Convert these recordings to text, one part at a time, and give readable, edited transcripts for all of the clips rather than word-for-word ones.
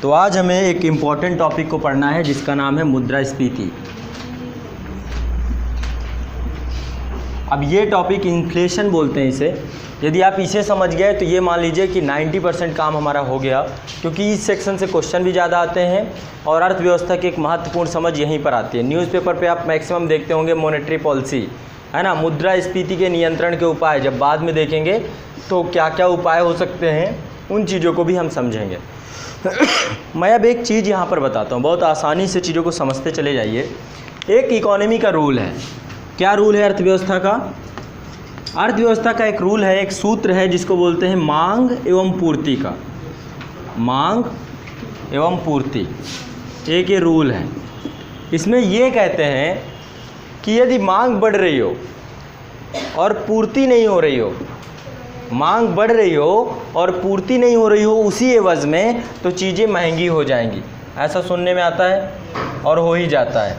तो आज हमें एक इम्पॉर्टेंट टॉपिक को पढ़ना है जिसका नाम है मुद्रास्फीति। अब ये टॉपिक इन्फ्लेशन बोलते हैं इसे। यदि आप इसे समझ गए तो ये मान लीजिए कि 90% काम हमारा हो गया, क्योंकि इस सेक्शन से क्वेश्चन भी ज़्यादा आते हैं और अर्थव्यवस्था की एक महत्वपूर्ण समझ यहीं पर आती है। न्यूज़पेपर पे आप मैक्सिमम देखते होंगे मॉनेटरी पॉलिसी, है ना, मुद्रास्फीति के नियंत्रण के उपाय। जब बाद में देखेंगे तो क्या क्या उपाय हो सकते हैं, उन चीज़ों को भी हम समझेंगे। मैं अब एक चीज़ यहाँ पर बताता हूँ, बहुत आसानी से चीज़ों को समझते चले जाइए। एक इकोनॉमी का रूल है। क्या रूल है अर्थव्यवस्था का? अर्थव्यवस्था का एक रूल है, एक सूत्र है जिसको बोलते हैं मांग एवं पूर्ति का। मांग एवं पूर्ति, एक ये रूल है। इसमें ये कहते हैं कि यदि मांग बढ़ रही हो और पूर्ति नहीं हो रही हो, मांग बढ़ रही हो और पूर्ति नहीं हो रही हो उसी एवज में, तो चीज़ें महंगी हो जाएंगी। ऐसा सुनने में आता है और हो ही जाता है।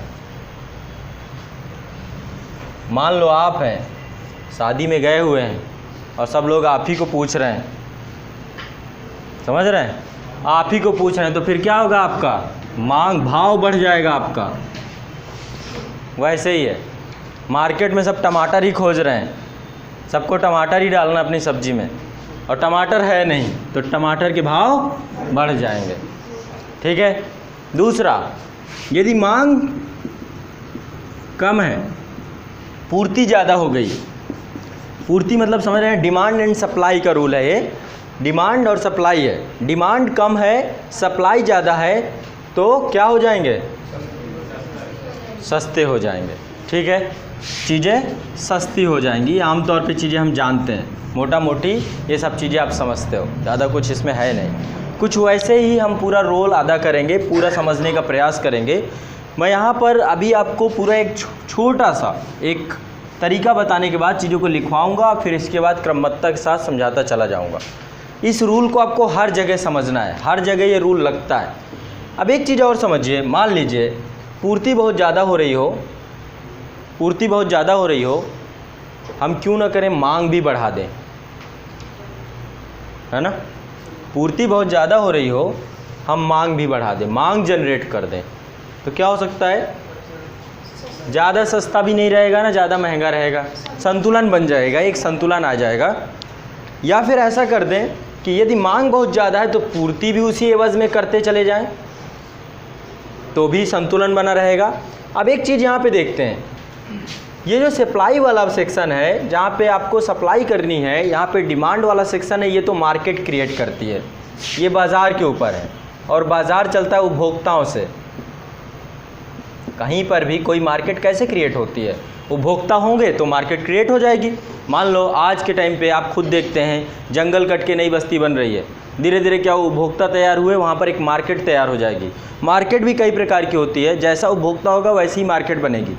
मान लो आप हैं, शादी में गए हुए हैं और सब लोग आप ही को पूछ रहे हैं, समझ रहे हैं, आप ही को पूछ रहे हैं, तो फिर क्या होगा? आपका मांग, भाव बढ़ जाएगा आपका। वैसे ही है, मार्केट में सब टमाटर ही खोज रहे हैं, सबको टमाटर ही डालना अपनी सब्जी में, और टमाटर है नहीं तो टमाटर के भाव बढ़ जाएंगे। ठीक है। दूसरा, यदि मांग कम है, पूर्ति ज़्यादा हो गई। पूर्ति मतलब समझ रहे हैं, डिमांड एंड सप्लाई का रूल है ये। डिमांड और सप्लाई है। डिमांड कम है, सप्लाई ज़्यादा है, तो क्या हो जाएंगे? सस्ते हो जाएंगे। ठीक है, चीज़ें सस्ती हो जाएंगी। आमतौर पे चीज़ें हम जानते हैं, मोटा मोटी ये सब चीज़ें आप समझते हो, ज़्यादा कुछ इसमें है नहीं। कुछ वैसे ही हम पूरा रोल अदा करेंगे, पूरा समझने का प्रयास करेंगे। मैं यहाँ पर अभी आपको पूरा एक छोटा सा एक तरीका बताने के बाद चीज़ों को लिखवाऊँगा, फिर इसके बाद क्रमबद्धता के साथ समझाता चला जाऊँगा। इस रूल को आपको हर जगह समझना है, हर जगह ये रूल लगता है। अब एक चीज़ और समझिए, मान लीजिए पूर्ति बहुत ज़्यादा हो रही हो, पूर्ति बहुत ज़्यादा हो रही हो, हम क्यों ना करें मांग भी बढ़ा दें, है ना। पूर्ति बहुत ज़्यादा हो रही हो, हम मांग भी बढ़ा दें, मांग जनरेट कर दें, तो क्या हो सकता है? ज़्यादा सस्ता भी नहीं रहेगा ना ज़्यादा महंगा रहेगा, संतुलन बन जाएगा, एक संतुलन आ जाएगा। या फिर ऐसा कर दें कि यदि मांग बहुत ज़्यादा है तो पूर्ति भी उसी एवज में करते चले जाएं, तो भी संतुलन बना रहेगा। अब एक चीज़ यहाँ पे देखते हैं, ये जो सप्लाई वाला सेक्शन है, जहाँ पे आपको सप्लाई करनी है, यहाँ पे डिमांड वाला सेक्शन है, ये तो मार्केट क्रिएट करती है, ये बाज़ार के ऊपर है, और बाज़ार चलता है उपभोक्ताओं से। कहीं पर भी कोई मार्केट कैसे क्रिएट होती है? उपभोक्ता होंगे तो मार्केट क्रिएट हो जाएगी। मान लो आज के टाइम पे आप खुद देखते हैं, जंगल कट के नई बस्ती बन रही है, धीरे धीरे क्या उपभोक्ता तैयार हुए, वहाँ पर एक मार्केट तैयार हो जाएगी। मार्केट भी कई प्रकार की होती है, जैसा उपभोक्ता होगा वैसी ही मार्केट बनेगी,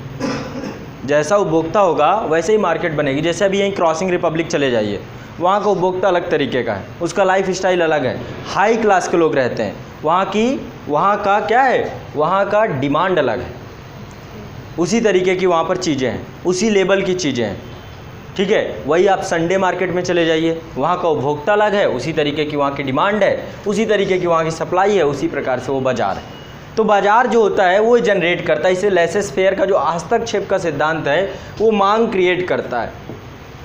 जैसा उपभोक्ता होगा वैसे ही मार्केट बनेगी। जैसे अभी यहीं क्रॉसिंग रिपब्लिक चले जाइए, वहाँ का उपभोक्ता अलग तरीके का है, उसका लाइफ स्टाइल अलग है, हाई क्लास के लोग रहते हैं। वहाँ का क्या है, वहाँ का डिमांड अलग है, उसी तरीके की वहाँ पर चीज़ें हैं, उसी लेवल की चीज़ें हैं। ठीक है। वही आप संडे मार्केट में चले जाइए, वहाँ का उपभोक्ता अलग है, उसी तरीके की वहाँ की डिमांड है, उसी तरीके की वहाँ की सप्लाई है, उसी प्रकार से वो बाज़ार है। तो बाज़ार जो होता है वो जनरेट करता है, इसे लेसेस फेयर का जो हस्तक्षेप का सिद्धांत है वो मांग क्रिएट करता है।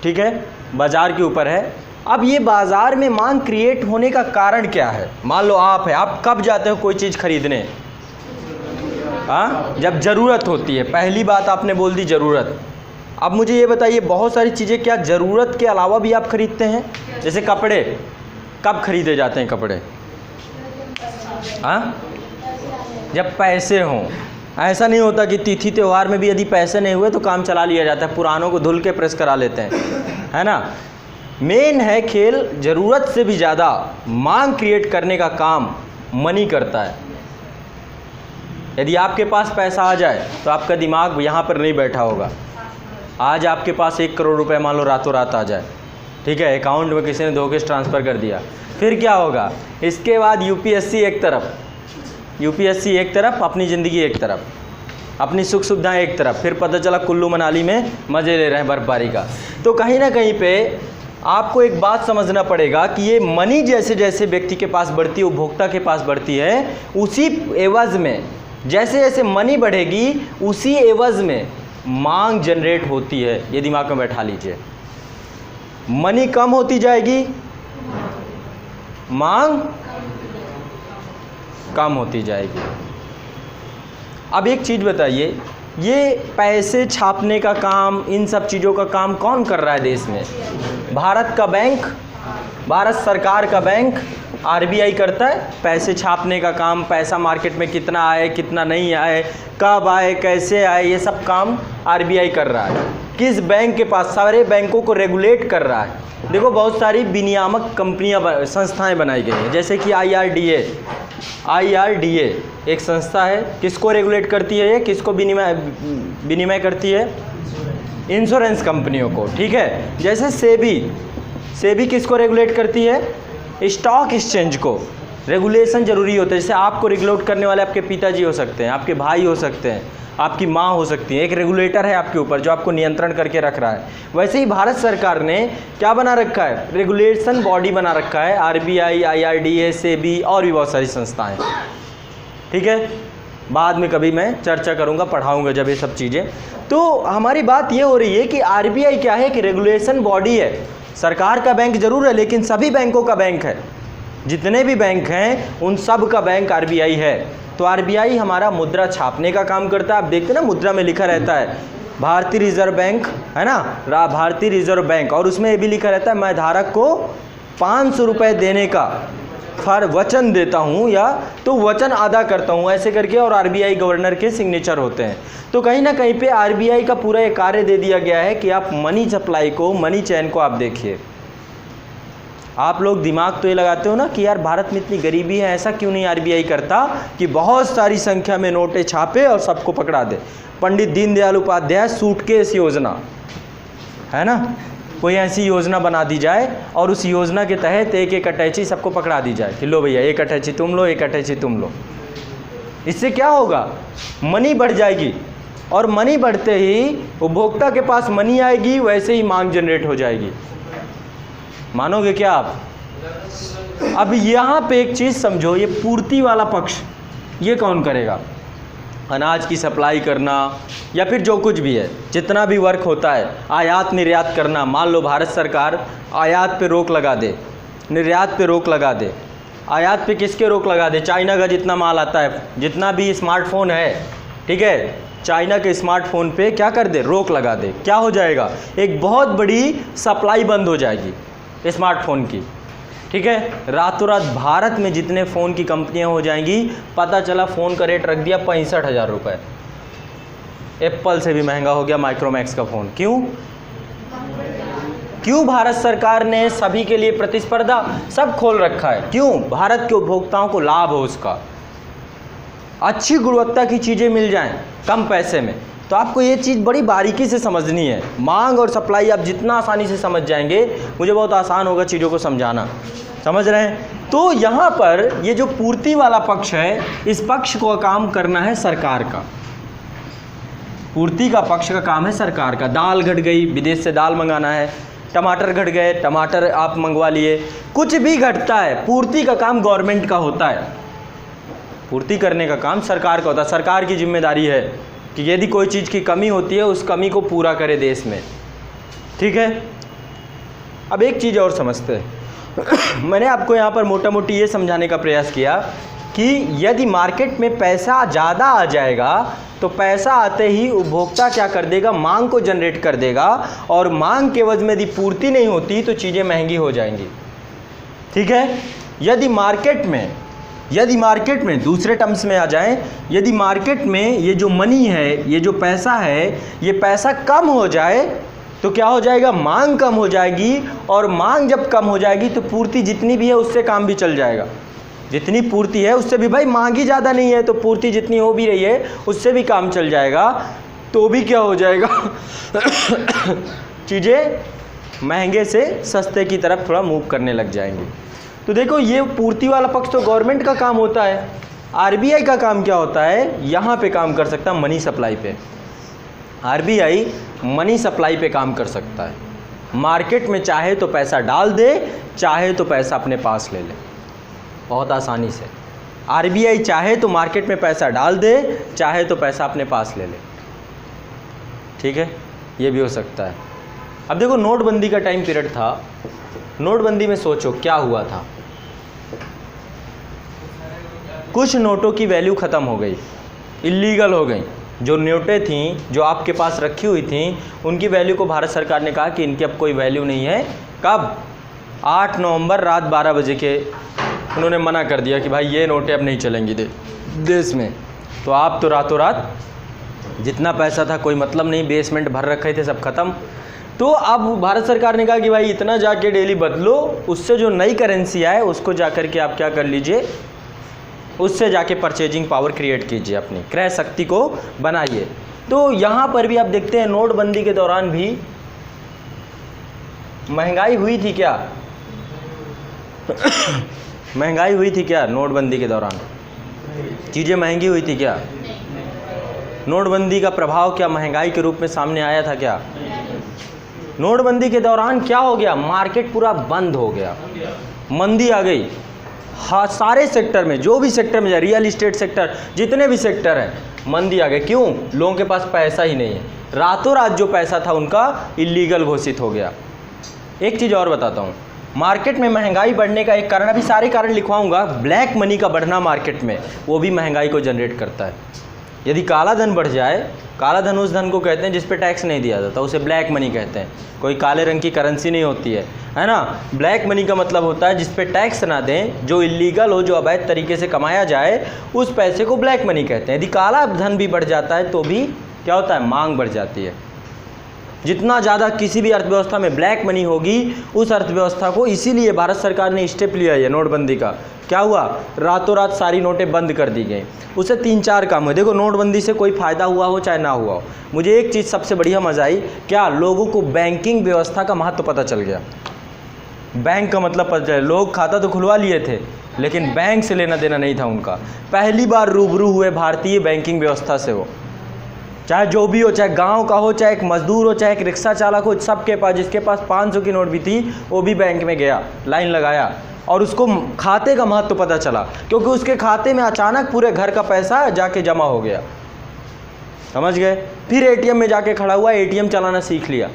ठीक है, बाज़ार के ऊपर है। अब ये बाज़ार में मांग क्रिएट होने का कारण क्या है? मान लो आप है, आप कब जाते हो कोई चीज़ खरीदने? हाँ, जब ज़रूरत होती है। पहली बात आपने बोल दी ज़रूरत। अब मुझे ये बताइए, बहुत सारी चीज़ें क्या ज़रूरत के अलावा भी आप खरीदते हैं? जैसे कपड़े, कब खरीदे जाते हैं कपड़े? हाँ, जब पैसे हों। ऐसा नहीं होता कि तिथि त्यौहार में भी यदि पैसे नहीं हुए तो काम चला लिया जाता है, पुरानों को धुल के प्रेस करा लेते हैं, है ना। मेन है खेल, ज़रूरत से भी ज़्यादा मांग क्रिएट करने का काम मनी करता है। यदि आपके पास पैसा आ जाए तो आपका दिमाग यहाँ पर नहीं बैठा होगा। आज आपके पास 1 करोड़ रुपए मान लो रातों रात आ जाए, ठीक है, अकाउंट में किसी ने धोखे से ट्रांसफ़र कर दिया, फिर क्या होगा? इसके बाद यूपीएससी एक तरफ, अपनी ज़िंदगी एक तरफ, अपनी सुख सुविधाएं एक तरफ, फिर पता चला कुल्लू मनाली में मज़े ले रहे हैं बर्फबारी का। तो कहीं ना कहीं पे आपको एक बात समझना पड़ेगा कि ये मनी जैसे जैसे व्यक्ति के पास बढ़ती है, उपभोक्ता के पास बढ़ती है, उसी एवज में जैसे जैसे मनी बढ़ेगी उसी एवज में मांग जनरेट होती है। ये दिमाग में बैठा लीजिए, मनी कम होती जाएगी, मांग कम होती जाएगी। अब एक चीज़ बताइए, ये पैसे छापने का काम, इन सब चीज़ों का काम कौन कर रहा है देश में? भारत का बैंक, भारत सरकार का बैंक आरबीआई करता है पैसे छापने का काम। पैसा मार्केट में कितना आए, कितना नहीं आए, कब आए, कैसे आए, ये सब काम आरबीआई कर रहा है। किस बैंक के पास? सारे बैंकों को रेगुलेट कर रहा है। देखो बहुत सारी विनियामक कंपनियां, संस्थाएं बनाई गई हैं, जैसे कि IRDA एक संस्था है। किसको रेगुलेट करती है? ये किसको विनिमय करती है? इंश्योरेंस कंपनियों को, ठीक है। जैसे सेबी किसको रेगुलेट करती है? स्टॉक एक्सचेंज को। रेगुलेशन जरूरी होता है। जैसे आपको रेगुलेट करने वाले आपके पिताजी हो सकते हैं, आपके भाई हो सकते हैं, आपकी माँ हो सकती है। एक रेगुलेटर है आपके ऊपर जो आपको नियंत्रण करके रख रहा है। वैसे ही भारत सरकार ने क्या बना रखा है? रेगुलेशन बॉडी बना रखा है, आरबीआई, IRDA, सेबी और भी बहुत सारी संस्थाएं, ठीक है। बाद में कभी मैं चर्चा करूंगा, पढ़ाऊंगा जब ये सब चीज़ें। तो हमारी बात ये हो रही है कि आरबीआई क्या है? कि रेगुलेशन बॉडी है। सरकार का बैंक जरूर है, लेकिन सभी बैंकों का बैंक है। जितने भी बैंक हैं उन सब का बैंक आरबीआई है। तो आरबीआई हमारा मुद्रा छापने का काम करता है। आप देखते हैं ना, मुद्रा में लिखा रहता है भारतीय रिजर्व बैंक, है ना, भारतीय रिजर्व बैंक, और उसमें ये भी लिखा रहता है मैं धारक को 500 रुपये देने का वचन देता हूँ, या तो वचन अदा करता हूँ, ऐसे करके। और आरबीआई गवर्नर के सिग्नेचर होते हैं। तो कहीं ना कहीं पे आरबीआई का पूरा एक कार्य दे दिया गया है कि आप मनी सप्लाई को, मनी चैन को आप देखिए। आप लोग दिमाग तो ये लगाते हो ना कि यार भारत में इतनी गरीबी है, ऐसा क्यों नहीं आरबीआई करता कि बहुत सारी संख्या में नोटें छापे और सबको पकड़ा दे। पंडित दीनदयाल उपाध्याय सूटकेस योजना, है ना, कोई ऐसी योजना बना दी जाए और उस योजना के तहत एक एक अटैची सबको पकड़ा दी जाए कि लो भैया एक अटैची तुम लो, एक अटैची तुम लो। इससे क्या होगा? मनी बढ़ जाएगी, और मनी बढ़ते ही उपभोक्ता के पास मनी आएगी, वैसे ही मांग जनरेट हो जाएगी। मानोगे क्या आप? अब यहाँ पे एक चीज़ समझो, ये पूर्ति वाला पक्ष ये कौन करेगा? अनाज की सप्लाई करना या फिर जो कुछ भी है, जितना भी वर्क होता है, आयात निर्यात करना। मान लो भारत सरकार आयात पे रोक लगा दे, निर्यात पे रोक लगा दे। आयात पे किसके रोक लगा दे? चाइना का जितना माल आता है, जितना भी स्मार्टफोन है, ठीक है, चाइना के स्मार्टफोन पे क्या कर दे? रोक लगा दे। क्या हो जाएगा? एक बहुत बड़ी सप्लाई बंद हो जाएगी स्मार्टफोन की, ठीक है। रातों रात भारत में जितने फ़ोन की कंपनियां हो जाएंगी, पता चला फ़ोन का रेट रख दिया 65,000 रुपये। एप्पल से भी महंगा हो गया माइक्रोमैक्स का फ़ोन। क्यों भारत सरकार ने सभी के लिए प्रतिस्पर्धा सब खोल रखा है? क्यों? भारत के उपभोक्ताओं को लाभ हो उसका, अच्छी गुणवत्ता की चीज़ें मिल जाएं कम पैसे में। तो आपको ये चीज़ बड़ी बारीकी से समझनी है। मांग और सप्लाई आप जितना आसानी से समझ जाएंगे, मुझे बहुत आसान होगा चीज़ों को समझाना। समझ रहे हैं? तो यहाँ पर ये जो पूर्ति वाला पक्ष है, इस पक्ष को काम करना है सरकार का। पूर्ति का पक्ष का काम है सरकार का। दाल घट गई, विदेश से दाल मंगाना है। टमाटर घट गए, टमाटर आप मंगवा लिए। कुछ भी घटता है, पूर्ति का काम गवर्नमेंट का होता है। पूर्ति करने का काम सरकार का होता है। सरकार की जिम्मेदारी है कि यदि कोई चीज़ की कमी होती है, उस कमी को पूरा करे देश में, ठीक है। अब एक चीज़ और समझते हैं। मैंने आपको यहाँ पर मोटा मोटी ये समझाने का प्रयास किया कि यदि मार्केट में पैसा ज़्यादा आ जाएगा तो पैसा आते ही उपभोक्ता क्या कर देगा? मांग को जनरेट कर देगा, और मांग के एवज में यदि पूर्ति नहीं होती तो चीज़ें महंगी हो जाएंगी, ठीक है। यदि मार्केट में दूसरे टर्म्स में आ जाएं, यदि मार्केट में ये जो मनी है, ये जो पैसा है, ये पैसा कम हो जाए तो क्या हो जाएगा? मांग कम हो जाएगी, और मांग जब कम हो जाएगी तो पूर्ति जितनी भी है उससे काम भी चल जाएगा। जितनी पूर्ति है उससे भी, भाई मांग ही ज़्यादा नहीं है तो पूर्ति जितनी हो भी रही है उससे भी काम चल जाएगा। तो भी क्या हो जाएगा? चीज़ें महंगे से सस्ते की तरफ थोड़ा मूव करने लग जाएंगी। तो देखो, ये पूर्ति वाला पक्ष तो गवर्नमेंट का काम होता है। आरबीआई का काम क्या होता है? यहाँ पे काम कर सकता है, मनी सप्लाई पे। आरबीआई मनी सप्लाई पे काम कर सकता है, मार्केट में चाहे तो पैसा डाल दे, चाहे तो पैसा अपने पास ले ले, बहुत आसानी से। आरबीआई चाहे तो मार्केट में पैसा डाल दे, चाहे तो पैसा अपने पास ले ले, ठीक है, ये भी हो सकता है। अब देखो नोटबंदी का टाइम पीरियड था, नोटबंदी में सोचो क्या हुआ था। कुछ नोटों की वैल्यू ख़त्म हो गई, इलीगल हो गई। जो नोटें थीं जो आपके पास रखी हुई थीं, उनकी वैल्यू को भारत सरकार ने कहा कि इनकी अब कोई वैल्यू नहीं है। कब? 8 नवंबर रात 12 बजे के उन्होंने मना कर दिया कि भाई ये नोटें अब नहीं चलेंगी देश में। तो आप तो रातों रात जितना पैसा था कोई मतलब नहीं, बेसमेंट भर रखे थे, सब खत्म। तो अब भारत सरकार ने कहा कि भाई इतना जाके डेली बदलो, उससे जो नई करेंसी आए उसको जा कर के आप क्या कर लीजिए, उससे जाके परचेजिंग पावर क्रिएट कीजिए, अपनी क्रय शक्ति को बनाइए। तो यहाँ पर भी आप देखते हैं नोटबंदी के दौरान भी महंगाई हुई थी क्या? महंगाई हुई थी क्या नोटबंदी के दौरान? चीज़ें महंगी हुई थी क्या? नोटबंदी का प्रभाव क्या महंगाई के रूप में सामने आया था क्या? नोटबंदी के दौरान क्या हो गया? मार्केट पूरा बंद हो गया, मंदी आ गई। हाँ, सारे सेक्टर में, जो भी सेक्टर में जाए, रियल इस्टेट सेक्टर, जितने भी सेक्टर हैं, मंदी आ गई। क्यों? लोगों के पास पैसा ही नहीं है। रातों रात जो पैसा था उनका इलीगल घोषित हो गया। एक चीज़ और बताता हूँ, मार्केट में महंगाई बढ़ने का एक कारण, अभी सारे कारण लिखवाऊंगा, ब्लैक मनी का बढ़ना मार्केट में, वो भी महंगाई को जनरेट करता है। यदि काला धन बढ़ जाए, काला धन उस धन को कहते हैं जिस पे टैक्स नहीं दिया जाता, उसे ब्लैक मनी कहते हैं। कोई काले रंग की करेंसी नहीं होती है ना। ब्लैक मनी का मतलब होता है जिस पे टैक्स ना दें, जो इलीगल हो, जो अवैध तरीके से कमाया जाए, उस पैसे को ब्लैक मनी कहते हैं। यदि काला धन भी बढ़ जाता है तो भी क्या होता है? मांग बढ़ जाती है। जितना ज़्यादा किसी भी अर्थव्यवस्था में ब्लैक मनी होगी, उस अर्थव्यवस्था को, इसीलिए भारत सरकार ने स्टेप लिया है नोटबंदी का। क्या हुआ? रातों रात सारी नोटें बंद कर दी गई। उससे 3-4 काम हुए। देखो नोटबंदी से कोई फ़ायदा हुआ हो चाहे ना हुआ हो, मुझे एक चीज़ सबसे बढ़िया मज़ा आई, क्या लोगों को बैंकिंग व्यवस्था का महत्व पता चल गया। बैंक का मतलब पता चला। लोग खाता तो खुलवा लिए थे लेकिन बैंक से लेना देना नहीं था उनका। पहली बार रूबरू हुए भारतीय बैंकिंग व्यवस्था से, वो चाहे जो भी हो, चाहे गांव का हो, चाहे एक मजदूर हो, चाहे एक रिक्शा चालक हो, सबके पास, जिसके पास 500 की नोट भी थी वो भी बैंक में गया, लाइन लगाया, और उसको खाते का महत्व पता चला, क्योंकि उसके खाते में अचानक पूरे घर का पैसा जाके जमा हो गया। समझ गए? फिर एटीएम में जाके खड़ा हुआ, एटीएम चलाना सीख लिया।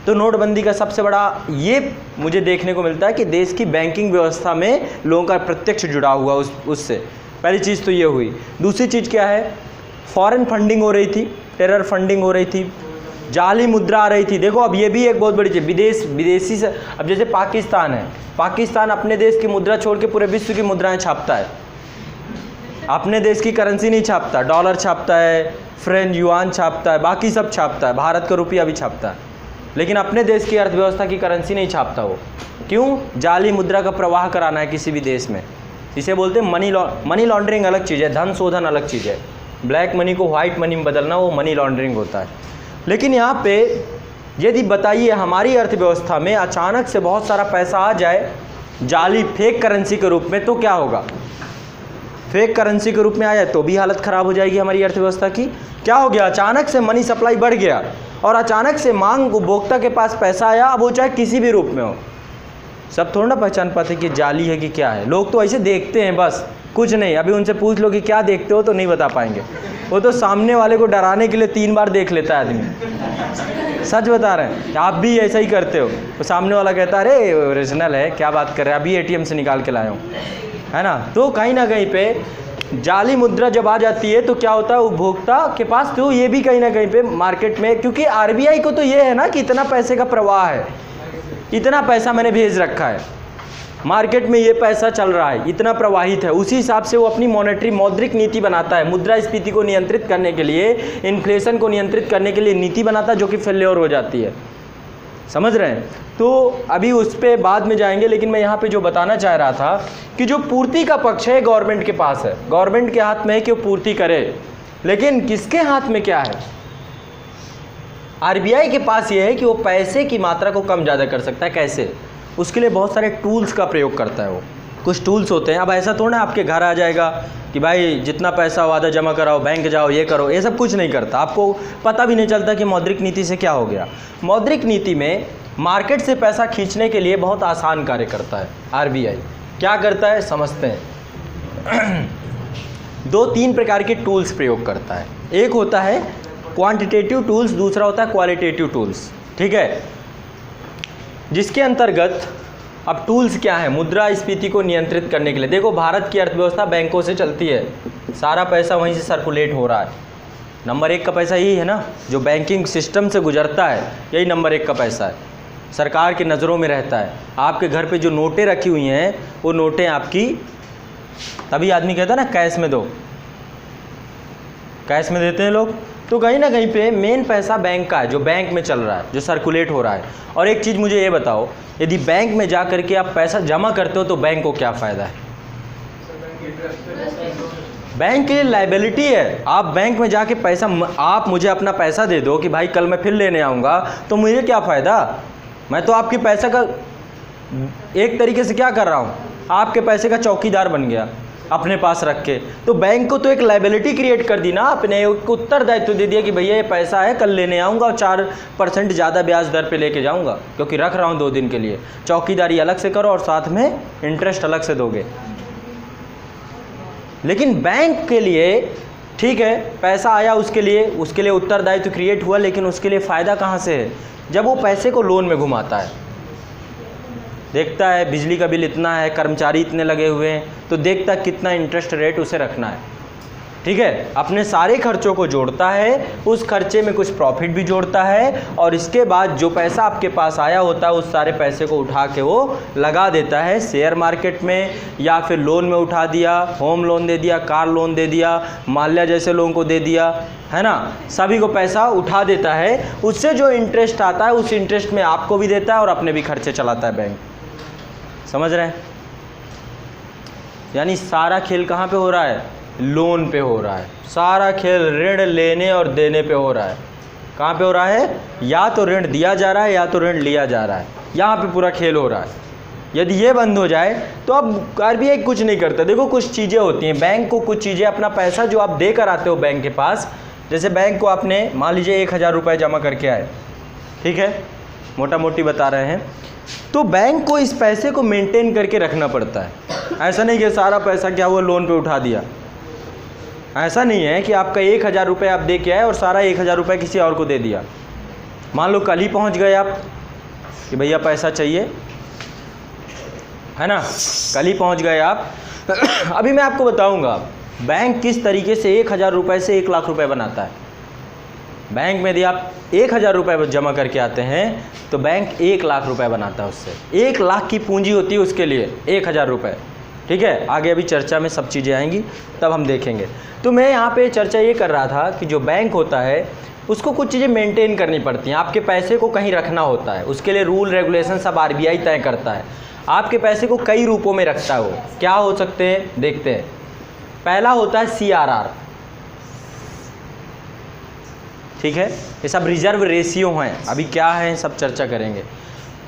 तो नोटबंदी का सबसे बड़ा ये मुझे देखने को मिलता है कि देश की बैंकिंग व्यवस्था में लोगों का प्रत्यक्ष जुड़ा हुआ उससे। पहली चीज़ तो ये हुई। दूसरी चीज़ क्या है? फॉरेन फंडिंग हो रही थी, टेरर फंडिंग हो रही थी, जाली मुद्रा आ रही थी। देखो अब ये भी एक बहुत बड़ी चीज़, विदेशी से, अब जैसे पाकिस्तान है, पाकिस्तान अपने देश की मुद्रा छोड़ के पूरे विश्व की मुद्राएं छापता है, अपने देश की करेंसी नहीं छापता। डॉलर छापता है, फ्रेंच युआन छापता है, बाकी सब छापता है, भारत का रुपया भी छापता है, लेकिन अपने देश की अर्थव्यवस्था की करेंसी नहीं छापता वो। क्यों? जाली मुद्रा का प्रवाह कराना है किसी भी देश में। इसे बोलते हैं मनी लॉन्ड्रिंग अलग चीज़ है, धन शोधन अलग चीज़ है। ब्लैक मनी को वाइट मनी में बदलना वो मनी लॉन्ड्रिंग होता है। लेकिन यहाँ पे यदि बताइए हमारी अर्थव्यवस्था में अचानक से बहुत सारा पैसा आ जाए जाली फेक करेंसी के रूप में, तो क्या होगा? फेक करेंसी के रूप में आ जाए तो भी हालत ख़राब हो जाएगी हमारी अर्थव्यवस्था की। क्या हो गया? अचानक से मनी सप्लाई बढ़ गया और अचानक से मांग, उपभोक्ता के पास पैसा आया, अब वो चाहे किसी भी रूप में हो। सब थोड़ा ना पहचान पाते कि जाली है कि क्या है। लोग तो ऐसे देखते हैं बस, कुछ नहीं। अभी उनसे पूछ लो कि क्या देखते हो तो नहीं बता पाएंगे। वो तो सामने वाले को डराने के लिए 3 बार देख लेता है आदमी। सच बता रहे हैं, आप भी ऐसा ही करते हो। तो सामने वाला कहता है अरे ओरिजिनल है, क्या बात कर रहे हैं, अभी एटीएम से निकाल के लाया हूँ, है ना। तो कहीं ना कहीं पे जाली मुद्रा जब आ जाती है तो क्या होता है, उपभोक्ता के पास तो ये भी कहीं ना कहीं पे मार्केट में, क्योंकि आरबीआई को तो ये है ना कि इतना पैसे का प्रवाह है, इतना पैसा मैंने भेज रखा है मार्केट में, ये पैसा चल रहा है, इतना प्रवाहित है, उसी हिसाब से वो अपनी मौद्रिक नीति बनाता है। मुद्रास्फीति को नियंत्रित करने के लिए, इन्फ्लेशन को नियंत्रित करने के लिए नीति बनाता है, जो कि फेल्योर हो जाती है। समझ रहे हैं? तो अभी उस पर बाद में जाएंगे, लेकिन मैं यहाँ पे जो बताना चाह रहा था कि जो पूर्ति का पक्ष है गवर्नमेंट के पास है, गवर्नमेंट के हाथ में है कि वो पूर्ति करे, लेकिन किसके हाथ में क्या है? आरबीआई के पास ये है कि वो पैसे की मात्रा को कम ज़्यादा कर सकता है। कैसे? उसके लिए बहुत सारे टूल्स का प्रयोग करता है वो। कुछ टूल्स होते हैं। अब ऐसा थोड़ा आपके घर आ जाएगा कि भाई जितना पैसा वादा जमा कराओ, बैंक जाओ, ये करो, ये सब कुछ नहीं करता। आपको पता भी नहीं चलता कि मौद्रिक नीति से क्या हो गया। मौद्रिक नीति में मार्केट से पैसा खींचने के लिए बहुत आसान कार्य करता है आरबीआई। क्या करता है समझते हैं। 2-3 प्रकार के टूल्स प्रयोग करता है। एक होता है क्वांटिटेटिव टूल्स, दूसरा होता है क्वालिटेटिव टूल्स। ठीक है, जिसके अंतर्गत अब टूल्स क्या है, मुद्रास्फीति को नियंत्रित करने के लिए। देखो भारत की अर्थव्यवस्था बैंकों से चलती है, सारा पैसा वहीं से सर्कुलेट हो रहा है। नंबर 1 का पैसा यही है ना, जो बैंकिंग सिस्टम से गुजरता है, यही नंबर 1 का पैसा है, सरकार की नज़रों में रहता है। आपके घर पे जो नोटें रखी हुई हैं वो नोटें आपकी, तभी आदमी कहता है ना कैश में दो, कैश में देते हैं लोग। तो कहीं ना कहीं पे मेन पैसा बैंक का है, जो बैंक में चल रहा है, जो सर्कुलेट हो रहा है। और एक चीज़ मुझे ये बताओ, यदि बैंक में जा करके आप पैसा जमा करते हो तो बैंक को क्या फ़ायदा है? बैंक की लायबिलिटी है। आप बैंक में जाके पैसा, आप मुझे अपना पैसा दे दो कि भाई कल मैं फिर लेने आऊँगा, तो मुझे क्या फ़ायदा? मैं तो आपके पैसे का एक तरीके से क्या कर रहा हूँ, आपके पैसे का चौकीदार बन गया अपने पास रख के। तो बैंक को तो एक लायबिलिटी क्रिएट कर दी ना, अपने एक उत्तरदायित्व दे दिया कि भैया ये पैसा है, कल लेने आऊँगा और 4% ज़्यादा ब्याज दर पे लेके जाऊँगा, क्योंकि रख रहा हूँ 2 दिन के लिए। चौकीदारी अलग से करो और साथ में इंटरेस्ट अलग से दोगे। लेकिन बैंक के लिए ठीक है, पैसा आया उसके लिए उत्तरदायित्व क्रिएट हुआ, लेकिन उसके लिए फ़ायदा कहाँ से है? जब वो पैसे को लोन में घुमाता है, देखता है बिजली का बिल इतना है, कर्मचारी इतने लगे हुए हैं, तो देखता है कितना इंटरेस्ट रेट उसे रखना है। ठीक है, अपने सारे खर्चों को जोड़ता है, उस खर्चे में कुछ प्रॉफिट भी जोड़ता है, और इसके बाद जो पैसा आपके पास आया होता है उस सारे पैसे को उठा के वो लगा देता है शेयर मार्केट में, या फिर लोन में उठा दिया, होम लोन दे दिया, कार लोन दे दिया, माल्या जैसे लोगों को दे दिया, है ना, सभी को पैसा उठा देता है। उससे जो इंटरेस्ट आता है उस इंटरेस्ट में आपको भी देता है और अपने भी खर्चे चलाता है बैंक। समझ रहे हैं? यानी सारा खेल कहाँ पे हो रहा है? लोन पे हो रहा है। सारा खेल ऋण लेने और देने पे हो रहा है। कहाँ पे हो रहा है? या तो ऋण दिया जा रहा है या तो ऋण लिया जा रहा है, यहाँ पे पूरा खेल हो रहा है। यदि ये बंद हो जाए तो अब आरबीआई कुछ नहीं करता। देखो कुछ चीज़ें होती हैं, बैंक को कुछ चीज़ें, अपना पैसा जो आप दे कर आते हो बैंक के पास, जैसे बैंक को आपने मान लीजिए 1000 रुपये जमा करके आए, ठीक है, मोटा मोटी बता रहे हैं, तो बैंक को इस पैसे को मेंटेन करके रखना पड़ता है। ऐसा नहीं कि सारा पैसा क्या हुआ लोन पे उठा दिया। ऐसा नहीं है कि आपका 1000 रुपये आप दे के आए और सारा 1000 रुपये किसी और को दे दिया। मान लो कल ही पहुंच गए आप कि भैया पैसा चाहिए, है ना, कल ही पहुंच गए आप। अभी मैं आपको बताऊंगा बैंक किस तरीके से 1000 रुपये से 1 लाख रुपए बनाता है। बैंक में यदि आप 1000 रुपये जमा करके आते हैं तो बैंक 1 लाख रुपए बनाता है उससे। 1 लाख की पूंजी होती है उसके लिए 1000 रुपये। ठीक है, आगे अभी चर्चा में सब चीज़ें आएंगी तब हम देखेंगे। तो मैं यहाँ पे चर्चा ये कर रहा था कि जो बैंक होता है उसको कुछ चीज़ें मेंटेन करनी पड़ती हैं। आपके पैसे को कहीं रखना होता है, उसके लिए रूल रेगुलेशन सब आरबीआई तय करता है। आपके पैसे को कई रूपों में रखता है वो। क्या हो सकते हैं देखते हैं। पहला होता है CRR, ठीक है, ये सब रिजर्व रेशियो हैं, अभी क्या है सब चर्चा करेंगे।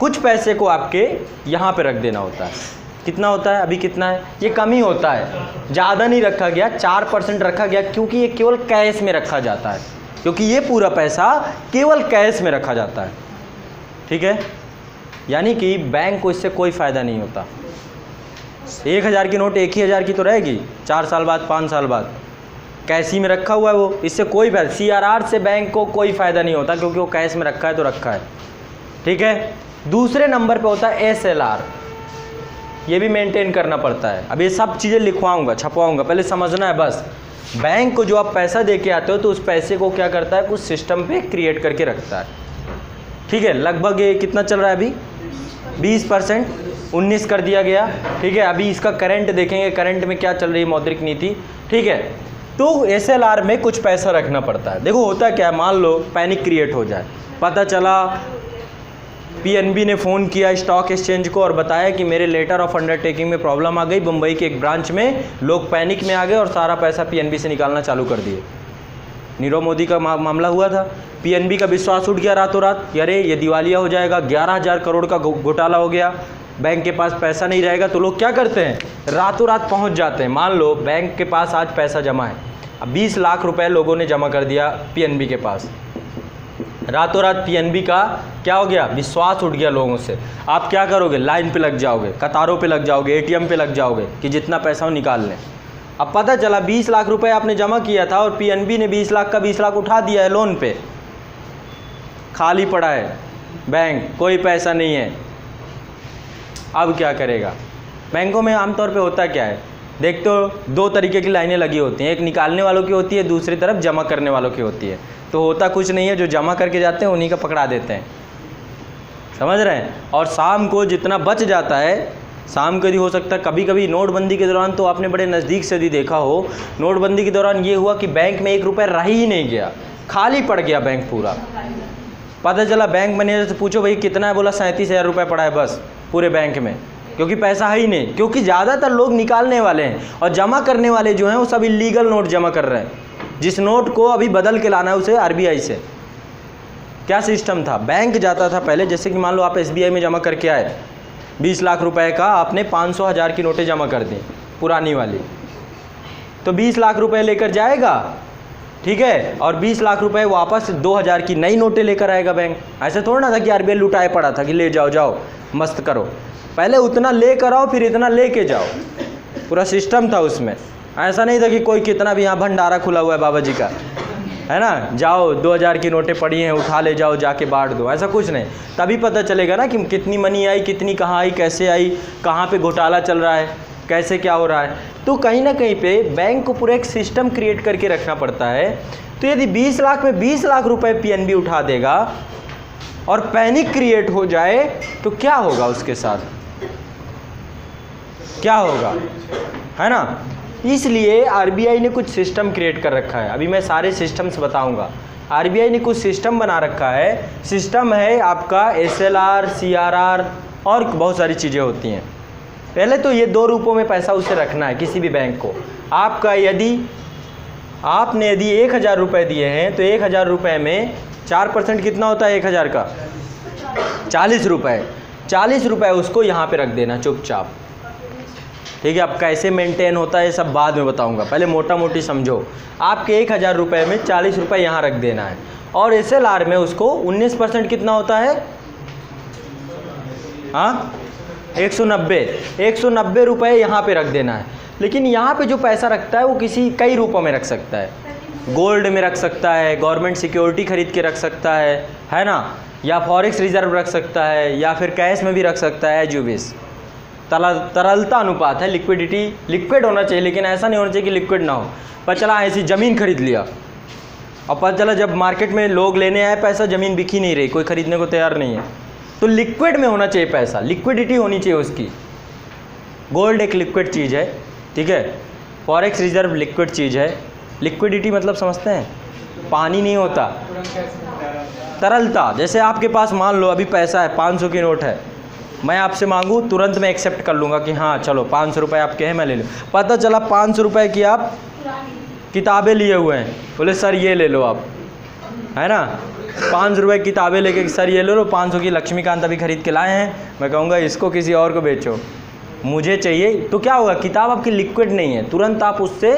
कुछ पैसे को आपके यहाँ पे रख देना होता है। कितना होता है? अभी कितना है? ये कम ही होता है, ज़्यादा नहीं रखा गया, 4% रखा गया, क्योंकि ये केवल कैश में रखा जाता है, क्योंकि ये पूरा पैसा केवल कैश में रखा जाता है। ठीक है, यानी कि बैंक को इससे कोई फ़ायदा नहीं होता। 1000 की नोट 1000 की तो रहेगी 4 साल बाद 5 साल बाद, कैश में रखा हुआ है वो, इससे कोई फायदा, CRR से बैंक को कोई फ़ायदा नहीं होता, क्योंकि वो कैश में रखा है तो रखा है। ठीक है, दूसरे नंबर पे होता है SLR, ये भी मेंटेन करना पड़ता है। अब ये सब चीज़ें लिखवाऊंगा, छपवाऊंगा, पहले समझना है बस। बैंक को जो आप पैसा दे के आते हो तो उस पैसे को क्या करता है, कुछ सिस्टम पे क्रिएट करके रखता है। ठीक है, लगभग ये कितना चल रहा है अभी? 20%, 19 कर दिया गया। ठीक है, अभी इसका करंट देखेंगे, करंट में क्या चल रही है मौद्रिक नीति। ठीक है, तो SLR में कुछ पैसा रखना पड़ता है। देखो होता क्या है, मान लो पैनिक क्रिएट हो जाए, पता चला PNB ने फ़ोन किया स्टॉक एक्सचेंज को और बताया कि मेरे लेटर ऑफ अंडरटेकिंग में प्रॉब्लम आ गई, मुंबई के एक ब्रांच में लोग पैनिक में आ गए और सारा पैसा PNB से निकालना चालू कर दिए। नीरव मोदी का मामला हुआ था, PNB का विश्वास उठ गया रातों रात, अरे ये दिवालिया हो जाएगा, 11,000 करोड़ का घोटाला हो गया, बैंक के पास पैसा नहीं रहेगा। तो लोग क्या करते हैं, रातों रात पहुंच जाते हैं। मान लो बैंक के पास आज पैसा जमा है, अब 20 लाख रुपए लोगों ने जमा कर दिया PNB के पास, रातों रात पीएनबी का क्या हो गया, विश्वास उठ गया लोगों से। आप क्या करोगे, लाइन पे लग जाओगे, कतारों पे लग जाओगे, एटीएम पे लग जाओगे कि जितना पैसा हो निकाल लें। अब पता चला 20 लाख रुपए आपने जमा किया था और पीएनबी ने 20 लाख का 20 लाख उठा दिया है लोन पे, खाली पड़ा है बैंक, कोई पैसा नहीं है। अब क्या करेगा। बैंकों में आमतौर पे होता क्या है, देख तो 2 तरीके की लाइनें लगी होती हैं, एक निकालने वालों की होती है, दूसरी तरफ जमा करने वालों की होती है। तो होता कुछ नहीं है, जो जमा करके जाते हैं उन्हीं का पकड़ा देते हैं, समझ रहे हैं। और शाम को जितना बच जाता है, शाम को यदि हो सकता है, कभी कभी नोटबंदी के दौरान तो आपने बड़े नज़दीक से यदि देखा हो, नोटबंदी के दौरान ये हुआ कि बैंक में 1 रुपया रह ही नहीं गया, खाली पड़ गया बैंक पूरा। पता चला बैंक मैनेजर से पूछो भाई कितना है, बोला 37,000 रुपये पड़ा है बस पूरे बैंक में, क्योंकि पैसा है ही नहीं। क्योंकि ज़्यादातर लोग निकालने वाले हैं और जमा करने वाले जो हैं वो सब इलीगल नोट जमा कर रहे हैं। जिस नोट को अभी बदल के लाना है उसे आरबीआई से। क्या सिस्टम था, बैंक जाता था पहले, जैसे कि मान लो आप एसबीआई में जमा करके आए 20 लाख रुपए का, आपने 500,000 की नोटें जमा कर दी पुरानी वाली, तो 20 लाख रुपए लेकर जाएगा, ठीक है, और 20 लाख रुपए वापस 2,000 की नई नोटें लेकर आएगा बैंक। ऐसे थोड़ा ना था कि आरबीआई लुटाए पड़ा था कि ले जाओ जाओ मस्त करो, पहले उतना लेकर आओ फिर इतना लेके जाओ, पूरा सिस्टम था उसमें। ऐसा नहीं था कि कोई कितना भी यहाँ भंडारा खुला हुआ है बाबा जी का, है ना, जाओ 2,000 की नोटें पड़ी हैं उठा ले जाओ जाके बांट दो, ऐसा कुछ नहीं। तभी पता चलेगा ना कि कितनी मनी आई, कितनी कहाँ आई, कैसे आई, कहाँ पे घोटाला चल रहा है, कैसे क्या हो रहा है। तो कहीं ना कहीं पे बैंक को पूरा एक सिस्टम क्रिएट करके रखना पड़ता है। तो यदि 20 लाख में 20 लाख रुपए पीएनबी उठा देगा और पैनिक क्रिएट हो जाए तो क्या होगा उसके साथ, क्या होगा, है ना। इसलिए आरबीआई ने कुछ सिस्टम क्रिएट कर रखा है। अभी मैं सारे सिस्टम्स बताऊंगा। आरबीआई ने कुछ सिस्टम बना रखा है। सिस्टम है आपका एसएलआर, सीआरआर और बहुत सारी चीज़ें होती हैं। पहले तो ये 2 रूपों में पैसा उसे रखना है किसी भी बैंक को। आपका यदि आपने 1,000 रुपये दिए हैं तो 1,000 रुपये में 4% कितना होता है 1,000 का, 40 रुपये। 40 रुपये उसको यहाँ पे रख देना चुपचाप, ठीक है। अब कैसे मेंटेन होता है ये सब बाद में बताऊंगा, पहले मोटा मोटी समझो। आपके 1,000 रुपये में 40 रुपये यहाँ रख देना है और एसएलआर में उसको 19% कितना होता है, हाँ 190 रुपये यहाँ पे रख देना है। लेकिन यहाँ पे जो पैसा रखता है वो कई रूपों में रख सकता है। गोल्ड में रख सकता है, गवर्नमेंट सिक्योरिटी खरीद के रख सकता है ना, या फॉरेक्स रिजर्व रख सकता है, या फिर कैश में भी रख सकता है, एज यू विश। तरलता अनुपात है, लिक्विडिटी, लिक्विड होना चाहिए, लेकिन ऐसा नहीं होना चाहिए कि लिक्विड ना हो। पता चला ऐसी ज़मीन खरीद लिया और पता चला जब मार्केट में लोग लेने आए पैसा, ज़मीन बिक ही नहीं रही, कोई ख़रीदने को तैयार नहीं है। तो लिक्विड में होना चाहिए पैसा, लिक्विडिटी होनी चाहिए उसकी। गोल्ड एक लिक्विड चीज़ है, ठीक है, फॉरेक्स रिजर्व लिक्विड चीज़ है। लिक्विडिटी मतलब समझते हैं, पानी नहीं होता, तरलता। जैसे आपके पास मान लो अभी पैसा है, 500 की नोट है, मैं आपसे मांगूँ तुरंत मैं एक्सेप्ट कर लूँगा कि हाँ चलो 500 रुपये आपके हैं, मैं ले लूँ। पता चला 500 रुपये की आप किताबें लिए हुए हैं, बोले सर ये ले लो आप, है ना, 500 रुपये किताबें लेके सर ये ले लो, 500 की लक्ष्मीकांत अभी खरीद के लाए हैं, मैं कहूँगा इसको किसी और को बेचो, मुझे चाहिए। तो क्या होगा, किताब आपकी लिक्विड नहीं है, तुरंत आप उससे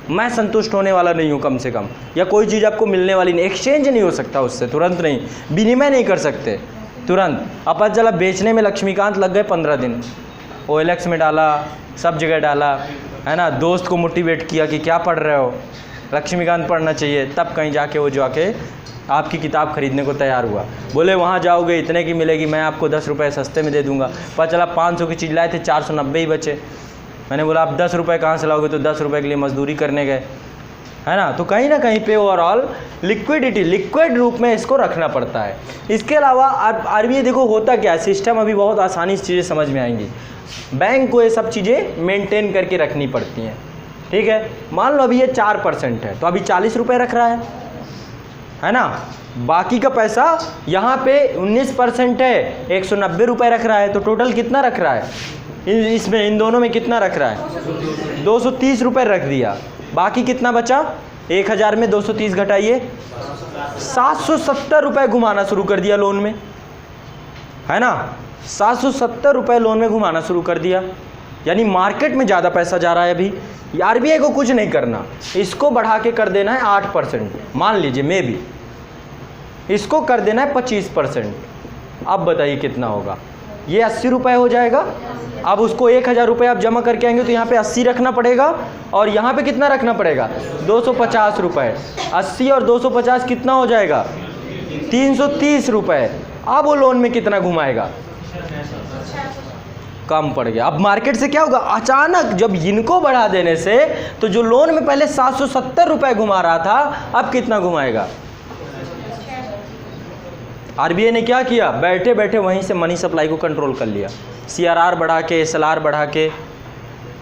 मैं संतुष्ट होने वाला नहीं हूँ कम से कम, या कोई चीज़ आपको मिलने वाली नहीं, एक्सचेंज नहीं हो सकता उससे, तुरंत नहीं, विनिमय नहीं कर सकते तुरंत। अब पता चला बेचने में लक्ष्मीकांत लग गए 15 दिन, OLX में डाला, सब जगह डाला, है ना, दोस्त को मोटिवेट किया कि क्या पढ़ रहे हो, लक्ष्मीकांत पढ़ना चाहिए, तब कहीं जाके वो जाके आपकी किताब खरीदने को तैयार हुआ। बोले वहाँ जाओगे इतने की मिलेगी, मैं आपको 10 रुपये सस्ते में दे दूँगा। पता चला 500 की चीज़ लाए थे, 490 ही बचे। मैंने बोला आप 10 रुपये कहाँ से लाओगे, तो 10 रुपये के लिए मजदूरी करने गए, है ना। तो कहीं ना कहीं पे ओवरऑल लिक्विडिटी, लिक्विड रूप में इसको रखना पड़ता है। इसके अलावा आरबीआई देखो होता क्या है, सिस्टम अभी बहुत आसानी से चीज़ें समझ में आएंगी। बैंक को ये सब चीज़ें मेंटेन करके रखनी पड़ती हैं, ठीक है। मान लो अभी ये 4% है, तो अभी 40 रुपये रख रहा है ना, बाकी का पैसा यहाँ पे 19% है, 190 रुपये रख रहा है, तो टोटल कितना रख रहा है इसमें, इन दोनों में कितना रख रहा है, 230 रुपये रख दिया। बाकी कितना बचा, 1,000 में 230 घटाइए, 770 रुपये घुमाना शुरू कर दिया लोन में, है ना, 770 रुपये लोन में घुमाना शुरू कर दिया। यानी मार्केट में ज़्यादा पैसा जा रहा है अभी। आरबीआई को कुछ नहीं करना, इसको बढ़ा के कर देना है 8%, मान लीजिए मे भी इसको कर देना है 25%। अब बताइए कितना होगा, ये 80 रुपये हो जाएगा। अब उसको 1000 रुपये आप जमा करके आएंगे तो यहाँ पे 80 रखना पड़ेगा और यहाँ पे कितना रखना पड़ेगा, 250 रुपये। 80 और 250 कितना हो जाएगा, 330 रुपये। अब वो लोन में कितना घुमाएगा, कम पड़ गया। अब मार्केट से क्या होगा, अचानक जब इनको बढ़ा देने से तो जो लोन में पहले 770 रुपये घुमा रहा था अब कितना घुमाएगा। आरबीआई ने क्या किया, बैठे बैठे वहीं से मनी सप्लाई को कंट्रोल कर लिया, सीआरआर बढ़ा के, एसएलआर बढ़ा के।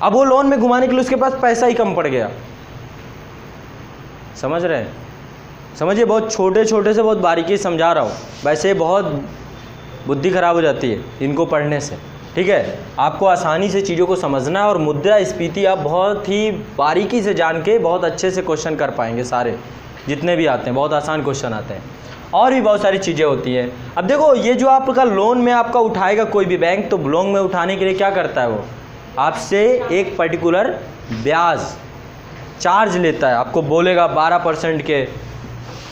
अब वो लोन में घुमाने के लिए उसके पास पैसा ही कम पड़ गया। समझ रहे हैं, समझिए, बहुत छोटे छोटे से बहुत बारीकी समझा रहा हूँ, वैसे बहुत बुद्धि खराब हो जाती है इनको पढ़ने से। ठीक है, आपको आसानी से चीज़ों को समझना है और मुद्रास्फीति आप बहुत ही बारीकी से जान के बहुत अच्छे से क्वेश्चन कर पाएंगे, सारे जितने भी आते हैं बहुत आसान क्वेश्चन आते हैं। और भी बहुत सारी चीज़ें होती हैं। अब देखो, ये जो आपका लोन में आपका उठाएगा कोई भी बैंक, तो लोन में उठाने के लिए क्या करता है, वो आपसे एक पर्टिकुलर ब्याज चार्ज लेता है। आपको बोलेगा 12% के,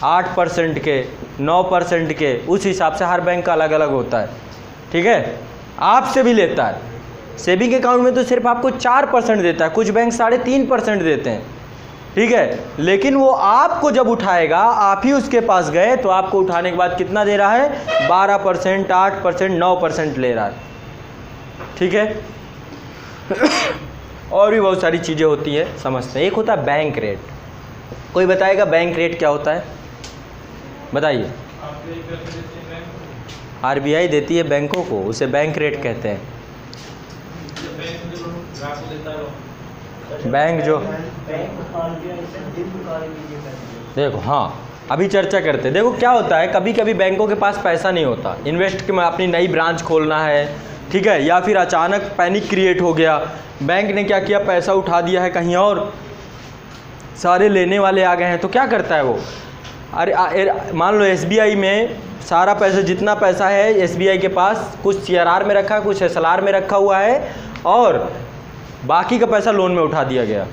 8% के, 9% के, उस हिसाब से हर बैंक का अलग अलग होता है। ठीक है, आपसे भी लेता है। सेविंग अकाउंट में तो सिर्फ आपको 4% देता है, कुछ बैंक 3.5% देते हैं। ठीक है, लेकिन वो आपको जब उठाएगा, आप ही उसके पास गए तो आपको उठाने के बाद कितना दे रहा है, 12%, 8%, 9% ले रहा है। ठीक है और भी बहुत सारी चीज़ें होती है, समझते हैं। एक होता है बैंक रेट। कोई बताएगा बैंक रेट क्या होता है, बताइए। आरबीआई देती है बैंकों को, उसे बैंक रेट कहते हैं। बैंक जो देखो, हाँ अभी चर्चा करते हैं। देखो क्या होता है, कभी कभी बैंकों के पास पैसा नहीं होता, इन्वेस्ट के अपनी नई ब्रांच खोलना है, ठीक है, या फिर अचानक पैनिक क्रिएट हो गया, बैंक ने क्या किया, पैसा उठा दिया है कहीं और, सारे लेने वाले आ गए हैं, तो क्या करता है वो, अरे मान लो एसबीआई में सारा पैसा, जितना पैसा है एसबीआई के पास, कुछ सीआरआर में रखा है, कुछ एसएलआर में रखा हुआ है और बाकी का पैसा लोन में उठा दिया गया।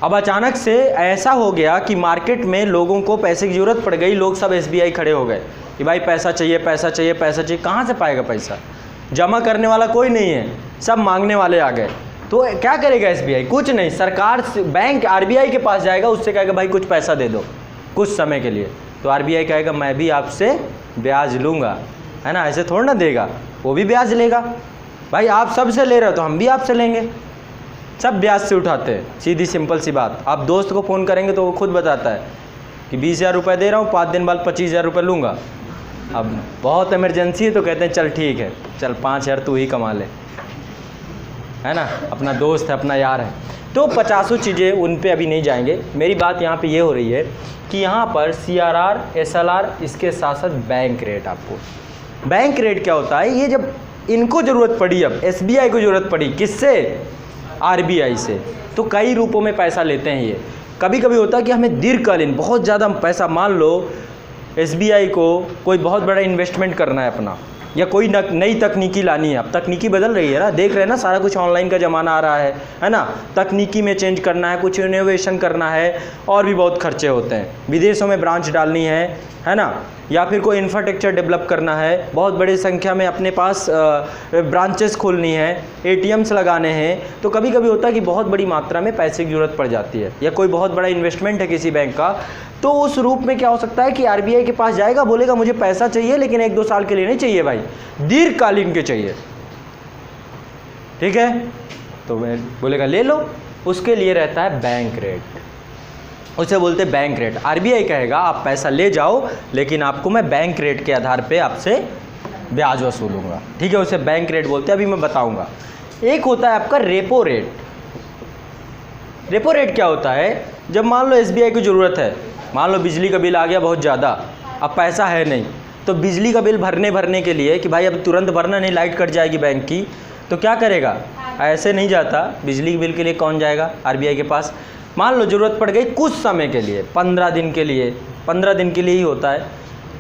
अब अचानक से ऐसा हो गया कि मार्केट में लोगों को पैसे की ज़रूरत पड़ गई, लोग सब एसबीआई खड़े हो गए कि भाई पैसा चाहिए, पैसा चाहिए, पैसा चाहिए। कहाँ से पाएगा पैसा, जमा करने वाला कोई नहीं है, सब मांगने वाले आ गए। तो क्या करेगा एसबीआई, कुछ नहीं, सरकार से बैंक आरबीआई के पास जाएगा, उससे कहेगा भाई कुछ पैसा दे दो कुछ समय के लिए, तो आरबीआई कहेगा मैं भी आपसे ब्याज लूँगा, है ना, ऐसे थोड़ा ना देगा, वो भी ब्याज लेगा। भाई आप सबसे ले रहे हो तो हम भी आपसे लेंगे, सब ब्याज से उठाते हैं, सीधी सिंपल सी बात। आप दोस्त को फ़ोन करेंगे तो वो खुद बताता है कि 20,000 रुपये दे रहा हूँ, 5 दिन बाद 25,000 रुपये लूँगा। अब बहुत इमरजेंसी है तो कहते हैं चल ठीक है, चल 5,000 तू ही कमा ले, है ना, अपना दोस्त है, अपना यार है। तो 50 चीज़ें उन पे अभी नहीं जाएंगे। मेरी बात यहाँ पे ये हो रही है कि यहाँ पर सीआरआर, एसएलआर, इसके साथ साथ बैंक रेट। आपको बैंक रेट क्या होता है, ये जब इनको ज़रूरत पड़ी, अब एसबीआई को ज़रूरत पड़ी, किससे, आरबीआई से, तो कई रूपों में पैसा लेते हैं ये। कभी कभी होता है कि हमें दीर्घकालीन बहुत ज़्यादा पैसा, मान लो एसबीआई को कोई बहुत बड़ा इन्वेस्टमेंट करना है अपना, या कोई नई तकनीकी लानी है। अब तकनीकी बदल रही है ना, देख रहे हैं ना, सारा कुछ ऑनलाइन का ज़माना आ रहा है ना, तकनीकी में चेंज करना है, कुछ इनोवेशन करना है, और भी बहुत खर्चे होते हैं। विदेशों में ब्रांच डालनी है ना, या फिर कोई इंफ्रास्ट्रक्चर डेवलप करना है, बहुत बड़ी संख्या में अपने पास ब्रांचेस खोलनी है, एटीएम्स लगाने हैं, तो कभी कभी होता है कि बहुत बड़ी मात्रा में पैसे की ज़रूरत पड़ जाती है, या कोई बहुत बड़ा इन्वेस्टमेंट है किसी बैंक का। तो उस रूप में क्या हो सकता है कि आरबीआई के पास जाएगा, बोलेगा मुझे पैसा चाहिए, लेकिन 1-2 साल के लिए नहीं चाहिए भाई, दीर्घकालीन के चाहिए। ठीक है, तो मैं बोलेगा ले लो, उसके लिए रहता है बैंक रेट, उसे बोलते बैंक रेट। आरबीआई कहेगा आप पैसा ले जाओ, लेकिन आपको मैं बैंक रेट के आधार पे आपसे ब्याज वसूलूंगा। ठीक है, उसे बैंक रेट बोलते हैं, अभी मैं बताऊंगा। एक होता है आपका रेपो रेट। रेपो रेट क्या होता है, जब मान लो एसबीआई को ज़रूरत है, मान लो बिजली का बिल आ गया बहुत ज़्यादा, अब पैसा है नहीं, तो बिजली का बिल भरने के लिए कि भाई अब तुरंत भरना नहीं, लाइट कट जाएगी बैंक की, तो क्या करेगा, ऐसे नहीं जाता, बिजली के बिल के लिए कौन जाएगा, आरबीआई के पास। मान लो ज़रूरत पड़ गई कुछ समय के लिए, 15 दिन के लिए, 15 दिन के लिए ही होता है,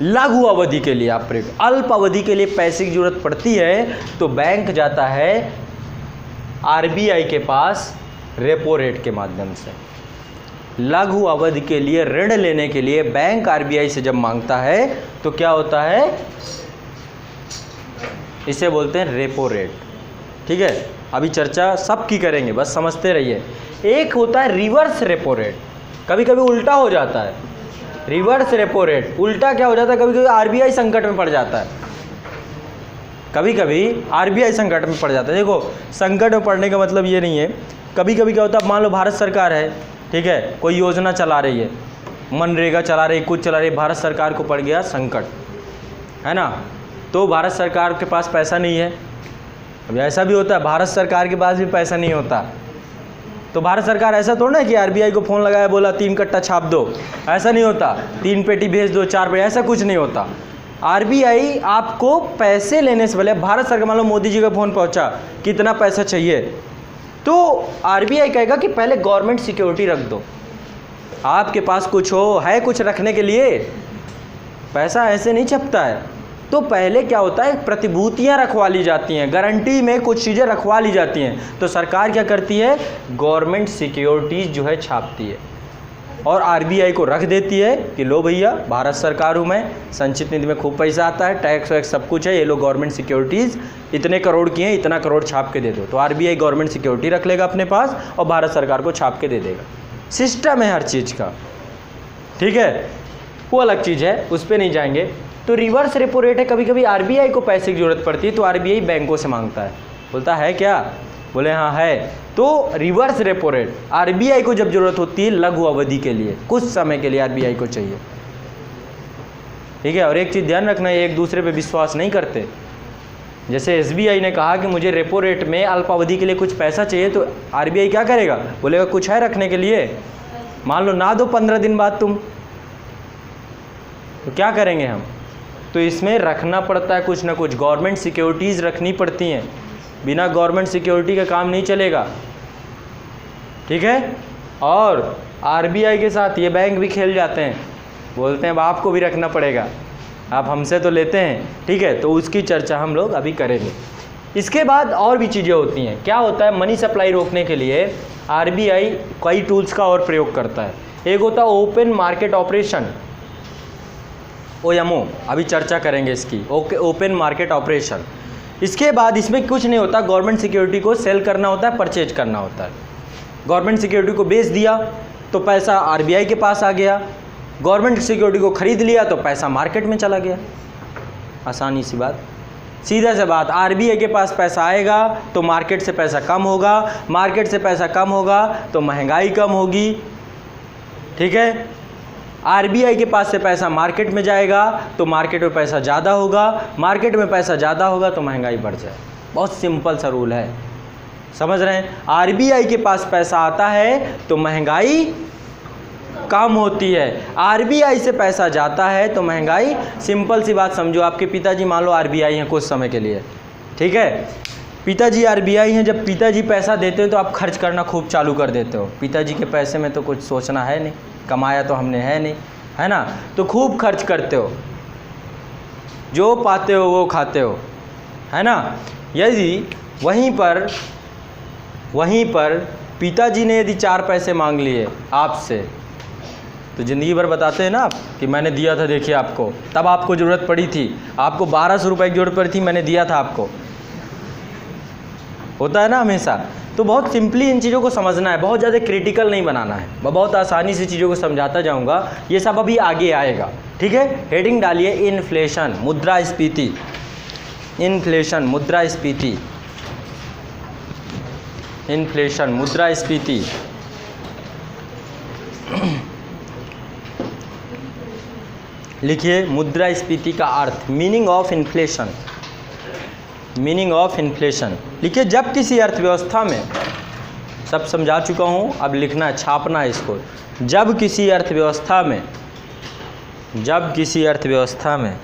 लघु अवधि के लिए, आप अल्प अवधि के लिए पैसे की ज़रूरत पड़ती है, तो बैंक जाता है आरबीआई के पास रेपो रेट के माध्यम से। लघु अवधि के लिए ऋण लेने के लिए बैंक आरबीआई से जब मांगता है तो क्या होता है, इसे बोलते हैं रेपो रेट। ठीक है, अभी चर्चा सबकी करेंगे, बस समझते रहिए। एक होता है रिवर्स रेपो रेट, कभी कभी उल्टा हो जाता है। रिवर्स रेपो रेट उल्टा क्या हो जाता है, कभी कभी आरबीआई संकट में पड़ जाता है, कभी कभी आरबीआई संकट में पड़ जाता है। देखो, संकट में पड़ने का मतलब ये नहीं है, कभी कभी क्या होता है, मान लो भारत सरकार है, ठीक है, कोई योजना चला रही है, मनरेगा चला रही है, कुछ चला रही है, भारत सरकार को पड़ गया संकट, है ना, तो भारत सरकार के पास पैसा नहीं है। अब ऐसा भी होता है, भारत सरकार के पास भी पैसा नहीं होता, तो भारत सरकार ऐसा थोड़ा ना कि आरबीआई को फ़ोन लगाया बोला 3 कट्टा छाप दो, ऐसा नहीं होता, 3 पेटी भेज दो, 4 पेटी, ऐसा कुछ नहीं होता। आरबीआई आपको पैसे लेने से पहले, भारत सरकार, मान लो मोदी जी का फ़ोन पहुंचा, कितना पैसा चाहिए, तो आरबीआई कहेगा कि पहले गवर्नमेंट सिक्योरिटी रख दो, आपके पास कुछ हो, है कुछ रखने के लिए, पैसा ऐसे नहीं छपता है। तो पहले क्या होता है, प्रतिभूतियां रखवा ली जाती हैं, गारंटी में कुछ चीज़ें रखवा ली जाती हैं, तो सरकार क्या करती है, गवर्नमेंट सिक्योरिटीज़ जो है छापती है और आरबीआई को रख देती है कि लो भैया, भारत सरकार हूँ मैं, संचित निधि में खूब पैसा आता है, टैक्स वैक्स सब कुछ है, ये लो गवर्नमेंट सिक्योरिटीज़ इतने करोड़ की हैं, इतना करोड़ छाप के दे दो। तो आरबीआई गवर्नमेंट सिक्योरिटी रख लेगा अपने पास और भारत सरकार को छाप के दे देगा। सिस्टम है हर चीज़ का, ठीक है, वो अलग चीज़ है, उस पर नहीं जाएंगे। तो रिवर्स रेपो रेट है, कभी कभी आरबीआई को पैसे की ज़रूरत पड़ती है तो आरबीआई बैंकों से मांगता है, बोलता है क्या, बोले हाँ है, तो रिवर्स रेपो रेट आरबीआई को जब ज़रूरत होती है लघु अवधि के लिए, कुछ समय के लिए आरबीआई को चाहिए। ठीक है, और एक चीज़ ध्यान रखना, एक दूसरे पे विश्वास नहीं करते। जैसे एसबीआई ने कहा कि मुझे रेपो रेट में अल्पावधि के लिए कुछ पैसा चाहिए, तो आरबीआई क्या करेगा, बोलेगा कुछ है रखने के लिए, मान लो ना दो 15 दिन बाद तुम, तो क्या करेंगे हम, तो इसमें रखना पड़ता है कुछ ना कुछ, गवर्नमेंट सिक्योरिटीज़ रखनी पड़ती हैं, बिना गवर्नमेंट सिक्योरिटी का काम नहीं चलेगा। ठीक है, और आरबीआई के साथ ये बैंक भी खेल जाते हैं, बोलते हैं अब आपको भी रखना पड़ेगा, आप हमसे तो लेते हैं। ठीक है, तो उसकी चर्चा हम लोग अभी करेंगे। इसके बाद और भी चीज़ें होती हैं। क्या होता है, मनी सप्लाई रोकने के लिए आरबीआई कई टूल्स का और प्रयोग करता है। एक होता है ओपन मार्केट ऑपरेशन, OMO, अभी चर्चा करेंगे इसकी, ओपन मार्केट ऑपरेशन। इसके बाद इसमें कुछ नहीं होता, गवर्नमेंट सिक्योरिटी को सेल करना होता है, परचेज करना होता है। गवर्नमेंट सिक्योरिटी को बेच दिया तो पैसा आरबीआई के पास आ गया, गवर्नमेंट सिक्योरिटी को खरीद लिया तो पैसा मार्केट में चला गया। आसानी सी बात, सीधा सा बात, आरबीआई के पास पैसा आएगा तो मार्केट से पैसा कम होगा, मार्केट से पैसा कम होगा तो महंगाई कम होगी। ठीक है, आरबीआई के पास से पैसा मार्केट में जाएगा तो मार्केट में पैसा ज़्यादा होगा, मार्केट में पैसा ज़्यादा होगा तो महंगाई बढ़ जाए। बहुत सिंपल सा रूल है, समझ रहे हैं। आरबीआई के पास पैसा आता है तो महंगाई कम होती है, आरबीआई से पैसा जाता है तो महंगाई, सिंपल सी बात समझो। आपके पिताजी मान लो आरबीआई हैं कुछ समय के लिए, ठीक है, पिताजी आरबीआई हैं, जब पिताजी पैसा देते हैं तो आप खर्च करना खूब चालू कर देते हो। पिताजी के पैसे में तो कुछ सोचना है नहीं, कमाया तो हमने है नहीं, है ना, तो खूब खर्च करते हो, जो पाते हो वो खाते हो, है ना। यदि वहीं पर पिताजी ने यदि 4 पैसे मांग लिए आपसे, तो ज़िंदगी भर बताते हैं ना आप कि मैंने दिया था, देखिए आपको, तब आपको ज़रूरत पड़ी थी, आपको 1200 रुपये की ज़रूरत पड़ी थी, मैंने दिया था आपको, होता है ना हमेशा। तो बहुत सिंपली इन चीज़ों को समझना है, बहुत ज़्यादा क्रिटिकल नहीं बनाना है, मैं बहुत आसानी से चीज़ों को समझाता जाऊंगा, ये सब अभी आगे आएगा। ठीक है, हेडिंग डालिए इन्फ्लेशन, मुद्रास्फीति, इन्फ्लेशन, मुद्रास्फीति, इन्फ्लेशन, मुद्रास्फीति। लिखिए मुद्रास्फीति का अर्थ, meaning of inflation, meaning of inflation लिखिए। जब किसी अर्थव्यवस्था में, सब समझा चुका हूँ, अब लिखना है, छापना है इसको। जब किसी अर्थव्यवस्था में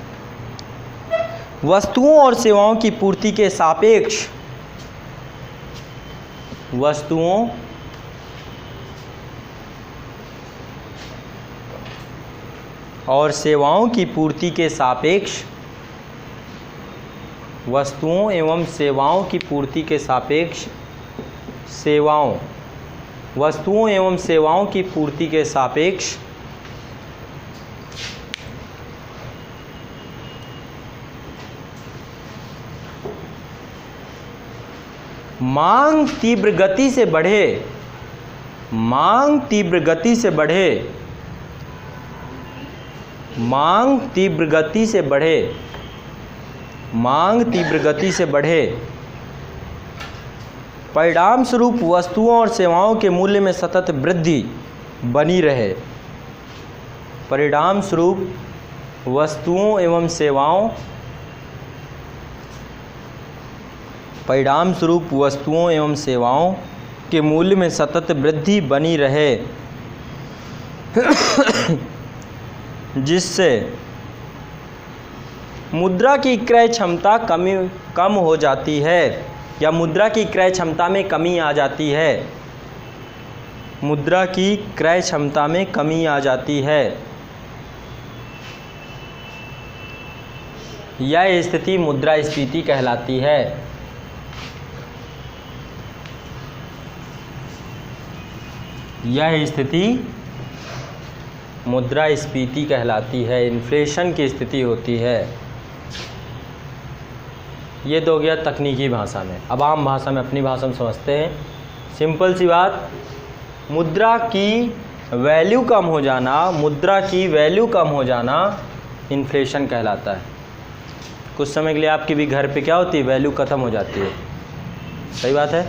वस्तुओं और सेवाओं की पूर्ति के सापेक्ष, वस्तुओं और सेवाओं की पूर्ति के सापेक्ष, वस्तुओं एवं सेवाओं की पूर्ति के सापेक्ष सेवाओं वस्तुओं एवं सेवाओं की पूर्ति के सापेक्ष मांग तीव्र गति से बढ़े, मांग तीव्र गति से बढ़े, मांग तीव्र गति से बढ़े, मांग तीव्र गति से बढ़े, परिणाम स्वरूप वस्तुओं और सेवाओं के मूल्य में सतत वृद्धि बनी रहे, परिणाम स्वरूप वस्तुओं एवं सेवाओं, परिणाम स्वरूप वस्तुओं एवं सेवाओं के मूल्य में सतत वृद्धि बनी रहे, जिससे मुद्रा की क्रय क्षमता कम हो जाती है, या मुद्रा की क्रय क्षमता में कमी आ जाती है, मुद्रा की क्रय क्षमता में कमी आ जाती है। यह स्थिति मुद्रास्फीति कहलाती है। यह स्थिति मुद्रास्फीति कहलाती है, इन्फ्लेशन की स्थिति होती है। ये तो हो गया तकनीकी भाषा में। अब आम भाषा में, अपनी भाषा में समझते हैं। सिंपल सी बात, मुद्रा की वैल्यू कम हो जाना, मुद्रा की वैल्यू कम हो जाना इन्फ्लेशन कहलाता है। कुछ समय के लिए आपकी भी घर पे क्या होती है, वैल्यू ख़त्म हो जाती है। सही बात है,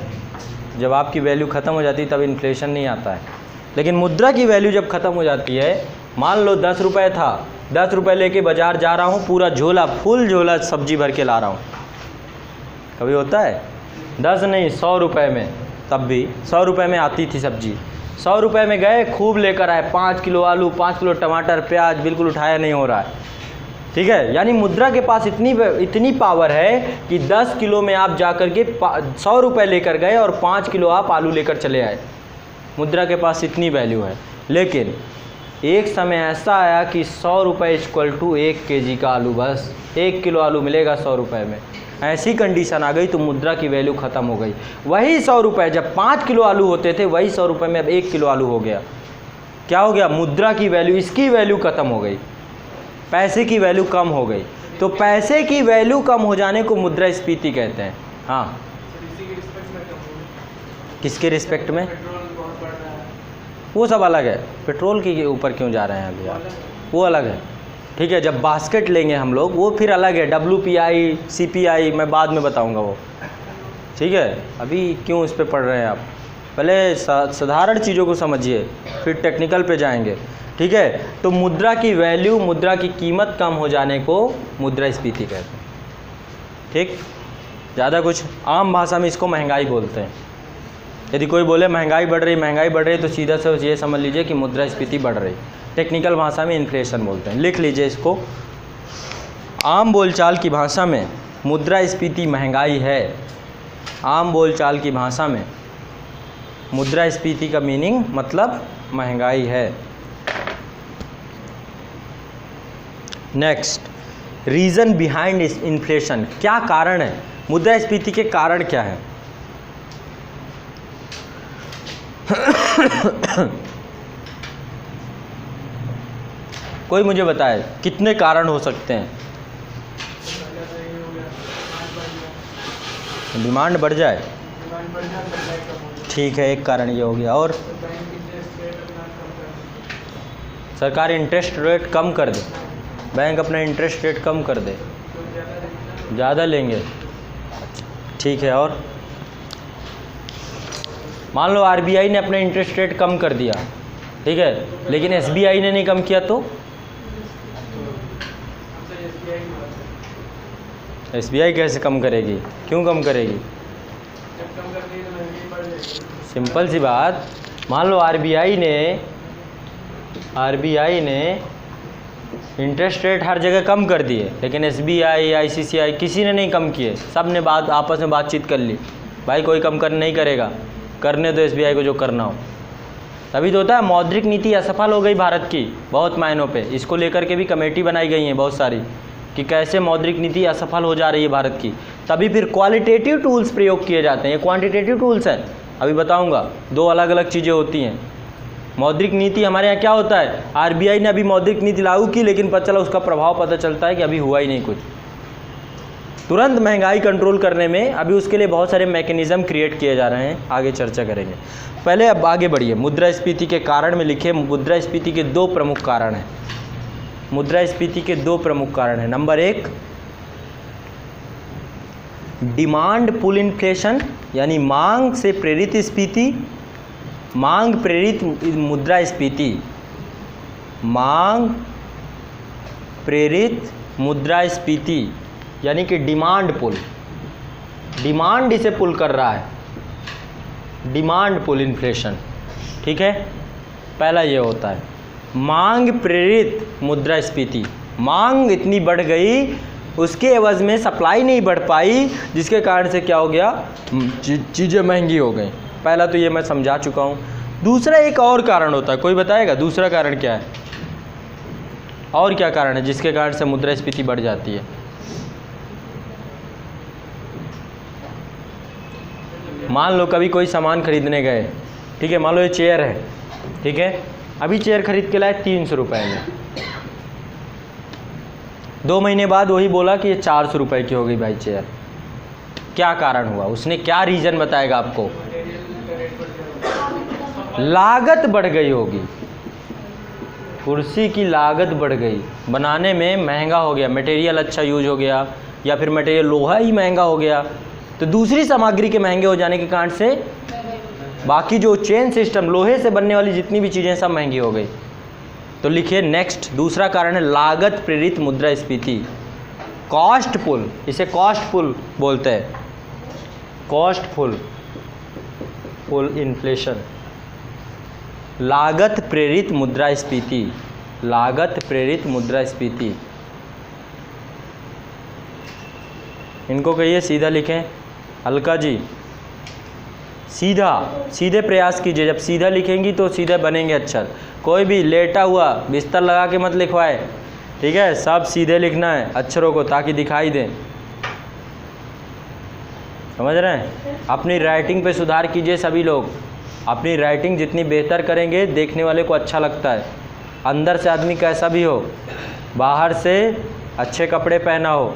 जब आपकी वैल्यू ख़त्म हो जाती है तब इन्फ्लेशन नहीं आता है। लेकिन मुद्रा की वैल्यू जब ख़त्म हो जाती है, मान लो 10 रुपये था, 10 रुपये लेके बाज़ार जा रहा हूँ, पूरा झोला, फुल झोला सब्जी भर के ला रहा हूँ। कभी होता है 10 नहीं 100 रुपये में, तब भी 100 रुपये में आती थी सब्जी। 100 रुपये में गए, खूब लेकर आए, 5 किलो आलू, 5 किलो टमाटर, प्याज, बिल्कुल उठाया नहीं हो रहा है। ठीक है, यानी मुद्रा के पास इतनी पावर है कि 10 किलो में आप जा कर के 100 रुपये लेकर गए और 5 किलो आप आलू लेकर चले आए। मुद्रा के पास इतनी वैल्यू है। लेकिन एक समय ऐसा आया कि 100 रुपये इक्वल टू 1 kg का आलू, बस 1 किलो आलू मिलेगा 100 रुपये में। ऐसी कंडीशन आ गई तो मुद्रा की वैल्यू ख़त्म हो गई। वही 100 रुपये, जब 5 किलो आलू होते थे, वही 100 रुपये में अब 1 किलो आलू हो गया। क्या हो गया, मुद्रा की वैल्यू, इसकी वैल्यू ख़त्म हो गई, पैसे की वैल्यू कम हो गई। तो पैसे की वैल्यू कम हो जाने को मुद्रास्फीति कहते हैं। हाँ, किसके रिस्पेक्ट में, वो सब अलग है। पेट्रोल के ऊपर क्यों जा रहे हैं अभी आप, वो अलग है। ठीक है, जब बास्केट लेंगे हम लोग, वो फिर अलग है। WPI, CPI मैं बाद में बताऊंगा वो। ठीक है, अभी क्यों इस पे पढ़ रहे हैं आप, पहले साधारण चीज़ों को समझिए, फिर टेक्निकल पे जाएंगे। ठीक है, तो मुद्रा की वैल्यू, मुद्रा की कीमत कम हो जाने को मुद्रास्फीति कहते हैं। ठीक, ज़्यादा कुछ, आम भाषा में इसको महंगाई बोलते हैं। यदि कोई बोले महंगाई बढ़ रही, तो सीधा से ये समझ लीजिए कि मुद्रास्फीति बढ़ रही। टेक्निकल भाषा में इन्फ्लेशन बोलते हैं। लिख लीजिए इसको, आम बोलचाल की भाषा में मुद्रास्फीति महंगाई है। आम बोलचाल की भाषा में मुद्रास्फीति का मीनिंग मतलब महंगाई है। नेक्स्ट, रीज़न बिहाइंड इन्फ्लेशन, क्या कारण है मुद्रास्फीति के, कारण क्या है? कोई मुझे बताए कितने कारण हो सकते हैं? डिमांड बढ़ जाए, ठीक है, एक कारण ये हो गया। और सरकार इंटरेस्ट रेट कम कर दे, बैंक अपना इंटरेस्ट रेट कम कर दे, ज़्यादा लेंगे, ठीक है। और मान लो RBI ने अपना इंटरेस्ट रेट कम कर दिया, ठीक है, लेकिन SBI ने नहीं कम किया, तो SBI कैसे कम करेगी, क्यों कम करेगी? सिंपल सी बात, मान लो RBI ने इंटरेस्ट रेट हर जगह कम कर दिए, लेकिन SBI, ICICI किसी ने नहीं कम किए। सब ने आपस में बातचीत कर ली, भाई कोई कम नहीं करेगा, करने दो SBI को जो करना हो। तभी तो होता है मौद्रिक नीति असफल हो गई भारत की बहुत मायनों पे। इसको लेकर के भी कमेटी बनाई गई है बहुत सारी कि कैसे मौद्रिक नीति असफल हो जा रही है भारत की। तभी फिर क्वालिटेटिव टूल्स प्रयोग किए जाते हैं, ये क्वांटिटेटिव टूल्स हैं। अभी बताऊंगा, दो अलग अलग चीज़ें होती हैं। मौद्रिक नीति हमारे यहाँ क्या होता है, आरबीआई ने अभी मौद्रिक नीति लागू की, लेकिन पता चला उसका प्रभाव पता चलता है कि अभी हुआ ही नहीं कुछ। तुरंत महंगाई कंट्रोल करने में अभी उसके लिए बहुत सारे मैकेनिज़्म क्रिएट किए जा रहे हैं, आगे चर्चा करेंगे। पहले अब आगे बढ़िए, मुद्रास्फीति के कारण में लिखे, मुद्रास्फीति के दो प्रमुख कारण हैं। मुद्रास्फीति के दो प्रमुख कारण हैं। नंबर एक, डिमांड पुल इन्फ्लेशन, यानी मांग से प्रेरित स्फीति, मांग प्रेरित मुद्रास्फीति, मांग प्रेरित मुद्रास्फीति, यानी कि डिमांड पुल, डिमांड इसे पुल कर रहा है, डिमांड पुल इन्फ्लेशन, ठीक है। पहला ये होता है। मांग प्रेरित मुद्रास्फीति, मांग इतनी बढ़ गई, उसके एवज में सप्लाई नहीं बढ़ पाई, जिसके कारण से क्या हो गया, चीज़ें महंगी हो गई। पहला तो ये मैं समझा चुका हूँ। दूसरा एक और कारण होता है, कोई बताएगा दूसरा कारण क्या है? और क्या कारण है जिसके कारण से मुद्रास्फीति बढ़ जाती है? मान लो कभी कोई सामान खरीदने गए, ठीक है, मान लो ये चेयर है, ठीक है, अभी चेयर खरीद के लाए 300 रुपये में, 2 महीने बाद वही बोला कि ये 400 रुपये की हो गई भाई चेयर। क्या कारण हुआ? उसने क्या रीज़न बताएगा आपको? लागत बढ़ गई होगी, कुर्सी की लागत बढ़ गई, बनाने में महंगा हो गया, मटेरियल अच्छा यूज हो गया, या फिर मटेरियल लोहा ही महंगा हो गया, तो दूसरी सामग्री के महंगे हो जाने के कारण से बाकी जो चेन सिस्टम, लोहे से बनने वाली जितनी भी चीज़ें सब महंगी हो गई। तो लिखिए नेक्स्ट, दूसरा कारण है लागत प्रेरित मुद्रास्फीति, कॉस्ट पुल, इसे कॉस्ट पुल बोलते हैं, कॉस्ट पुल इन्फ्लेशन, लागत प्रेरित मुद्रास्फीति, लागत प्रेरित मुद्रास्फीति। इनको कहिए सीधा लिखें, अलका जी सीधे प्रयास कीजिए, जब सीधा लिखेंगी तो सीधे बनेंगे अक्षर। कोई भी लेटा हुआ बिस्तर लगा के मत लिखवाए, ठीक है, सब सीधे लिखना है अक्षरों को ताकि दिखाई दें, समझ रहे हैं। अपनी राइटिंग पे सुधार कीजिए सभी लोग, अपनी राइटिंग जितनी बेहतर करेंगे देखने वाले को अच्छा लगता है। अंदर से आदमी कैसा भी हो, बाहर से अच्छे कपड़े पहना हो,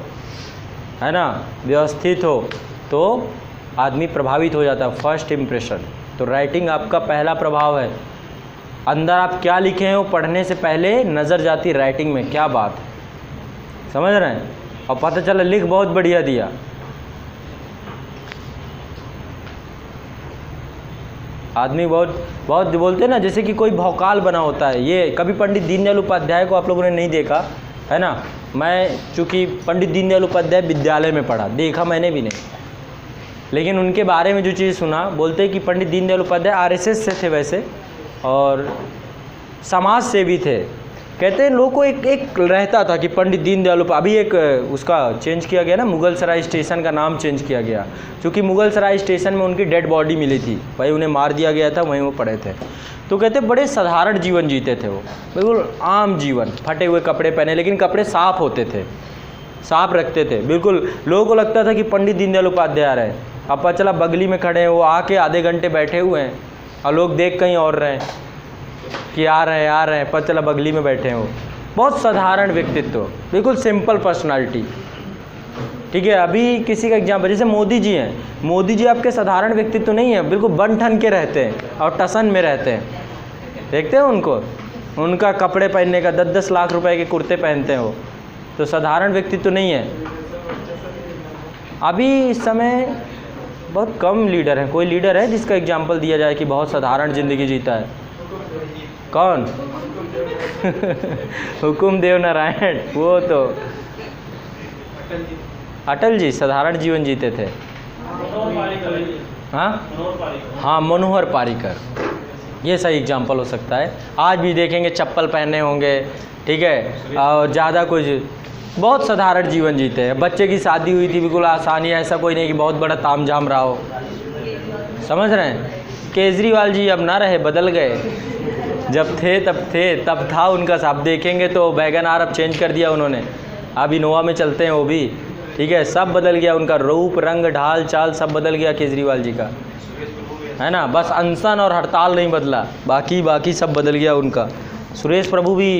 है ना, व्यवस्थित हो, तो आदमी प्रभावित हो जाता है, फर्स्ट इम्प्रेशन। तो राइटिंग आपका पहला प्रभाव है। अंदर आप क्या लिखे हैं वो पढ़ने से पहले नज़र जाती राइटिंग में, क्या बात है, समझ रहे हैं। और पता चला लिख बहुत बढ़िया दिया। आदमी बहुत बोलते हैं ना, जैसे कि कोई भौकाल बना होता है। ये कभी पंडित दीनदयाल उपाध्याय को आप लोगों ने नहीं देखा है ना। मैं चूँकि पंडित दीनदयाल उपाध्याय विद्यालय में पढ़ा, देखा मैंने भी नहीं, लेकिन उनके बारे में जो चीज़ सुना, बोलते हैं कि पंडित दीनदयाल उपाध्याय आरएसएस से थे वैसे, और समाज सेवी थे। कहते हैं लोगों को एक रहता था कि पंडित दीनदयाल अभी एक उसका चेंज किया गया ना, मुगल सराय स्टेशन का नाम चेंज किया गया, क्योंकि मुगल सराय स्टेशन में उनकी डेड बॉडी मिली थी, वहीं उन्हें मार दिया गया था, वहीं वो पड़े थे। तो कहते बड़े साधारण जीवन जीते थे वो, बिल्कुल आम जीवन, फटे हुए कपड़े पहने, लेकिन कपड़े साफ होते थे, साफ रखते थे बिल्कुल। लोगों को लगता था कि पंडित दीनदयाल उपाध्याय आ रहे हैं, अब पता चला बगली में खड़े हैं, वो आके आधे घंटे बैठे हुए हैं और लोग देख कहीं और रहे हैं कि आ रहे हैं, पता चला बगली में बैठे हैं। वो बहुत साधारण व्यक्तित्व, बिल्कुल सिंपल पर्सनालिटी, ठीक है। अभी किसी का एग्जाम्पल जैसे मोदी जी हैं, मोदी जी आपके साधारण व्यक्तित्व नहीं है, बिल्कुल बन ठन के रहते हैं और टसन में रहते हैं, देखते हैं उनको, उनका कपड़े पहनने का 10-10 लाख रुपए के कुर्ते पहनते हैं वो, तो साधारण व्यक्तित्व नहीं है। अभी इस समय बहुत कम लीडर हैं। कोई लीडर है जिसका एग्जाम्पल दिया जाए कि बहुत साधारण ज़िंदगी जीता है? कौन? हुकुम देव नारायण, वो तो अटल जी साधारण जीवन जीते थे। हाँ, मनोहर पारीकर, ये सही एग्जाम्पल हो सकता है। आज भी देखेंगे चप्पल पहने होंगे, ठीक है, और ज़्यादा कुछ, बहुत साधारण जीवन जीते हैं। बच्चे की शादी हुई थी, बिल्कुल आसानी, ऐसा कोई नहीं कि बहुत बड़ा तामझाम रहा हो, समझ रहे हैं। केजरीवाल जी अब ना रहे, बदल गए, जब थे तब था उनका। आप देखेंगे तो वैगन आर अब चेंज कर दिया उन्होंने, अब इनोवा में चलते हैं वो भी, ठीक है, सब बदल गया उनका, रूप रंग ढाल चाल सब बदल गया केजरीवाल जी का। है ना, बस अनशन और हड़ताल नहीं बदला, बाकी सब बदल गया उनका। सुरेश प्रभु भी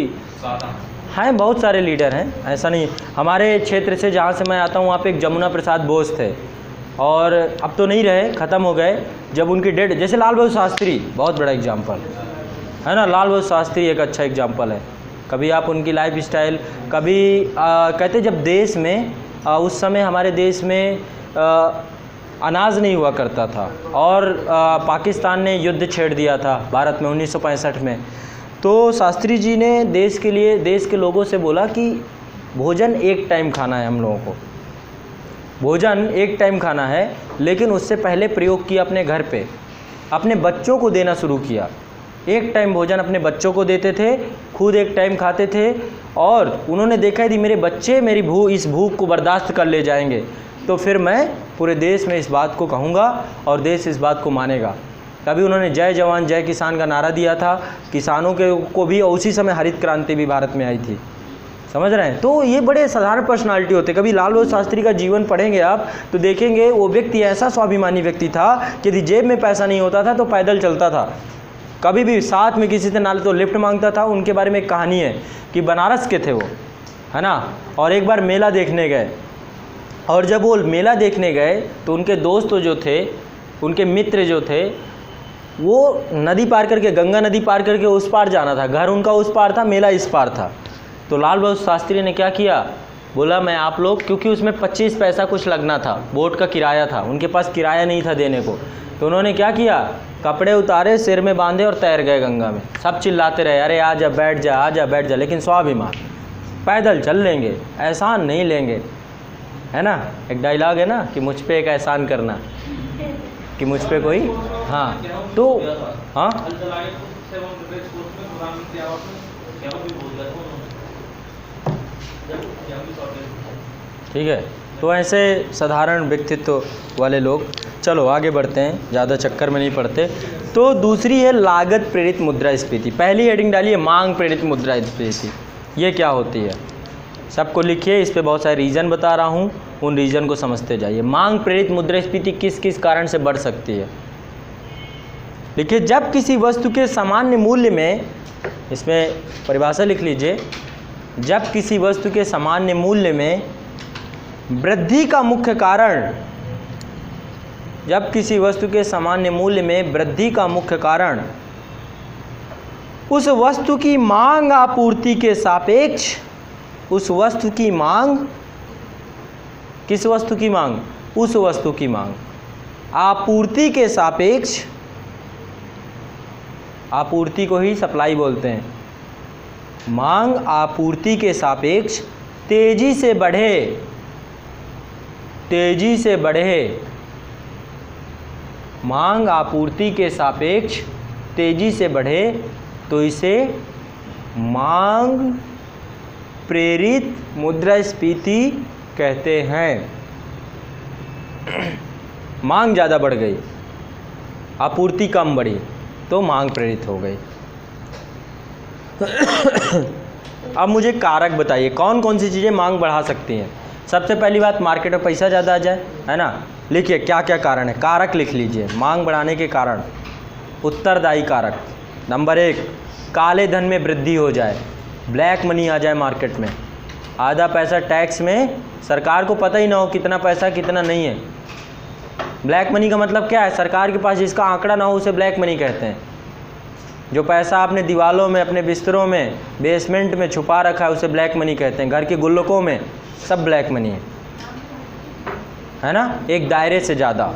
हैं, बहुत सारे लीडर हैं, ऐसा नहीं। हमारे क्षेत्र से जहाँ से मैं आता हूँ वहाँ पे एक जमुना प्रसाद बोस थे, और अब तो नहीं रहे, ख़त्म हो गए। जब उनकी डेथ, जैसे लाल बहादुर शास्त्री बहुत बड़ा एग्जाम्पल है ना, लाल बहादुर शास्त्री एक अच्छा एग्जाम्पल है। कभी आप उनकी लाइफ स्टाइल, कभी कहते जब देश में उस समय हमारे देश में अनाज नहीं हुआ करता था, और पाकिस्तान ने युद्ध छेड़ दिया था भारत में 1965 में, तो शास्त्री जी ने देश के लिए, देश के लोगों से बोला कि भोजन एक टाइम खाना है, हम लोगों को भोजन एक टाइम खाना है, लेकिन उससे पहले प्रयोग किया अपने घर पे, अपने बच्चों को देना शुरू किया। एक टाइम भोजन अपने बच्चों को देते थे, खुद एक टाइम खाते थे, और उन्होंने देखा यदि मेरे बच्चे मेरी इस भूख को बर्दाश्त कर ले जाएंगे तो फिर मैं पूरे देश में इस बात को कहूँगा और देश इस बात को मानेगा। कभी उन्होंने जय जवान जय किसान का नारा दिया था, किसानों को भी, उसी समय हरित क्रांति भी भारत में आई थी, समझ रहे हैं। तो ये बड़े साधारण पर्सनालिटी होते। कभी लाल बहादुर शास्त्री का जीवन पढ़ेंगे आप तो देखेंगे वो व्यक्ति ऐसा स्वाभिमानी व्यक्ति था कि यदि जेब में पैसा नहीं होता था तो पैदल चलता था, कभी भी साथ में किसी से ना तो लिफ्ट मांगता था। उनके बारे में एक कहानी है कि बनारस के थे वो, है ना, और एक बार मेला देखने गए, और जब वो मेला देखने गए तो उनके दोस्त जो थे, उनके मित्र जो थे, वो नदी पार करके, गंगा नदी पार करके उस पार जाना था, घर उनका उस पार था, मेला इस पार था। तो लाल बहादुर शास्त्री ने क्या किया, बोला मैं आप लोग, क्योंकि उसमें 25 पैसा कुछ लगना था, बोट का किराया था, उनके पास किराया नहीं था देने को, तो उन्होंने क्या किया, कपड़े उतारे, सिर में बांधे और तैर गए गंगा में। सब चिल्लाते रहे, अरे आजा बैठ जा, आजा बैठ जा, लेकिन स्वाभिमान, पैदल चल लेंगे, एहसान नहीं लेंगे, है ना। एक डायलॉग है ना कि मुझ पे एक एहसान करना, कि मुझ पे कोई, हाँ, तो हाँ ठीक है। तो ऐसे साधारण व्यक्तित्व वाले लोग। चलो आगे बढ़ते हैं, ज़्यादा चक्कर में नहीं पड़ते। तो दूसरी है लागत प्रेरित मुद्रास्फीति। पहली हेडिंग डालिए मांग प्रेरित मुद्रास्फीति, ये क्या होती है सबको लिखिए, इस पे बहुत सारे रीज़न बता रहा हूँ, उन रीज़न को समझते जाइए। मांग प्रेरित मुद्रास्फीति किस किस कारण से बढ़ सकती है, देखिए, जब किसी वस्तु के सामान्य मूल्य में, इसमें परिभाषा लिख लीजिए, जब किसी वस्तु के सामान्य मूल्य में वृद्धि का मुख्य कारण, जब किसी वस्तु के सामान्य मूल्य में वृद्धि का मुख्य कारण उस वस्तु की मांग आपूर्ति के सापेक्ष, उस वस्तु की मांग, किस वस्तु की मांग, उस वस्तु की मांग आपूर्ति के सापेक्ष, आपूर्ति को ही सप्लाई बोलते हैं, मांग आपूर्ति के सापेक्ष तेजी से बढ़े, तेजी से बढ़े, मांग आपूर्ति के सापेक्ष तेजी से बढ़े, तो इसे मांग प्रेरित मुद्रास्फीति कहते हैं। मांग ज़्यादा बढ़ गई, आपूर्ति कम बढ़ी, तो मांग प्रेरित हो गई। अब मुझे कारक बताइए, कौन कौन सी चीज़ें मांग बढ़ा सकती हैं। सबसे पहली बात, मार्केट में पैसा ज़्यादा आ जाए, है ना। लिखिए क्या क्या कारण है, कारक लिख लीजिए मांग बढ़ाने के कारण। उत्तरदायी कारक, नंबर 1, काले धन में वृद्धि हो जाए, ब्लैक मनी आ जाए मार्केट में, आधा पैसा टैक्स में सरकार को पता ही ना हो कितना पैसा कितना नहीं है। ब्लैक मनी का मतलब क्या है, सरकार के पास जिसका आंकड़ा ना हो उसे ब्लैक मनी कहते हैं। जो पैसा आपने दीवारों में, अपने बिस्तरों में, बेसमेंट में छुपा रखा है उसे ब्लैक मनी कहते हैं। घर के गुल्लकों में सब ब्लैक मनी है ना। एक दायरे से ज़्यादा,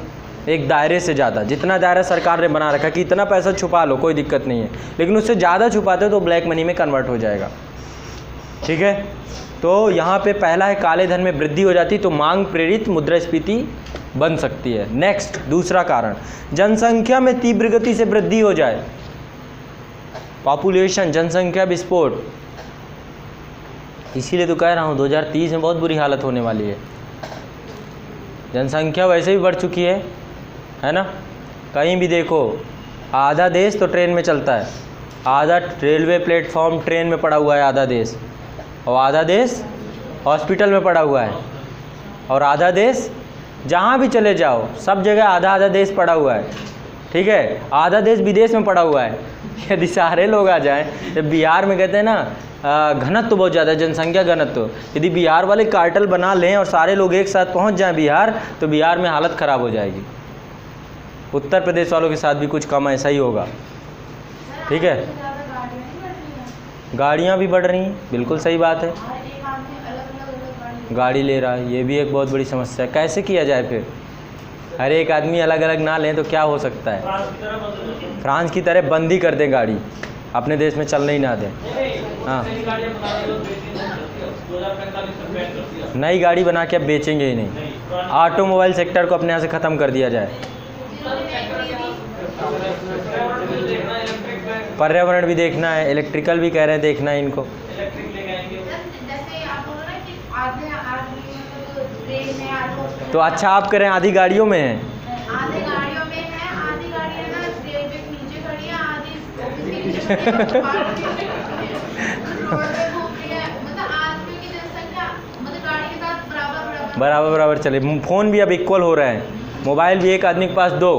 एक दायरे से ज़्यादा, जितना दायरा सरकार ने बना रखा है कि इतना पैसा छुपा लो कोई दिक्कत नहीं है, लेकिन उससे ज़्यादा छुपाते हो तो ब्लैक मनी में कन्वर्ट हो जाएगा, ठीक है। तो यहाँ पे पहला है काले धन में वृद्धि हो जाती, तो मांग प्रेरित मुद्रास्फीति बन सकती है। नेक्स्ट, दूसरा कारण, जनसंख्या में तीव्र गति से वृद्धि हो जाए, पॉपुलेशन, जनसंख्या विस्फोट। इसीलिए तो कह रहा हूँ 2030 में बहुत बुरी हालत होने वाली है। जनसंख्या वैसे भी बढ़ चुकी है ना। कहीं भी देखो, आधा देश तो ट्रेन में चलता है, आधा रेलवे प्लेटफॉर्म ट्रेन में पड़ा हुआ है आधा देश, और आधा देश हॉस्पिटल में पड़ा हुआ है, और आधा देश जहाँ भी चले जाओ सब जगह आधा आधा देश पड़ा हुआ है। ठीक है, आधा देश विदेश में पड़ा हुआ है। यदि सारे लोग आ जाएं, जब बिहार में कहते हैं ना घनत्व बहुत ज़्यादा है, जनसंख्या घनत्व, यदि बिहार वाले कार्टेल बना लें और सारे लोग एक साथ पहुंच जाएं बिहार, तो बिहार में हालत ख़राब हो जाएगी। उत्तर प्रदेश वालों के साथ भी कुछ कम ऐसा ही होगा। ठीक है, गाड़ियाँ भी बढ़ रही हैं, बिल्कुल सही बात है। गाड़ी ले रहा है, ये भी एक बहुत बड़ी समस्या है। कैसे किया जाए फिर? हर एक आदमी अलग अलग ना लें तो क्या हो सकता है? फ्रांस की तरह बंद ही कर दें गाड़ी, अपने देश में चलने ही ना दें। हाँ, नई गाड़ी बना के अब बेचेंगे ही नहीं। ऑटोमोबाइल सेक्टर को अपने यहाँ से ख़त्म कर दिया जाए। पर्यावरण भी देखना है, इलेक्ट्रिकल भी कह रहे हैं देखना है इनको। तो अच्छा आप करें, आधी गाड़ियों में है, आधी गाड़ियों में है, आधी गाड़ियां ना रेलवे के नीचे खड़ी है, आधी ऑफिस के नीचे खड़ी है। मतलब आदमी की जनसंख्या मतलब गाड़ी के साथ बराबर चले। फ़ोन भी अब इक्वल हो रहे हैं, मोबाइल भी एक आदमी के पास दो,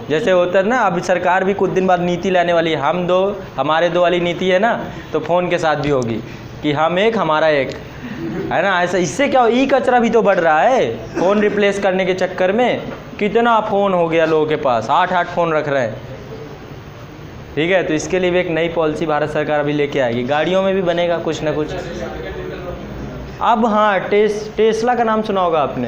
जैसे होता है ना। अभी सरकार भी कुछ दिन बाद नीति लाने वाली है, हम दो हमारे दो वाली नीति है ना, तो फ़ोन के साथ भी होगी कि हम एक हमारा एक, है ना। ऐसा इससे क्या हो, ई कचरा भी तो बढ़ रहा है। फ़ोन रिप्लेस करने के चक्कर में कितना फ़ोन हो गया लोगों के पास, 8 फ़ोन रख रहे हैं। ठीक है, तो इसके लिए भी एक नई पॉलिसी भारत सरकार अभी लेके आएगी। गाड़ियों में भी बनेगा कुछ ना कुछ। अब हाँ, टेस्ला का नाम सुना होगा आपने,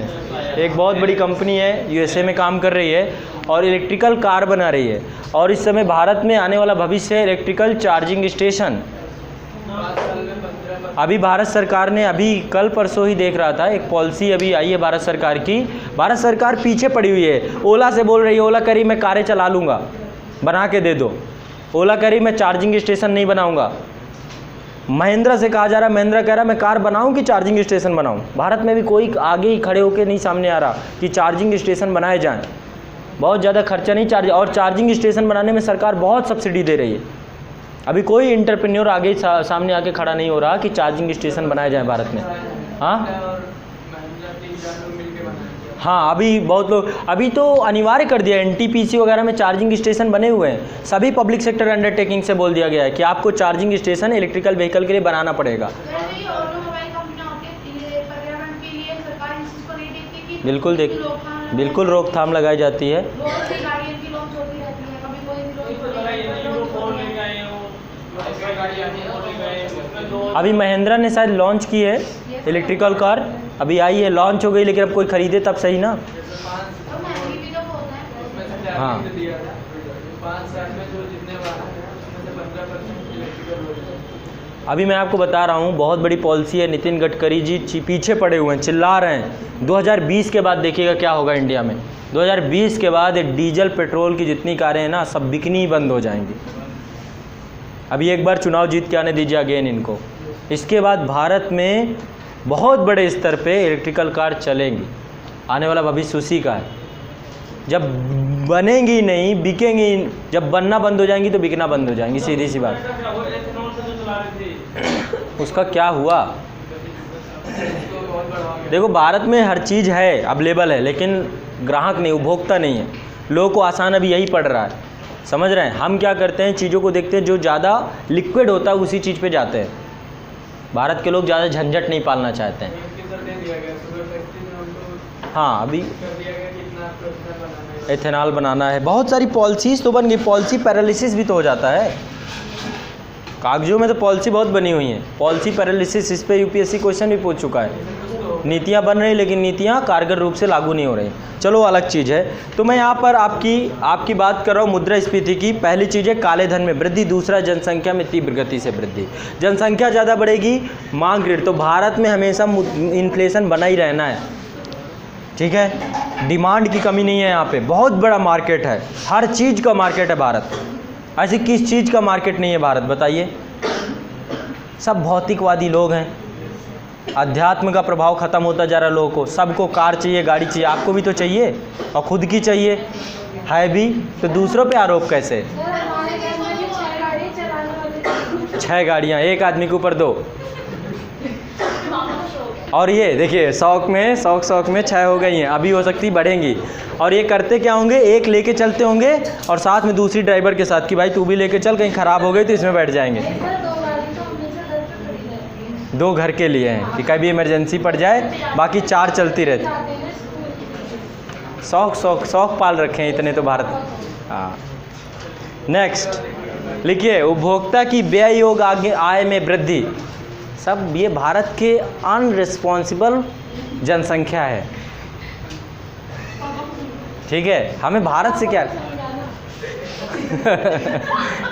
एक बहुत बड़ी कंपनी है, यूएसए में काम कर रही है और इलेक्ट्रिकल कार बना रही है। और इस समय भारत में आने वाला भविष्य है इलेक्ट्रिकल चार्जिंग स्टेशन। अभी भारत सरकार ने अभी कल परसों ही देख रहा था, एक पॉलिसी अभी आई है भारत सरकार की। भारत सरकार पीछे पड़ी हुई है, ओला से बोल रही है, ओला करी मैं कारें चला लूँगा, बना के दे दो। ओला करी मैं चार्जिंग स्टेशन नहीं बनाऊँगा। महिंद्रा से कहा जा रहा है, महिंद्रा कह रहा है मैं कार बनाऊँ कि चार्जिंग स्टेशन बनाऊँ। भारत में भी कोई आगे ही खड़े होकर नहीं सामने आ रहा कि चार्जिंग स्टेशन बनाए जाएँ। बहुत ज़्यादा खर्चा नहीं और चार्जिंग स्टेशन बनाने में सरकार बहुत सब्सिडी दे रही है। अभी कोई इंटरप्रेन्योर आगे सामने आके खड़ा नहीं हो रहा कि चार्जिंग स्टेशन बनाए जाए भारत में। हाँ, अभी बहुत लोग, अभी तो अनिवार्य कर दिया, एनटीपीसी वगैरह में चार्जिंग स्टेशन बने हुए हैं। सभी पब्लिक सेक्टर अंडरटेकिंग से बोल दिया गया है कि आपको चार्जिंग स्टेशन इलेक्ट्रिकल व्हीकल के लिए बनाना पड़ेगा। बिल्कुल रोकथाम लगाई जाती है। अभी महिंद्रा ने शायद लॉन्च की है इलेक्ट्रिकल कार, अभी आई है, लॉन्च हो गई, लेकिन अब कोई खरीदे तब सही ना। हाँ, अभी मैं आपको बता रहा हूँ, बहुत बड़ी पॉलिसी है। नितिन गडकरी जी पीछे पड़े हुए हैं, चिल्ला रहे हैं। 2020 के बाद देखिएगा क्या होगा इंडिया में। 2020 के बाद डीजल पेट्रोल की जितनी कारें हैं ना, सब बिकनी ही बंद हो जाएंगी। अभी एक बार चुनाव जीत के आने दीजिए अगेन इनको। इसके बाद भारत में बहुत बड़े स्तर पे इलेक्ट्रिकल कार चलेंगी। आने वाला भविष्य उसी का है। जब बनेंगी नहीं, बिकेंगी, जब बनना बंद हो जाएंगी तो बिकना बंद हो जाएंगी, सीधी सी बात। उसका क्या हुआ? देखो, भारत में हर चीज़ है, अवेलेबल है, लेकिन ग्राहक नहीं, उपभोक्ता नहीं है। लोगों को आसान अभी यही पड़ रहा है, समझ रहे हैं। हम क्या करते हैं, चीज़ों को देखते हैं, जो ज़्यादा लिक्विड होता है उसी चीज़ पे जाते हैं। भारत के लोग ज़्यादा झंझट नहीं पालना चाहते हैं। हाँ, अभी एथेनॉल बनाना है, बहुत सारी पॉलिसीज़ तो बन गई। पॉलिसी पैरालिसिस भी तो हो जाता है। कागजों में तो पॉलिसी बहुत बनी हुई है, पॉलिसी पैरालिसिस, इस पे यूपीएससी क्वेश्चन भी पूछ चुका है। नीतियाँ बन रही, लेकिन नीतियाँ कारगर रूप से लागू नहीं हो रही। चलो, अलग चीज़ है। तो मैं यहाँ पर आपकी बात कर रहा हूँ मुद्रास्फीति की। पहली चीज़ है काले धन में वृद्धि, दूसरा जनसंख्या में तीव्र गति से वृद्धि। जनसंख्या ज़्यादा बढ़ेगी, मांग ऋण, तो भारत में हमेशा इन्फ्लेशन बना ही रहना है। ठीक है, डिमांड की कमी नहीं है। यहाँ पे बहुत बड़ा मार्केट है, हर चीज़ का मार्केट है भारत। ऐसी किस चीज़ का मार्केट नहीं है भारत, बताइए? सब भौतिकवादी लोग हैं। अध्यात्म का प्रभाव खत्म होता जा रहा है लोगों को। सबको कार चाहिए, गाड़ी चाहिए, आपको भी तो चाहिए और खुद की चाहिए है भी, तो दूसरों पे आरोप कैसे? 6 गाड़ियाँ, एक आदमी के ऊपर 2, और ये देखिए शौक में 6 हो गई हैं, अभी हो सकती बढ़ेंगी। और ये करते क्या होंगे, एक लेके चलते होंगे और साथ में दूसरी ड्राइवर के साथ कि भाई तू भी लेके चल, कहीं ख़राब हो गई तो इसमें बैठ जाएंगे। 2 घर के लिए हैं कि कभी इमरजेंसी पड़ जाए, बाकी 4 चलती रहती। शौक पाल रखे हैं इतने तो भारत। हाँ, नेक्स्ट लिखिए, उपभोक्ता की व्यय योग्य आय में वृद्धि। सब ये भारत के अनरिस्पॉन्सिबल जनसंख्या है, ठीक है, हमें भारत से क्या।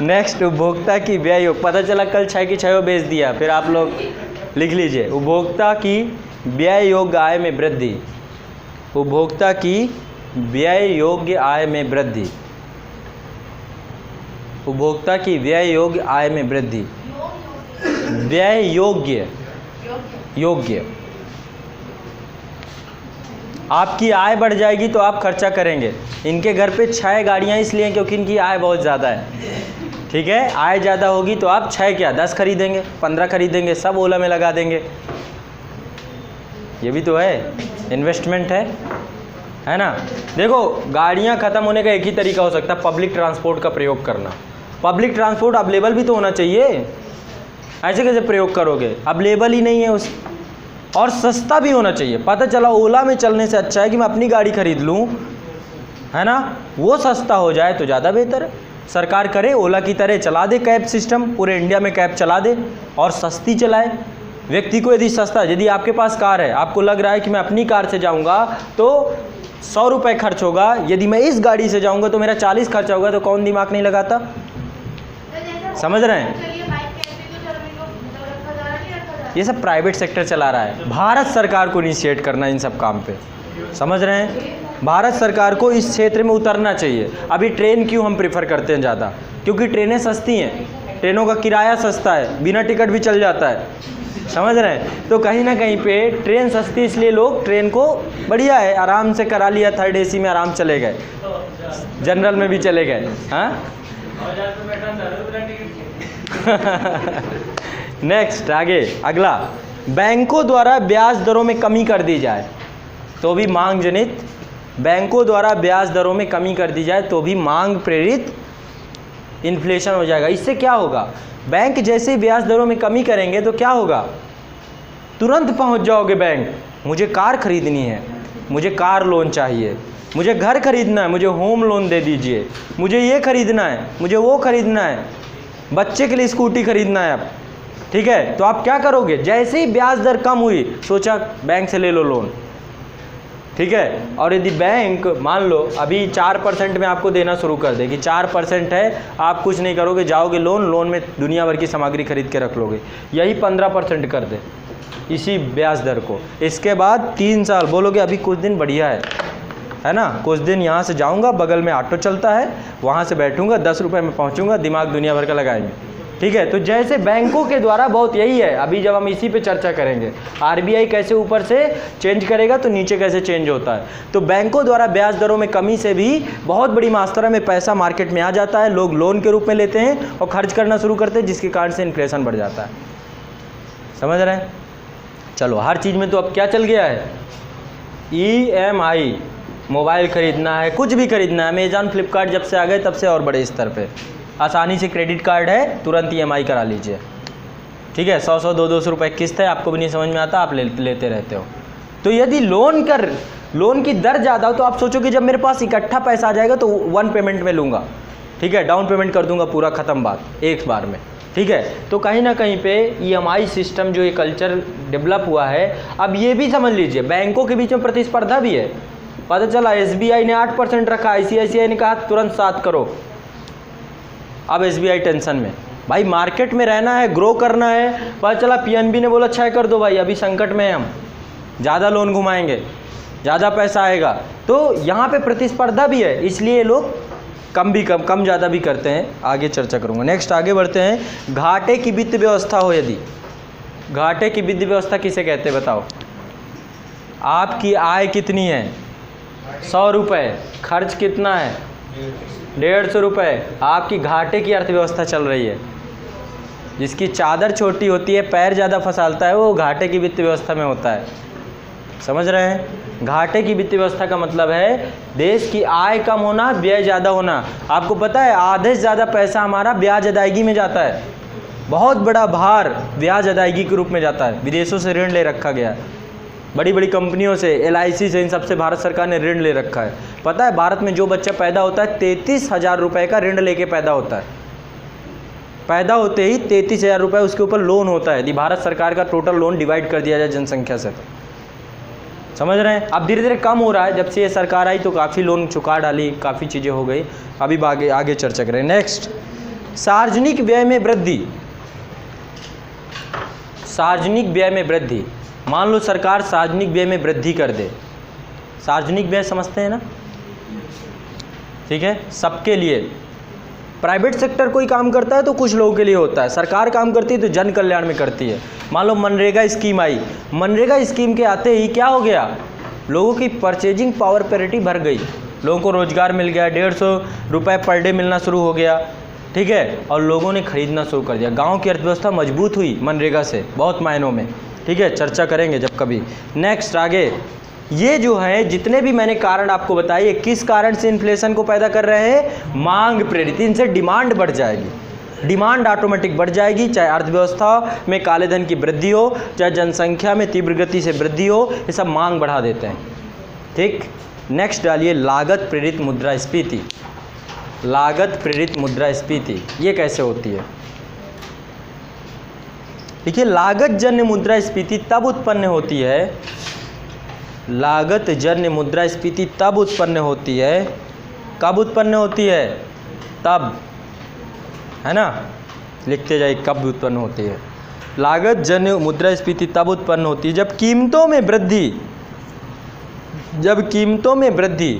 नेक्स्ट, उपभोक्ता की व्यय योग, पता चला कल 6 की 6 बेच दिया, फिर आप लोग लिख लीजिए, उपभोक्ता की व्यय योग्य आय में वृद्धि। उपभोक्ता की व्यय योग्य आय में वृद्धि। उपभोक्ता की व्यय योग्य आय में वृद्धि। व्यय योग्य आपकी आय बढ़ जाएगी तो आप खर्चा करेंगे। इनके घर पे 6 गाड़ियाँ इसलिए हैं क्योंकि इनकी आय बहुत ज़्यादा है, ठीक है। आय ज़्यादा होगी तो आप 6 क्या 10 खरीदेंगे, 15 खरीदेंगे, सब ओला में लगा देंगे। ये भी तो है, इन्वेस्टमेंट है ना। देखो, गाड़ियाँ ख़त्म होने का एक ही तरीका हो सकता है, पब्लिक ट्रांसपोर्ट का प्रयोग करना। पब्लिक ट्रांसपोर्ट अवेलेबल भी तो होना चाहिए, ऐसे कैसे प्रयोग करोगे, अवेलेबल ही नहीं है उस। और सस्ता भी होना चाहिए। पता चला ओला में चलने से अच्छा है कि मैं अपनी गाड़ी खरीद लूँ, है ना, वो सस्ता हो जाए तो ज़्यादा बेहतर है। सरकार करे ओला की तरह चला दे कैब सिस्टम, पूरे इंडिया में कैब चला दे और सस्ती चलाए। व्यक्ति को यदि सस्ता, यदि आपके पास कार है, आपको लग रहा है कि मैं अपनी कार से जाऊँगा तो 100 रुपये खर्च होगा, यदि मैं इस गाड़ी से जाऊँगा तो मेरा 40 खर्च होगा, तो कौन दिमाग नहीं लगाता। समझ रहे हैं, ये सब प्राइवेट सेक्टर चला रहा है, भारत सरकार को इनिशिएट करना इन सब काम पे। समझ रहे हैं, भारत सरकार को इस क्षेत्र में उतरना चाहिए। अभी ट्रेन क्यों हम प्रेफर करते हैं ज़्यादा, क्योंकि ट्रेनें सस्ती हैं, ट्रेनों का किराया सस्ता है, बिना टिकट भी चल जाता है। समझ रहे हैं, तो कहीं ना कहीं पे ट्रेन सस्ती, इसलिए लोग ट्रेन को बढ़िया है, आराम से करा लिया, 3rd AC में आराम चले गए, जनरल में भी चले गए। हाँ नेक्स्ट, आगे अगला, बैंकों द्वारा ब्याज दरों में कमी कर दी जाए तो भी मांग जनित। बैंकों द्वारा ब्याज दरों में कमी कर दी जाए तो भी मांग प्रेरित इन्फ्लेशन हो जाएगा। इससे क्या होगा, बैंक जैसे ही ब्याज दरों में कमी करेंगे तो क्या होगा, तुरंत पहुंच जाओगे बैंक, मुझे कार खरीदनी है, मुझे कार लोन चाहिए, मुझे घर खरीदना है, मुझे होम लोन दे दीजिए, मुझे ये खरीदना है, मुझे वो खरीदना है, बच्चे के लिए स्कूटी खरीदना है अब, ठीक है। तो आप क्या करोगे, जैसे ही ब्याज दर कम हुई सोचा बैंक से ले लो लोन, ठीक है। और यदि बैंक मान लो अभी 4% में आपको देना शुरू कर दे कि 4% है, आप कुछ नहीं करोगे, जाओगे लोन में दुनिया भर की सामग्री खरीद के रख लोगे, यही 15% कर दे इसी ब्याज दर को। इसके बाद 3 साल बोलोगे अभी कुछ दिन बढ़िया है ना, कुछ दिन यहाँ से जाऊँगा, बगल में ऑटो चलता है, वहाँ से बैठूँगा, 10 रुपये में पहुँचूँगा, दिमाग दुनिया भर का लगाएंगे, ठीक है। तो जैसे बैंकों के द्वारा बहुत यही है, अभी जब हम इसी पे चर्चा करेंगे, RBI कैसे ऊपर से चेंज करेगा तो नीचे कैसे चेंज होता है। तो बैंकों द्वारा ब्याज दरों में कमी से भी बहुत बड़ी मात्रा में पैसा मार्केट में आ जाता है, लोग लोन के रूप में लेते हैं और खर्च करना शुरू करते हैं, जिसके कारण से इन्फ्लेशन बढ़ जाता है। समझ रहे हैं, चलो हर चीज़ में तो अब क्या चल गया है, EMI, मोबाइल खरीदना है, कुछ भी खरीदना है, अमेज़ॉन फ्लिपकार्ट जब से आ गए तब से और बड़े स्तर पे आसानी से क्रेडिट कार्ड है, तुरंत EMI करा लीजिए, ठीक है। 100 200 रुपये किस्त है, आपको भी नहीं समझ में आता, आप लेते रहते हो। तो यदि लोन की दर ज़्यादा हो तो आप सोचो कि जब मेरे पास इकट्ठा पैसा आ जाएगा तो 1 पेमेंट में लूँगा, ठीक है, डाउन पेमेंट कर दूँगा, पूरा ख़त्म बात एक बार में, ठीक है। तो कहीं ना कहीं पे EMI सिस्टम जो ये कल्चर डेवलप हुआ है, अब ये भी समझ लीजिए बैंकों के बीच में प्रतिस्पर्धा भी है। पता चला SBI ने 8% रखा, ICICI ने कहा तुरंत 7 करो, अब SBI टेंशन में, भाई मार्केट में रहना है, ग्रो करना है। पता चला PNB ने बोला 6 कर दो भाई, अभी संकट में है हम, ज़्यादा लोन घुमाएंगे, ज़्यादा पैसा आएगा। तो यहाँ पे प्रतिस्पर्धा भी है, इसलिए लोग कम ज़्यादा भी करते हैं, आगे चर्चा करूँगा। नेक्स्ट आगे बढ़ते हैं, घाटे की वित्त व्यवस्था हो यदि, घाटे की वित्त व्यवस्था किसे कहते हैं बताओ। आपकी आय कितनी है, 100 रुपये, खर्च कितना है 150 रुपये, आपकी घाटे की अर्थव्यवस्था चल रही है, जिसकी चादर छोटी होती है, पैर ज़्यादा फंसालता है, वो घाटे की वित्त व्यवस्था में होता है। समझ रहे हैं? घाटे की वित्त व्यवस्था का मतलब है देश की आय कम होना, व्यय ज़्यादा होना। आपको पता है आधे से ज़्यादा पैसा हमारा ब्याज अदायगी में जाता है। बहुत बड़ा भार ब्याज अदायगी के रूप में जाता है। विदेशों से ऋण ले रखा गया है, बड़ी बड़ी कंपनियों से, LIC से, इन सबसे भारत सरकार ने ऋण ले रखा है। पता है भारत में जो बच्चा पैदा होता है 33,000 रुपये का ऋण लेके पैदा होता है। पैदा होते ही 33,000 रुपये उसके ऊपर लोन होता है। यदि भारत सरकार का टोटल लोन डिवाइड कर दिया जाए जनसंख्या से तो। समझ रहे हैं? अब धीरे धीरे कम हो रहा है, जब से ये सरकार आई तो काफ़ी लोन चुका डाली, काफ़ी चीज़ें हो गई। अभी आगे चर्चा करें। नेक्स्ट, सार्वजनिक व्यय में वृद्धि। सार्वजनिक व्यय में वृद्धि, मान लो सरकार सार्वजनिक व्यय में वृद्धि कर दे। सार्वजनिक व्यय समझते हैं ना? ठीक है, सबके लिए। प्राइवेट सेक्टर कोई काम करता है तो कुछ लोगों के लिए होता है, सरकार काम करती है तो जन कल्याण में करती है। मान लो मनरेगा स्कीम आई, मनरेगा स्कीम के आते ही क्या हो गया, लोगों की परचेजिंग पावर पैरिटी बढ़ गई, लोगों को रोजगार मिल गया, 150 रुपये पर डे मिलना शुरू हो गया। ठीक है, और लोगों ने खरीदना शुरू कर दिया। गांव की अर्थव्यवस्था मजबूत हुई मनरेगा से बहुत मायनों में। ठीक है, चर्चा करेंगे जब कभी। नेक्स्ट आगे, ये जो है जितने भी मैंने कारण आपको बताए, ये किस कारण से इन्फ्लेशन को पैदा कर रहे हैं? मांग प्रेरित। इनसे डिमांड बढ़ जाएगी, डिमांड ऑटोमेटिक बढ़ जाएगी। चाहे अर्थव्यवस्था में काले धन की वृद्धि हो, चाहे जनसंख्या में तीव्र गति से वृद्धि हो, ये सब मांग बढ़ा देते हैं। ठीक, नेक्स्ट डालिए लागत प्रेरित मुद्रास्फीति। लागत प्रेरित मुद्रास्फीति ये कैसे होती है? देखिए, लागत जन्य मुद्रास्फीति तब उत्पन्न होती है, लागत जन्य मुद्रास्फीति तब उत्पन्न होती है, कब उत्पन्न होती है? तब, है ना, लिखते जाइए कब उत्पन्न होती है। लागत जन्य मुद्रास्फीति तब उत्पन्न होती है जब कीमतों में वृद्धि, जब कीमतों में वृद्धि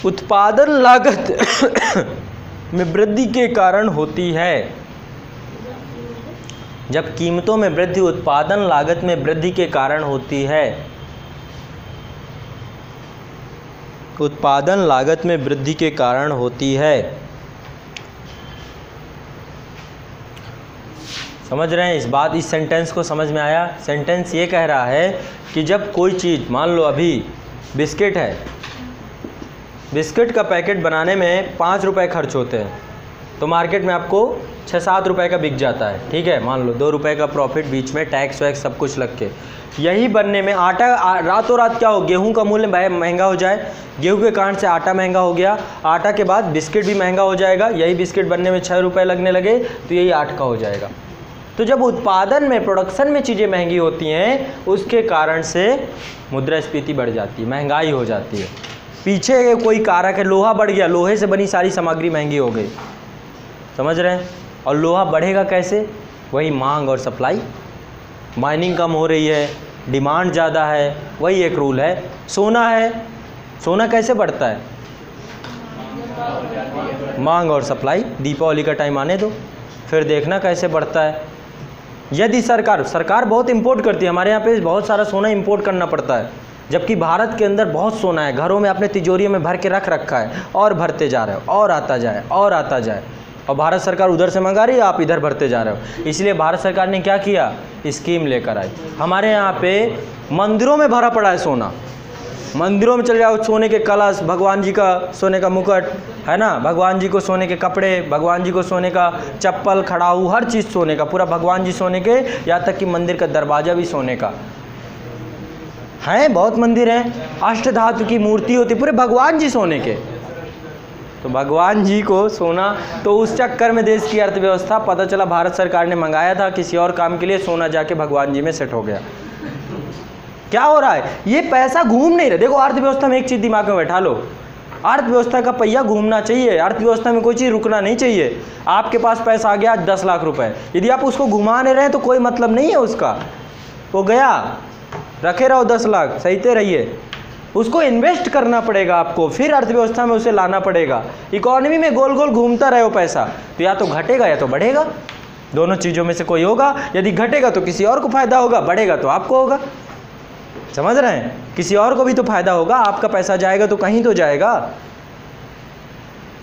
उत्पादन लागत में वृद्धि के कारण होती है। जब कीमतों में वृद्धि उत्पादन लागत में वृद्धि के कारण होती है, उत्पादन लागत में वृद्धि के कारण होती है। समझ रहे हैं इस बात, इस सेंटेंस को समझ में आया? सेंटेंस ये कह रहा है कि जब कोई चीज़, मान लो अभी बिस्किट है, बिस्किट का पैकेट बनाने में 5 रुपये खर्च होते हैं, तो मार्केट में आपको 6-7 रुपये का बिक जाता है। ठीक है, मान लो 2 रुपये का प्रॉफिट, बीच में टैक्स वैक्स सब कुछ लग के। यही बनने में आटा, रातों रात क्या हो, गेहूं का मूल्य महंगा हो जाए, गेहूं के कारण से आटा महंगा हो गया, आटा के बाद बिस्किट भी महंगा हो जाएगा, यही बिस्किट बनने में 6 रुपये लगने लगे तो यही 8 का हो जाएगा। तो जब उत्पादन में, प्रोडक्शन में चीज़ें महंगी होती हैं, उसके कारण से मुद्रास्फीति बढ़ जाती है, महंगाई हो जाती है। पीछे कोई कारक है, लोहा बढ़ गया, लोहे से बनी सारी सामग्री महंगी हो गई। समझ रहे हैं? और लोहा बढ़ेगा कैसे? वही मांग और सप्लाई, माइनिंग कम हो रही है, डिमांड ज़्यादा है, वही एक रूल है। सोना है, सोना कैसे बढ़ता है? मांग और सप्लाई। दीपावली का टाइम आने दो, फिर देखना कैसे बढ़ता है। यदि सरकार बहुत इंपोर्ट करती है, हमारे यहाँ पे बहुत सारा सोना इंपोर्ट करना पड़ता है, जबकि भारत के अंदर बहुत सोना है, घरों में अपने तिजोरियों में भर के रख रखा है, और भरते जा रहे हो, और आता जाए और आता जाए, और भारत सरकार उधर से मंगा रही है, आप इधर भरते जा रहे हो। इसलिए भारत सरकार ने क्या किया, स्कीम लेकर आई। हमारे यहाँ पे मंदिरों में भरा पड़ा है सोना, मंदिरों में चले जाओ, सोने के कलश, भगवान जी का सोने का मुकुट, है ना, भगवान जी को सोने के कपड़े, भगवान जी को सोने का चप्पल, खड़ाऊ, हर चीज़ सोने का, पूरा भगवान जी सोने के, यहाँ तक कि मंदिर का दरवाज़ा भी सोने का है। बहुत मंदिर हैं, अष्टधातु की मूर्ति होती, पूरे भगवान जी सोने के। तो भगवान जी को सोना, तो उस चक्कर में देश की अर्थव्यवस्था, पता चला भारत सरकार ने मंगाया था किसी और काम के लिए, सोना जाके भगवान जी में सेट हो गया। क्या हो रहा है, ये पैसा घूम नहीं रहा। देखो अर्थव्यवस्था में एक चीज़ दिमाग में बैठा लो, अर्थव्यवस्था का पहिया घूमना चाहिए, अर्थव्यवस्था में कोई चीज़ रुकना नहीं चाहिए। आपके पास पैसा आ गया 10 लाख रुपए, यदि आप उसको घुमा नहीं रहे तो कोई मतलब नहीं है उसका, वो गया, रखे रहो 10 लाख, सहीते रहिए। उसको इन्वेस्ट करना पड़ेगा आपको, फिर अर्थव्यवस्था में उसे लाना पड़ेगा। इकोनॉमी में गोल गोल घूमता रहे हो पैसा, तो या तो घटेगा या तो बढ़ेगा, दोनों चीज़ों में से कोई होगा। यदि घटेगा तो किसी और को फायदा होगा, बढ़ेगा तो आपको होगा। समझ रहे हैं, किसी और को भी तो फायदा होगा, आपका पैसा जाएगा तो कहीं तो जाएगा।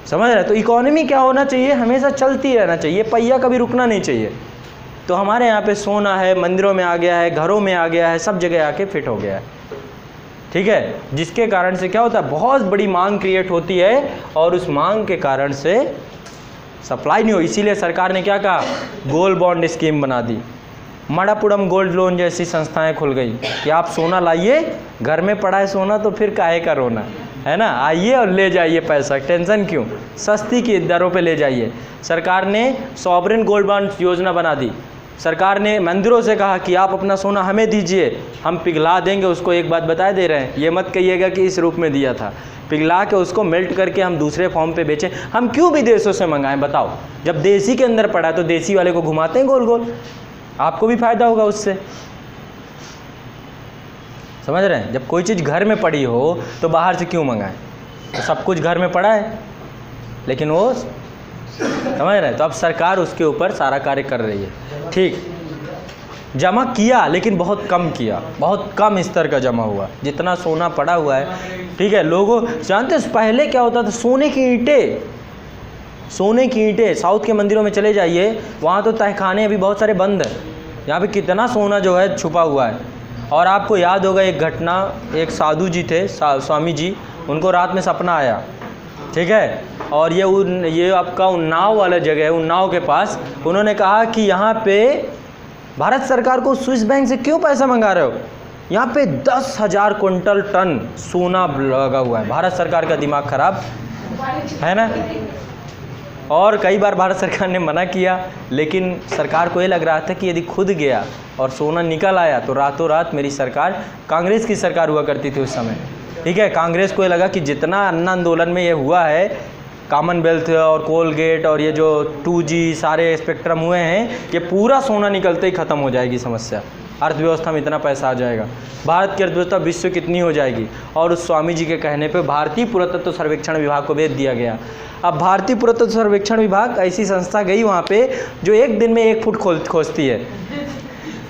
समझ रहे? तो इकोनॉमी क्या होना चाहिए, हमेशा चलती रहना चाहिए, पहिया कभी रुकना नहीं चाहिए। तो हमारे यहाँ पे सोना है, मंदिरों में आ गया है, घरों में आ गया है, सब जगह आके फिट हो गया है, ठीक है। जिसके कारण से क्या होता है, बहुत बड़ी मांग क्रिएट होती है और उस मांग के कारण से सप्लाई नहीं हो। इसीलिए सरकार ने क्या कहा, गोल्ड बॉन्ड स्कीम बना दी, मड़ापुरम गोल्ड लोन जैसी संस्थाएं खुल गई कि आप सोना लाइए, घर में पड़ा है सोना तो फिर काहे का रोना, है ना, आइए और ले जाइए पैसा, टेंशन क्यों, सस्ती की दरों पे ले जाइए। सरकार ने सॉवरेन गोल्ड बॉन्ड योजना बना दी। सरकार ने मंदिरों से कहा कि आप अपना सोना हमें दीजिए, हम पिघला देंगे उसको। एक बात बता दे रहे हैं, ये मत कहिएगा कि इस रूप में दिया था, पिघला के उसको मेल्ट करके हम दूसरे फॉर्म पे बेचें। हम क्यों विदेशों से मंगाएं बताओ, जब देसी के अंदर पड़ा है तो देसी वाले को घुमाते हैं गोल गोल, आपको भी फायदा होगा उससे। समझ रहे हैं? जब कोई चीज़ घर में पड़ी हो तो बाहर से क्यों मंगाएं, तो सब कुछ घर में पड़ा है, लेकिन वो समझ रहे हैं। तो अब सरकार उसके ऊपर सारा कार्य कर रही है, ठीक। जमा किया लेकिन बहुत कम किया, बहुत कम स्तर का जमा हुआ, जितना सोना पड़ा हुआ है, ठीक है। लोगों जानते हैं पहले क्या होता था, सोने की ईंटें, सोने की ईंटें। साउथ के मंदिरों में चले जाइए, वहाँ तो तहखाने अभी बहुत सारे बंद हैं, यहाँ पे कितना सोना जो है छुपा हुआ है। और आपको याद होगा एक घटना, एक साधु जी थे, स्वामी जी, उनको रात में सपना आया, ठीक है। और ये आपका उन्नाव वाला जगह है, उन्नाव के पास, उन्होंने कहा कि यहाँ पे भारत सरकार को स्विस बैंक से क्यों पैसा मंगा रहे हो, यहाँ पे 10,000 क्विंटल टन सोना लगा हुआ है। भारत सरकार का दिमाग खराब है ना। और कई बार भारत सरकार ने मना किया, लेकिन सरकार को ये लग रहा था कि यदि खुद गया और सोना निकल आया तो रातों रात मेरी सरकार, कांग्रेस की सरकार हुआ करती थी उस समय, ठीक है। कांग्रेस को ये लगा कि जितना अन्ना आंदोलन में ये हुआ है, कॉमनवेल्थ और कोलगेट और ये जो 2G सारे स्पेक्ट्रम हुए हैं, ये पूरा सोना निकलते ही ख़त्म हो जाएगी समस्या, अर्थव्यवस्था में इतना पैसा आ जाएगा, भारत की अर्थव्यवस्था विश्व कितनी हो जाएगी। और उस स्वामी जी के कहने पे भारतीय पुरातत्व सर्वेक्षण विभाग को भेज दिया गया। अब भारतीय पुरातत्व सर्वेक्षण विभाग ऐसी संस्था गई वहाँ पे जो एक दिन में 1 फुट खोजती है,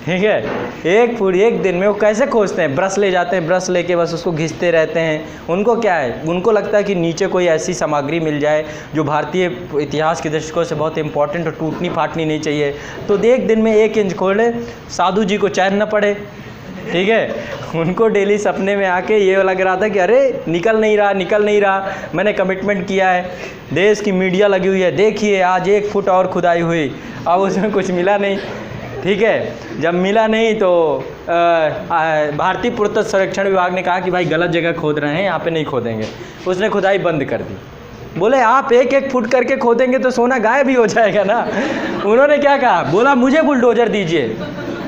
ठीक है। 1 फुट एक दिन में। वो कैसे खोजते हैं, ब्रश ले जाते हैं, ब्रश लेके बस उसको घिसते रहते हैं। उनको क्या है, उनको लगता है कि नीचे कोई ऐसी सामग्री मिल जाए जो भारतीय इतिहास के दृष्टिकोण से बहुत इंपॉर्टेंट और टूटनी फाटनी नहीं चाहिए। तो एक दिन में 1 इंच खोले, साधु जी को चैन न पड़े, ठीक है। उनको डेली सपने में आके ये लग रहा था कि अरे निकल नहीं रहा, मैंने कमिटमेंट किया है, देश की मीडिया लगी हुई है, देखिए आज 1 फुट और खुदाई हुई, अब उसमें कुछ मिला नहीं, ठीक है। जब मिला नहीं तो भारतीय पुरातत्व सर्वेक्षण विभाग ने कहा कि भाई गलत जगह खोद रहे हैं, यहाँ पे नहीं खोदेंगे। उसने खुदाई बंद कर दी। बोले आप 1-1 फुट करके खोदेंगे तो सोना गायब ही हो जाएगा ना। उन्होंने क्या कहा, बोला मुझे बुलडोजर दीजिए,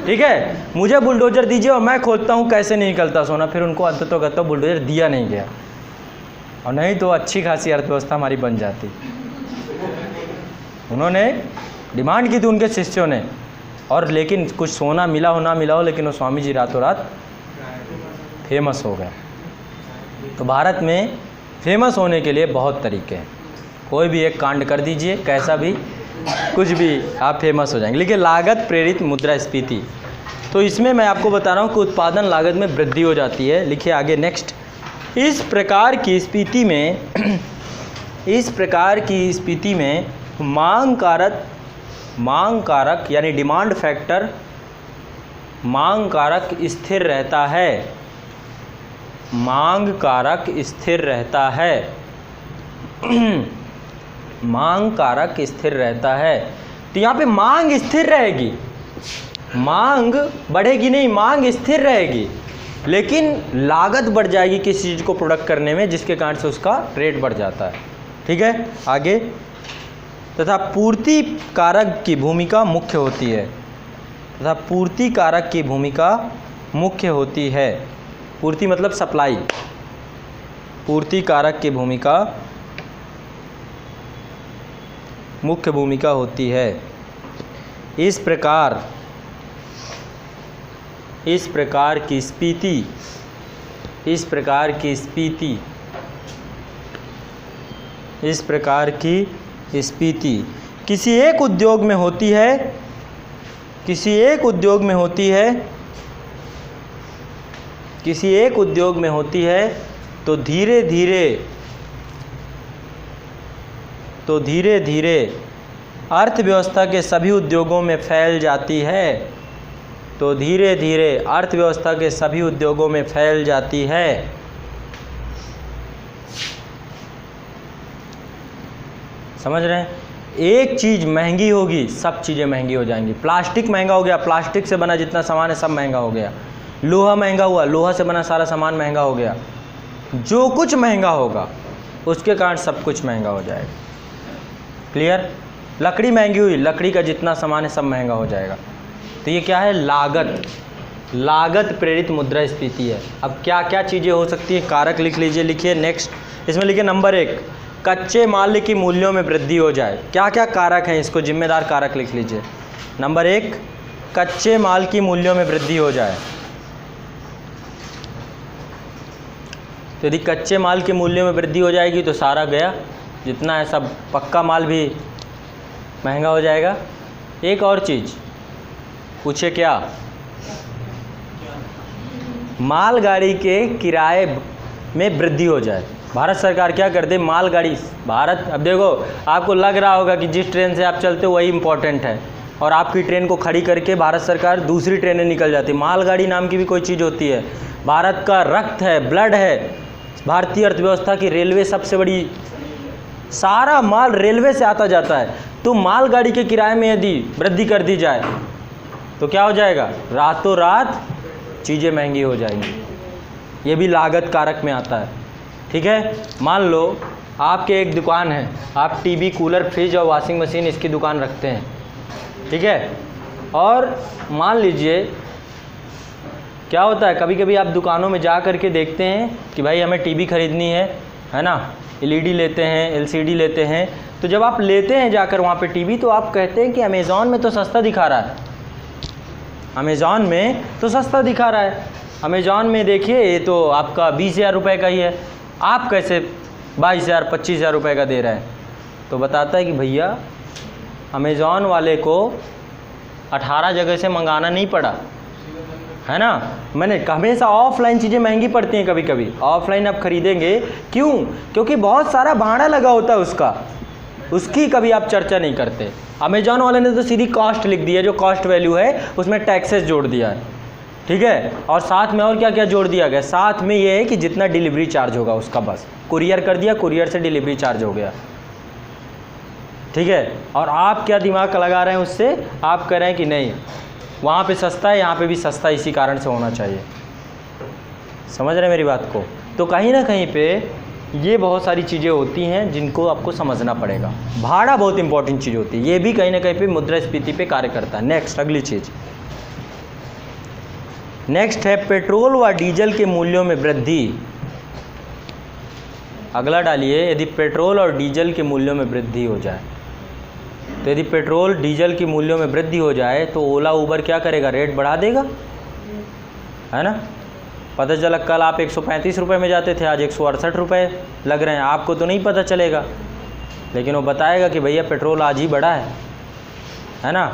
ठीक है, मुझे बुलडोजर दीजिए और मैं खोदता हूँ कैसे नहीं निकलता सोना। फिर उनको अंततः बुलडोजर दिया नहीं गया, और नहीं तो अच्छी खासी अर्थव्यवस्था हमारी बन जाती। उन्होंने डिमांड की थी उनके शिष्यों ने, और लेकिन कुछ सोना मिला हो ना मिला हो, लेकिन वो स्वामी जी रातों रात फेमस हो गए। तो भारत में फेमस होने के लिए बहुत तरीके हैं, कोई भी एक कांड कर दीजिए, कैसा भी कुछ भी, आप फेमस हो जाएंगे। लेकिन लागत प्रेरित मुद्रास्फीति, तो इसमें मैं आपको बता रहा हूँ कि उत्पादन लागत में वृद्धि हो जाती है। लिखिए आगे नेक्स्ट। इस प्रकार की स्थिति में मांग कारक यानी डिमांड फैक्टर, मांग कारक स्थिर रहता है, मांग कारक स्थिर रहता है, मांग कारक स्थिर रहता है। तो यहाँ पे मांग स्थिर रहेगी, मांग बढ़ेगी नहीं, मांग स्थिर रहेगी, लेकिन लागत बढ़ जाएगी किसी चीज़ को प्रोडक्ट करने में, जिसके कारण से उसका रेट बढ़ जाता है, ठीक है। आगे, तथा पूर्ति कारक की भूमिका मुख्य होती है, तथा पूर्ति कारक की भूमिका मुख्य होती है। पूर्ति मतलब सप्लाई, पूर्ति कारक की भूमिका मुख्य भूमिका होती है। इस प्रकार की स्फीति किसी एक उद्योग में होती है, तो धीरे धीरे तो धीरे धीरे अर्थव्यवस्था के सभी उद्योगों में फैल जाती है। तो धीरे धीरे अर्थव्यवस्था के सभी उद्योगों में फैल जाती है। समझ रहे हैं? एक चीज़ महंगी होगी, सब चीज़ें महंगी हो जाएंगी। प्लास्टिक महंगा हो गया, प्लास्टिक से बना जितना सामान है सब महंगा हो गया। लोहा महंगा हुआ, लोहा से बना सारा सामान महंगा हो गया। जो कुछ महंगा होगा उसके कारण सब कुछ महंगा हो जाएगा। क्लियर? लकड़ी महंगी हुई, लकड़ी का जितना सामान है सब महंगा हो जाएगा। तो ये क्या है? लागत। लागत प्रेरित मुद्रास्फीति है। अब क्या क्या चीज़ें हो सकती है? कारक लिख लीजिए। लिखिए नेक्स्ट, इसमें लिखिए नंबर 1, कच्चे माल की मूल्यों में वृद्धि हो जाए। क्या क्या कारक हैं? इसको जिम्मेदार कारक लिख लीजिए। नंबर 1, कच्चे माल की मूल्यों में वृद्धि हो जाए। तो यदि कच्चे माल के मूल्यों में वृद्धि हो जाएगी तो सारा गया, जितना है सब, पक्का माल भी महंगा हो जाएगा। एक और चीज़ पूछे, क्या? मालगाड़ी के किराए में वृद्धि हो जाए। भारत सरकार क्या कर दे? मालगाड़ी, भारत, अब देखो आपको लग रहा होगा कि जिस ट्रेन से आप चलते हो वही इम्पोर्टेंट है, और आपकी ट्रेन को खड़ी करके भारत सरकार दूसरी ट्रेनें निकल जाती। मालगाड़ी नाम की भी कोई चीज़ होती है, भारत का रक्त है, ब्लड है। भारतीय अर्थव्यवस्था की रेलवे सबसे बड़ी, सारा माल रेलवे से आता जाता है। तो मालगाड़ी के किराए में यदि वृद्धि कर दी जाए तो क्या हो जाएगा? रातों रात चीज़ें महंगी हो जाएंगी। ये भी लागत कारक में आता है। ठीक है? मान लो आपके एक दुकान है, आप टीवी, कूलर, फ्रिज और वॉशिंग मशीन इसकी दुकान रखते हैं। ठीक है? और मान लीजिए क्या होता है, कभी कभी आप दुकानों में जा करके देखते हैं कि भाई हमें टीवी खरीदनी है ना, एलईडी लेते हैं, एलसीडी लेते हैं। तो जब आप लेते हैं जाकर वहाँ पे टीवी, तो आप कहते हैं कि अमेज़ॉन में तो सस्ता दिखा रहा है, अमेज़ॉन में तो सस्ता दिखा रहा है, अमेज़ॉन में देखिए ये तो आपका 20,000 रुपये का ही है, आप कैसे 22,000 25,000 रुपये का दे रहे हैं? तो बताता है कि भैया अमेज़ॉन वाले को 18 जगह से मंगाना नहीं पड़ा, है ना। मैंने हमेशा ऑफलाइन चीज़ें महंगी पड़ती हैं, कभी कभी ऑफलाइन आप खरीदेंगे, क्यों? क्योंकि बहुत सारा भाड़ा लगा होता है उसकी कभी आप चर्चा नहीं करते। अमेजॉन वाले ने तो सीधी कॉस्ट लिख दी है, जो कॉस्ट वैल्यू है उसमें टैक्सेस जोड़ दिया है। ठीक है? और साथ में और क्या क्या जोड़ दिया गया? साथ में ये है कि जितना डिलीवरी चार्ज होगा उसका, बस कुरियर कर दिया, कुरियर से डिलीवरी चार्ज हो गया। ठीक है? और आप क्या दिमाग लगा रहे हैं उससे? आप कह रहे हैं कि नहीं वहाँ पे सस्ता है, यहाँ पे भी सस्ता, इसी कारण से होना चाहिए। समझ रहे हैं मेरी बात को? तो कहीं ना कहीं पे ये बहुत सारी चीज़ें होती हैं जिनको आपको समझना पड़ेगा। भाड़ा बहुत इंपॉर्टेंट चीज़ होती है, ये भी कहीं ना कहीं पे मुद्रास्फीति पे कार्य करता है। नेक्स्ट, अगली चीज़ नेक्स्ट है पेट्रोल व डीजल के मूल्यों में वृद्धि। अगला डालिए, यदि पेट्रोल और डीजल के मूल्यों में वृद्धि हो जाए, तो यदि पेट्रोल डीजल के मूल्यों में वृद्धि हो जाए तो ओला उबर क्या करेगा? रेट बढ़ा देगा, है ना। पता चला कल आप 135 रुपये में जाते थे, आज 168 रुपये लग रहे हैं, आपको तो नहीं पता चलेगा, लेकिन वो बताएगा कि भैया पेट्रोल आज ही बढ़ा है ना।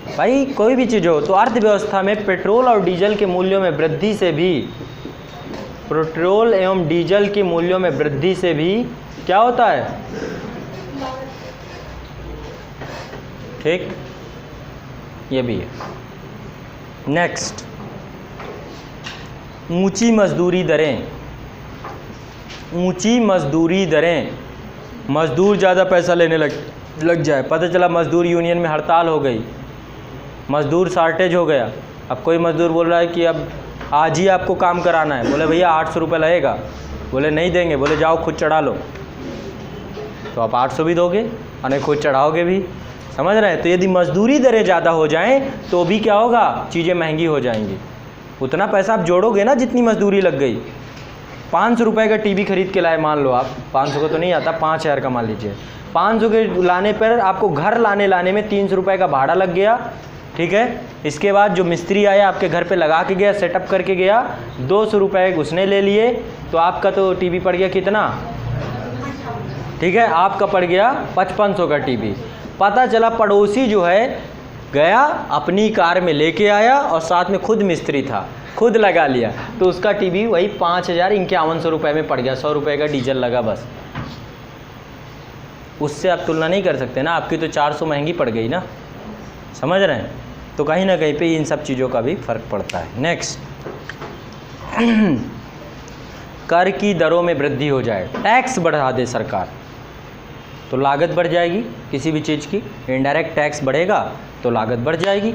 भाई कोई भी चीज़ हो तो अर्थव्यवस्था में पेट्रोल और डीजल के मूल्यों में वृद्धि से भी, पेट्रोल एवं डीजल के मूल्यों में वृद्धि से भी क्या होता है? ठीक, ये भी है। नेक्स्ट, ऊंची मजदूरी दरें। ऊंची मजदूरी दरें, मजदूर ज़्यादा पैसा लेने लग जाए। पता चला मजदूर यूनियन में हड़ताल हो गई, मजदूर शॉर्टेज हो गया। अब कोई मजदूर बोल रहा है कि अब आज ही आपको काम कराना है, बोले भैया 800 रुपये लगेगा, बोले नहीं देंगे, बोले जाओ खुद चढ़ा लो, तो आप 800 भी दोगे और नहीं खुद चढ़ाओगे भी। समझ रहे हैं? तो यदि मजदूरी दरें ज़्यादा हो जाएं तो भी क्या होगा? चीज़ें महंगी हो जाएंगी। उतना पैसा आप जोड़ोगे ना जितनी मजदूरी लग गई। 500 रुपये का टीवी खरीद के लाए, मान लो आप 500 का तो नहीं आता, 5000 का मान लीजिए। 500 के लाने पर आपको घर लाने में 300 रुपये का भाड़ा लग गया। ठीक है? इसके बाद जो मिस्त्री आया आपके घर पे लगा के गया, सेटअप करके गया, 200 रुपये उसने ले लिए, तो आपका तो टीवी पड़ गया कितना? ठीक है, आपका पड़ गया 5500 का टीवी। पता चला पड़ोसी जो है गया अपनी कार में लेके आया और साथ में खुद मिस्त्री था, खुद लगा लिया, तो उसका टीवी वही 5051 रुपये में पड़ गया। 100 रुपये का डीजल लगा बस। उससे आप तुलना नहीं कर सकते ना, आपकी तो 400 महंगी पड़ गई ना, समझ रहे हैं। तो कहीं ना कहीं पे इन सब चीज़ों का भी फ़र्क पड़ता है। नेक्स्ट, कर की दरों में वृद्धि हो जाए, टैक्स बढ़ा दे सरकार तो लागत बढ़ जाएगी किसी भी चीज़ की। इनडायरेक्ट टैक्स बढ़ेगा तो लागत बढ़ जाएगी,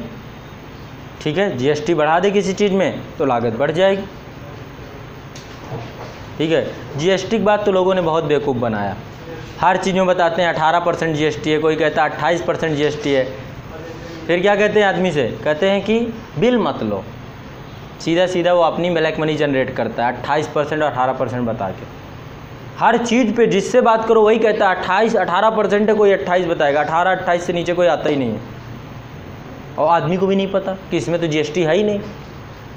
ठीक है। जीएसटी बढ़ा दे किसी चीज़ में तो लागत बढ़ जाएगी, ठीक है। जीएसटी की बात तो लोगों ने बहुत बेवकूफ़ बनाया, हर चीज़ में बताते हैं 18% जीएसटी है, कोई कहता है 28% जीएसटी है। फिर क्या कहते हैं आदमी से, कहते हैं कि बिल मत लो, सीधा सीधा वो अपनी ब्लैक मनी जनरेट करता है 28% और 18% बता के। हर चीज़ पे जिससे बात करो वही कहता है 18% है, कोई 28 बताएगा, 28 से नीचे कोई आता ही नहीं है। और आदमी को भी नहीं पता कि इसमें तो जीएसटी है ही नहीं।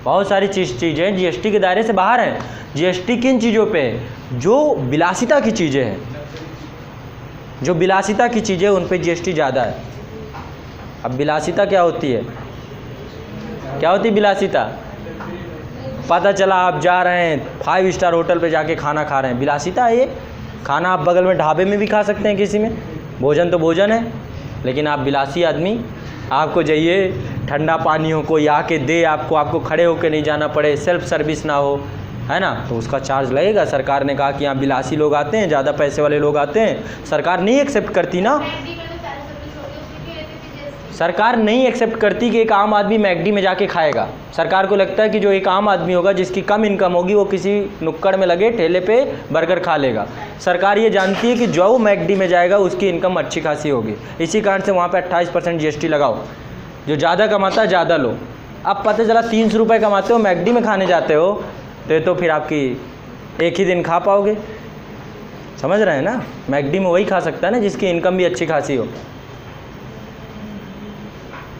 बहुत सारी चीज़ें जीएसटी के दायरे से बाहर हैं। जीएसटी किन चीज़ों पे है, जो विलासिता की चीज़ें हैं, जो विलासिता की चीज़ें उन पे जीएसटी ज़्यादा है। अब विलासिता क्या होती है, क्या होती है विलासिता? पता चला आप जा रहे हैं 5 स्टार होटल पे जाके खाना खा रहे हैं, विलासिता है ये। खाना आप बगल में ढाबे में भी खा सकते हैं किसी में, भोजन तो भोजन है, लेकिन आप विलासी आदमी, आपको चाहिए ठंडा पानी हो, कोई आके दे आपको खड़े होकर नहीं जाना पड़े, सेल्फ सर्विस ना हो, है ना, तो उसका चार्ज लगेगा। सरकार ने कहा कि यहाँ विलासी लोग आते हैं, ज़्यादा पैसे वाले लोग आते हैं, सरकार नहीं एक्सेप्ट करती ना, सरकार नहीं एक्सेप्ट करती कि एक आम आदमी मैकडी में जाके खाएगा। सरकार को लगता है कि जो एक आम आदमी होगा जिसकी कम इनकम होगी वो किसी नुक्कड़ में लगे ठेले पे बर्गर खा लेगा। सरकार ये जानती है कि जो मैकडी में जाएगा उसकी इनकम अच्छी खासी होगी, इसी कारण से वहाँ पे 28% जीएसटी लगाओ, जो ज़्यादा कमाता है ज़्यादा लो। अब पता चला 300 रुपये कमाते हो, मैकडी में खाने जाते हो, तो फिर आपकी एक ही दिन खा पाओगे, समझ रहे हैं ना। मैकडी में वही खा सकता है ना जिसकी इनकम भी अच्छी खासी हो,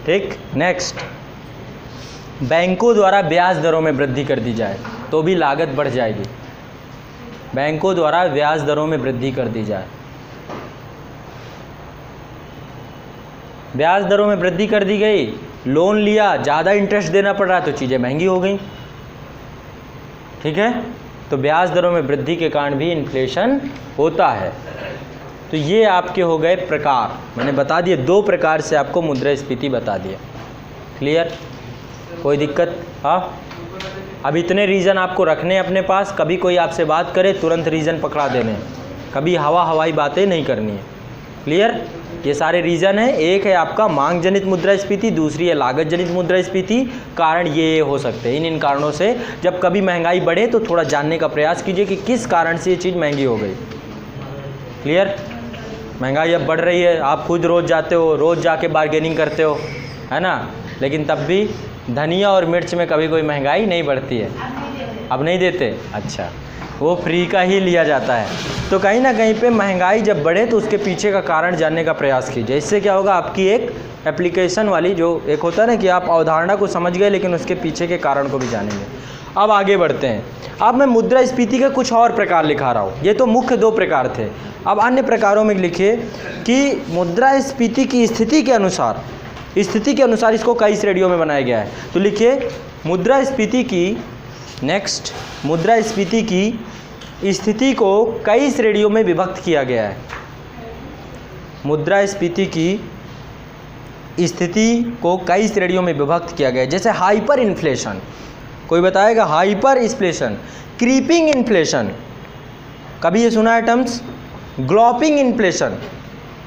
ठीक। नेक्स्ट, बैंकों द्वारा ब्याज दरों में वृद्धि कर दी जाए तो भी लागत बढ़ जाएगी। बैंकों द्वारा ब्याज दरों में वृद्धि कर दी जाए, ब्याज दरों में वृद्धि कर दी गई, लोन लिया, ज़्यादा इंटरेस्ट देना पड़ रहा है तो चीज़ें महंगी हो गई, ठीक है। तो ब्याज दरों में वृद्धि के कारण भी इन्फ्लेशन होता है। तो ये आपके हो गए प्रकार, मैंने बता दिए 2 प्रकार से आपको मुद्रास्फीति बता दिया, क्लियर, कोई दिक्कत? हाँ, अब इतने रीज़न आपको रखने अपने पास, कभी कोई आपसे बात करे तुरंत रीज़न पकड़ा देने, कभी हवाई बातें नहीं करनी है, क्लियर। ये सारे रीज़न हैं, एक है आपका मांग जनित मुद्रास्फीति, दूसरी है लागत जनित मुद्रास्फीति। कारण ये हो सकते हैं, इन कारणों से जब कभी महंगाई बढ़े तो थोड़ा जानने का प्रयास कीजिए कि किस कारण से ये चीज़ महंगी हो गई, क्लियर। महंगाई अब बढ़ रही है, आप खुद रोज़ जाते हो, रोज़ जाके बार्गेनिंग करते हो, है ना, लेकिन तब भी धनिया और मिर्च में कभी कोई महंगाई नहीं बढ़ती है। अब नहीं देते, अच्छा, वो फ्री का ही लिया जाता है। तो कहीं ना कहीं पे महंगाई जब बढ़े तो उसके पीछे का कारण जानने का प्रयास कीजिए। इससे क्या होगा, आपकी एक एप्लीकेशन वाली जो एक होता है ना कि आप अवधारणा को समझ गए लेकिन उसके पीछे के कारण को भी जानेंगे। अब आगे बढ़ते हैं। अब मैं मुद्रास्फीति के कुछ और प्रकार लिखा रहा हूँ, ये तो मुख्य 2 प्रकार थे। अब अन्य प्रकारों में लिखिए कि मुद्रास्फीति की स्थिति के अनुसार इसको कई श्रेणियों में बनाया गया है। तो लिखिए मुद्रास्फीति की, नेक्स्ट, मुद्रास्फीति की स्थिति को कई श्रेणियों में विभक्त किया गया है। मुद्रास्फीति की स्थिति को कई श्रेणियों में विभक्त किया गया है, जैसे हाइपर इन्फ्लेशन, कोई बताएगा? हाइपर इन्फ्लेशन, क्रीपिंग इन्फ्लेशन, कभी ये सुना है टर्म्स? ग्लोपिंग इन्फ्लेशन,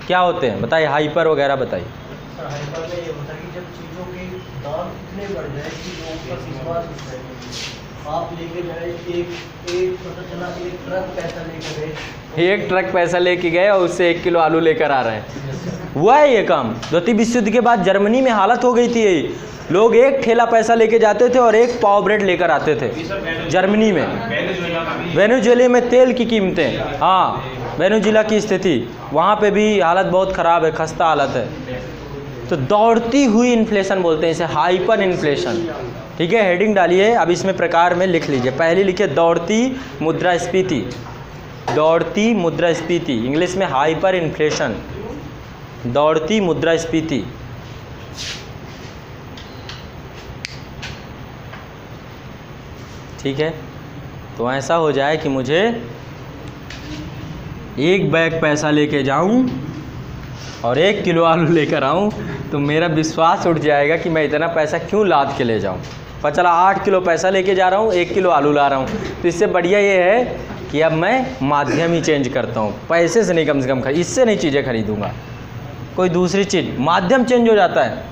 क्या होते हैं बताइए, हाइपर वगैरह बताइए। हाइपर में ये होता है कि जब चीज़ों के दाम इतने बढ़ जाए कि लोगों का विश्वास उठ जाए, आप लेके जाए एक पता चला 1 ट्रक पैसा लेके गए, 1 ट्रक पैसा लेके गए और उससे 1 किलो आलू लेकर आ रहे हैं। हुआ है ये काम। द्वितीय विश्व युद्ध के बाद जर्मनी में हालत हो गई थी यही, लोग 1 ठेला पैसा लेके जाते थे और 1 पाव ब्रेड लेकर आते थे जर्मनी में। वेनेजुएला में तेल की कीमतें, हाँ, वेनेजुएला की स्थिति, वहाँ पे भी हालत बहुत ख़राब है, खस्ता हालत है। तो दौड़ती हुई इन्फ्लेशन बोलते हैं इसे, हाइपर इन्फ्लेशन, ठीक है। हेडिंग डालिए, अब इसमें प्रकार में लिख लीजिए। पहले लिखिए दौड़ती मुद्रास्फीति, दौड़ती मुद्रास्फीति, इंग्लिश में हाइपर इन्फ्लेशन, दौड़ती मुद्रास्फीति। ठीक है, तो ऐसा हो जाए कि मुझे एक बैग पैसा लेके जाऊं और 1 किलो आलू लेकर आऊं तो मेरा विश्वास उठ जाएगा कि मैं इतना पैसा क्यों लाद के ले जाऊं। पर चला 8 किलो पैसा लेके जा रहा हूं, 1 किलो आलू ला रहा हूं, तो इससे बढ़िया ये है कि अब मैं माध्यम ही चेंज करता हूं। पैसे से नहीं, कम से कम इससे नहीं चीज़ें खरीदूंगा, कोई दूसरी चीज़, माध्यम चेंज हो जाता है।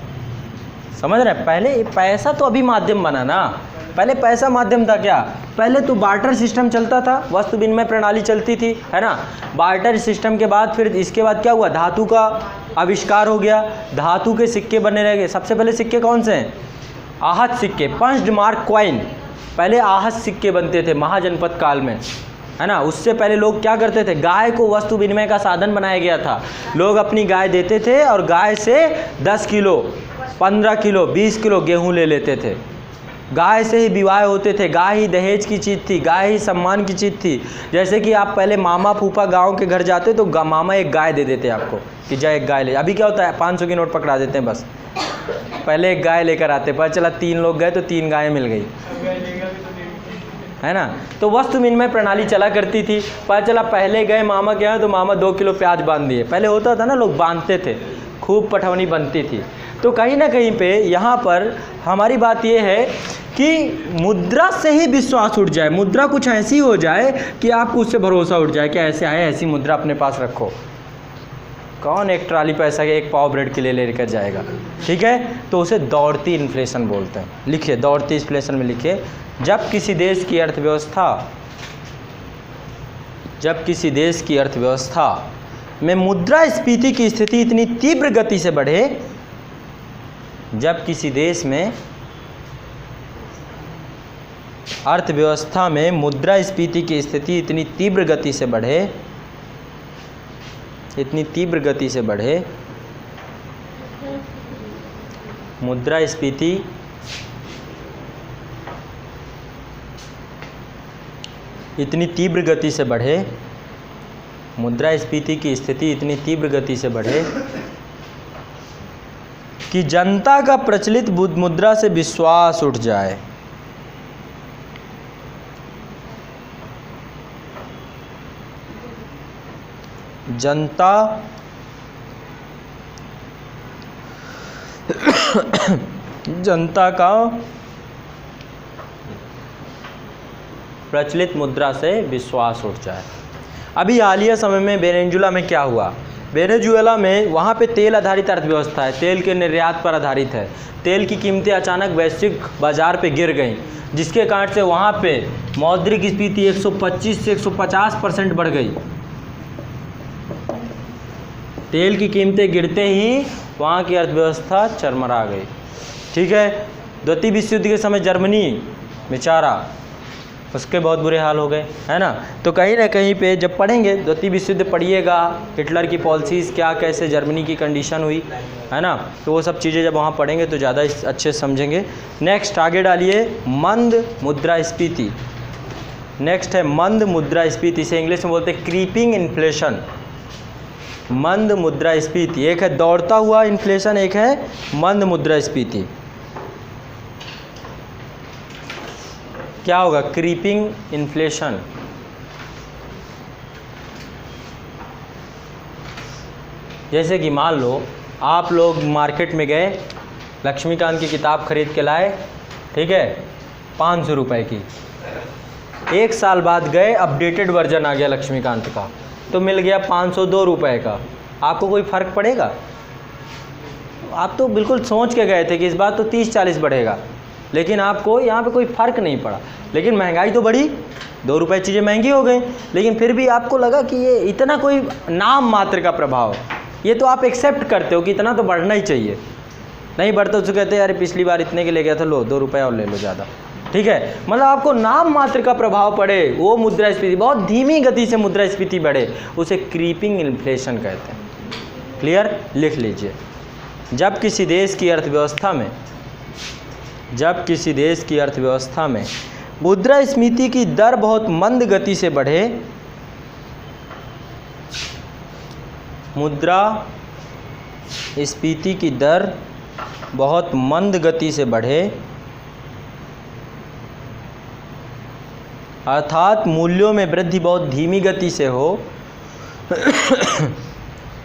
समझ रहे हैं? पहले पैसा तो अभी माध्यम बना ना, पहले पैसा माध्यम था क्या? पहले तो बार्टर सिस्टम चलता था, वस्तु विनिमय प्रणाली चलती थी, है ना। बार्टर सिस्टम के बाद फिर इसके बाद क्या हुआ? धातु का आविष्कार हो गया, धातु के सिक्के बनने लगे। सबसे पहले सिक्के कौन से हैं? आहत सिक्के, पंच्ड मार्क कॉइन। पहले आहत सिक्के बनते थे महाजनपद काल में, है ना। उससे पहले लोग क्या करते थे? गाय को वस्तु विनिमय का साधन बनाया गया था। लोग अपनी गाय देते थे और गाय से 10 किलो, 15 किलो, 20 किलो गेहूँ ले लेते थे। गाय से ही विवाह होते थे, गाय ही दहेज की चीज़ थी, गाय ही सम्मान की चीज़ थी। जैसे कि आप पहले मामा फूफा गांव के घर जाते तो मामा एक गाय दे देते आपको कि जा एक गाय ले। अभी क्या होता है? 500 की नोट पकड़ा देते हैं बस। पहले एक गाय लेकर आते, पता चला 3 लोग गए तो 3 गायें मिल गई, है ना। तो वस्तु विनिमय प्रणाली चला करती थी। पता चला पहले गए मामा के यहाँ तो मामा 2 किलो प्याज बांध दिए। पहले होता था ना, लोग बांधते थे, खूब पठौनी बनती थी। तो कहीं ना कहीं पे यहाँ पर हमारी बात ये है कि मुद्रा से ही विश्वास उठ जाए। मुद्रा कुछ ऐसी हो जाए कि आपको उससे भरोसा उठ जाए कि ऐसे आए, ऐसी मुद्रा अपने पास रखो। कौन एक ट्राली पैसा के 1 पाव ब्रेड के लिए लेकर जाएगा? ठीक है, तो उसे दौड़ती इन्फ्लेशन बोलते हैं। लिखिए, दौड़ती इन्फ्लेशन में लिखिए, जब किसी देश की अर्थव्यवस्था में मुद्रास्फीति की स्थिति इतनी तीव्र गति से बढ़े, जब किसी देश में अर्थव्यवस्था में मुद्रास्फीति की स्थिति इतनी तीव्र गति से बढ़े, मुद्रास्फीति इतनी तीव्र गति से बढ़े, मुद्रास्फीति की स्थिति इतनी तीव्र गति से बढ़े कि जनता का प्रचलित मुद्रा से विश्वास उठ जाए। जनता का प्रचलित मुद्रा से विश्वास उठ जाए। अभी हालिया समय में वेनेजुएला में क्या हुआ? वेनेजुएला में वहाँ पे तेल आधारित अर्थव्यवस्था है, तेल के निर्यात पर आधारित है। तेल की कीमतें अचानक वैश्विक बाज़ार पे गिर गईं, जिसके कारण से वहाँ पे मौद्रिक स्फीति 125 से 150% बढ़ गई। तेल की कीमतें गिरते ही वहाँ की अर्थव्यवस्था चरमरा गई। ठीक है, द्वितीय विश्व युद्ध के समय जर्मनी बेचारा, उसके बहुत बुरे हाल हो गए, है ना। तो कहीं ना कहीं पे जब पढ़ेंगे, द्वितीय विश्व युद्ध पढ़िएगा, हिटलर की पॉलिसीज़ क्या, कैसे जर्मनी की कंडीशन हुई, है ना। तो वो सब चीज़ें जब वहाँ पढ़ेंगे तो ज़्यादा अच्छे से समझेंगे। नेक्स्ट आगे डालिए, मंद मुद्रास्फीति। नेक्स्ट है मंद मुद्रास्फीति, से इंग्लिश में बोलते हैं क्रीपिंग इन्फ्लेशन। मंद मुद्रास्फीति, एक है दौड़ता हुआ इन्फ्लेशन, एक है मंद मुद्रास्फीति। क्या होगा? Creeping inflation. जैसे कि मान लो आप लोग मार्केट में गए, लक्ष्मीकांत की किताब खरीद के लाए, ठीक है, 500 रुपये की। 1 साल बाद गए, अपडेटेड वर्जन आ गया लक्ष्मीकांत का, तो मिल गया 502 रुपये का। आपको कोई फ़र्क पड़ेगा? आप तो बिल्कुल सोच के गए थे कि इस बार तो 30-40 बढ़ेगा, लेकिन आपको यहाँ पे कोई फ़र्क नहीं पड़ा। लेकिन महंगाई तो बढ़ी, 2 रुपये चीज़ें महंगी हो गई, लेकिन फिर भी आपको लगा कि ये इतना कोई नाम मात्र का प्रभाव, ये तो आप एक्सेप्ट करते हो कि इतना तो बढ़ना ही चाहिए। नहीं बढ़ता तो कहते हैं अरे पिछली बार इतने के ले गया था, लो 2 रुपये और ले लो ज़्यादा। ठीक है, मतलब आपको नाम मात्र का प्रभाव पड़े, वो मुद्रास्फीति, बहुत धीमी गति से मुद्रास्फीति बढ़े, उसे क्रीपिंग इन्फ्लेशन कहते हैं। क्लियर? लिख लीजिए, जब किसी देश की अर्थव्यवस्था में मुद्रास्फीति की दर बहुत मंद गति से बढ़े, मुद्रास्फीति की दर बहुत मंद गति से बढ़े, अर्थात मूल्यों में वृद्धि बहुत धीमी गति से हो,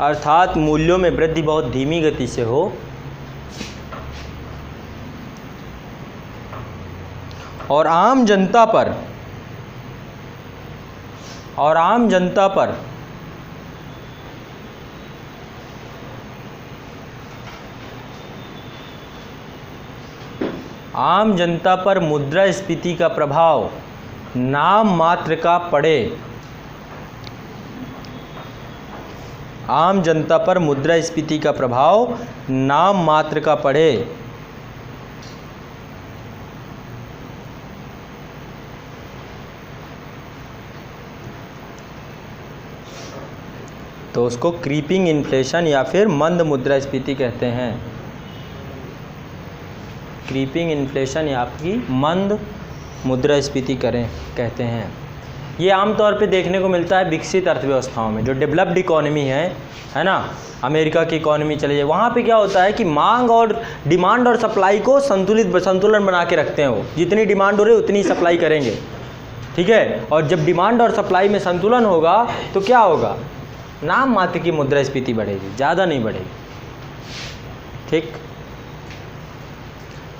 अर्थात मूल्यों में वृद्धि बहुत धीमी गति से हो और आम जनता पर मुद्रास्फीति का प्रभाव नाम मात्र का पड़े। आम जनता पर मुद्रास्फीति का प्रभाव नाम मात्र का पड़े। तो उसको क्रीपिंग इन्फ्लेशन या फिर मंद मुद्रास्फीति कहते हैं। क्रीपिंग इन्फ्लेशन या आपकी मंद मुद्रास्फीति कहते हैं। ये आमतौर पे देखने को मिलता है विकसित अर्थव्यवस्थाओं में, जो डेवलप्ड इकोनॉमी है ना, अमेरिका की इकोनॉमी चले जाए, वहाँ पे क्या होता है कि मांग और डिमांड और सप्लाई को संतुलन बना के रखते हैं। वो जितनी डिमांड हो रही है उतनी सप्लाई करेंगे, ठीक है। और जब डिमांड और सप्लाई में संतुलन होगा तो क्या होगा, नाम मात्र की मुद्रास्फीति बढ़ेगी, ज़्यादा नहीं बढ़ेगी, ठीक।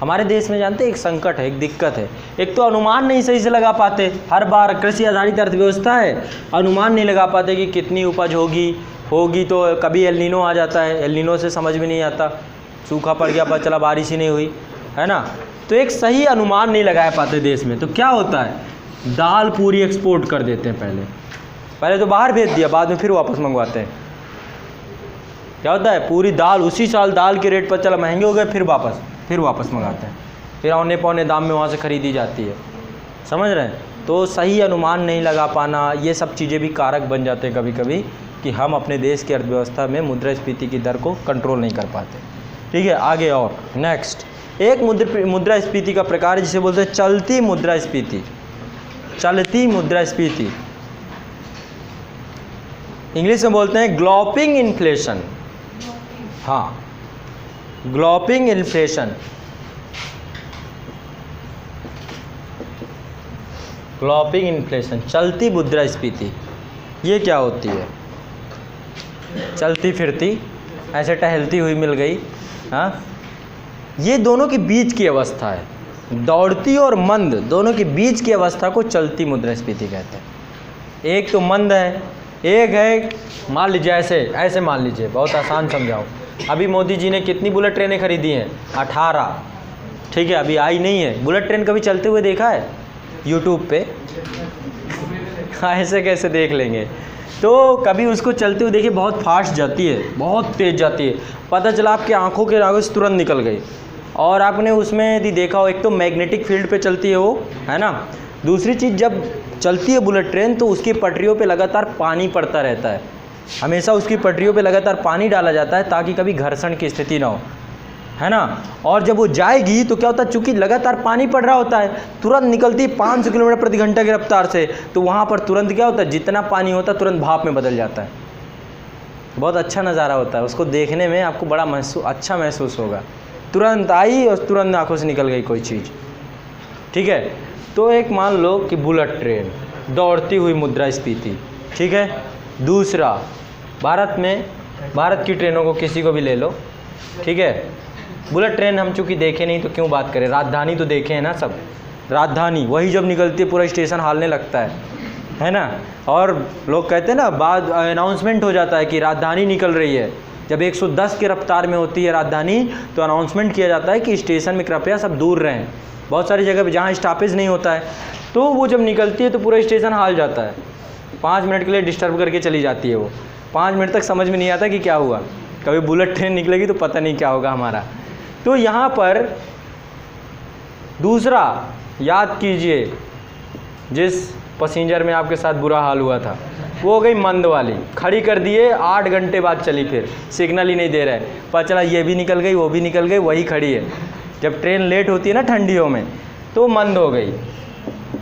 हमारे देश में जानते हैं एक संकट है, एक दिक्कत है, एक तो अनुमान नहीं सही से लगा पाते। हर बार कृषि आधारित अर्थव्यवस्था है, अनुमान नहीं लगा पाते कि कितनी उपज होगी तो कभी एल नीनो आ जाता है, एल नीनो से समझ में नहीं आता, सूखा पड़ गया, पता चला बारिश ही नहीं हुई, है ना। तो एक सही अनुमान नहीं लगा पाते देश में। तो क्या होता है, दाल पूरी एक्सपोर्ट कर देते हैं, पहले तो बाहर भेज दिया, बाद में फिर वापस मंगवाते हैं। क्या होता है, पूरी दाल उसी साल दाल के रेट पर चला महंगे हो गए, फिर वापस मंगाते हैं, फिर औने पौने दाम में वहाँ से ख़रीदी जाती है, समझ रहे हैं। तो सही अनुमान नहीं लगा पाना, ये सब चीज़ें भी कारक बन जाते हैं कभी कभी कि हम अपने देश की अर्थव्यवस्था में मुद्रास्फीति की दर को कंट्रोल नहीं कर पाते, ठीक है। आगे और नेक्स्ट, एक मुद्रास्फीति का प्रकार है जिसे बोलते हैं चलती मुद्रास्फीति। चलती मुद्रास्फीति इंग्लिश में बोलते हैं ग्लोपिंग इन्फ्लेशन। हाँ, ग्लोपिंग इन्फ्लेशन, ग्लोपिंग इन्फ्लेशन, चलती मुद्रास्फीति। ये क्या होती है, चलती फिरती, ऐसे टहलती हुई मिल गई, हाँ। ये दोनों के बीच की अवस्था है, दौड़ती और मंद दोनों के बीच की अवस्था को चलती मुद्रास्फीति कहते हैं। एक तो मंद है, एक है, मान लीजिए ऐसे मान लीजिए, बहुत आसान समझाओ। अभी मोदी जी ने कितनी बुलेट ट्रेनें खरीदी हैं, 18, ठीक है। अभी आई नहीं है बुलेट ट्रेन, कभी चलते हुए देखा है यूट्यूब पे? ऐसे कैसे देख लेंगे। तो कभी उसको चलते हुए देखिए, बहुत फास्ट जाती है, बहुत तेज़ जाती है, पता चला आपकी आंखों के आगे से तुरंत निकल गई। और आपने उसमें यदि देखा हो, एक तो मैग्नेटिक फील्ड पे चलती है वो, है ना। दूसरी चीज़, जब चलती है बुलेट ट्रेन तो उसकी पटरियों पे लगातार पानी पड़ता रहता है, हमेशा उसकी पटरियों पे लगातार पानी डाला जाता है ताकि कभी घर्षण की स्थिति ना हो, है ना। और जब वो जाएगी तो क्या होता है, चूँकि लगातार पानी पड़ रहा होता है, तुरंत निकलती है 500 किलोमीटर प्रति घंटा की रफ्तार से, तो वहाँ पर तुरंत क्या होता है, जितना पानी होता है तुरंत भाप में बदल जाता है। बहुत अच्छा नज़ारा होता है, उसको देखने में आपको बड़ा अच्छा महसूस होगा। तुरंत आई और तुरंत आँखों से निकल गई कोई चीज़, ठीक है। तो एक मान लो कि बुलेट ट्रेन, दौड़ती हुई मुद्रास्फीति, ठीक है। दूसरा, भारत की ट्रेनों को किसी को भी ले लो, ठीक है। बुलेट ट्रेन हम चूँकि देखे नहीं तो क्यों बात करें, राजधानी तो देखे हैं ना सब। राजधानी वही जब निकलती है पूरा स्टेशन हिलने लगता है ना। और लोग कहते हैं ना, बाद अनाउंसमेंट हो जाता है कि राजधानी निकल रही है। जब 110 की रफ्तार में होती है राजधानी तो अनाउंसमेंट किया जाता है कि स्टेशन में कृपया सब दूर रहें। बहुत सारी जगह पे जहाँ स्टॉपेज नहीं होता है तो वो जब निकलती है तो पूरा स्टेशन हिल जाता है, 5 मिनट के लिए डिस्टर्ब करके चली जाती है वो। 5 मिनट तक समझ में नहीं आता कि क्या हुआ। कभी बुलेट ट्रेन निकलेगी तो पता नहीं क्या होगा हमारा। तो यहाँ पर दूसरा याद कीजिए, जिस पैसेंजर में आपके साथ बुरा हाल हुआ था वो हो गई मंद वाली, खड़ी कर दिए, 8 घंटे बाद चली, फिर सिग्नल ही नहीं दे रहे, पता चला ये भी निकल गई वो भी निकल गई, वही खड़ी है। जब ट्रेन लेट होती है ना ठंडियों में तो मंद हो गई।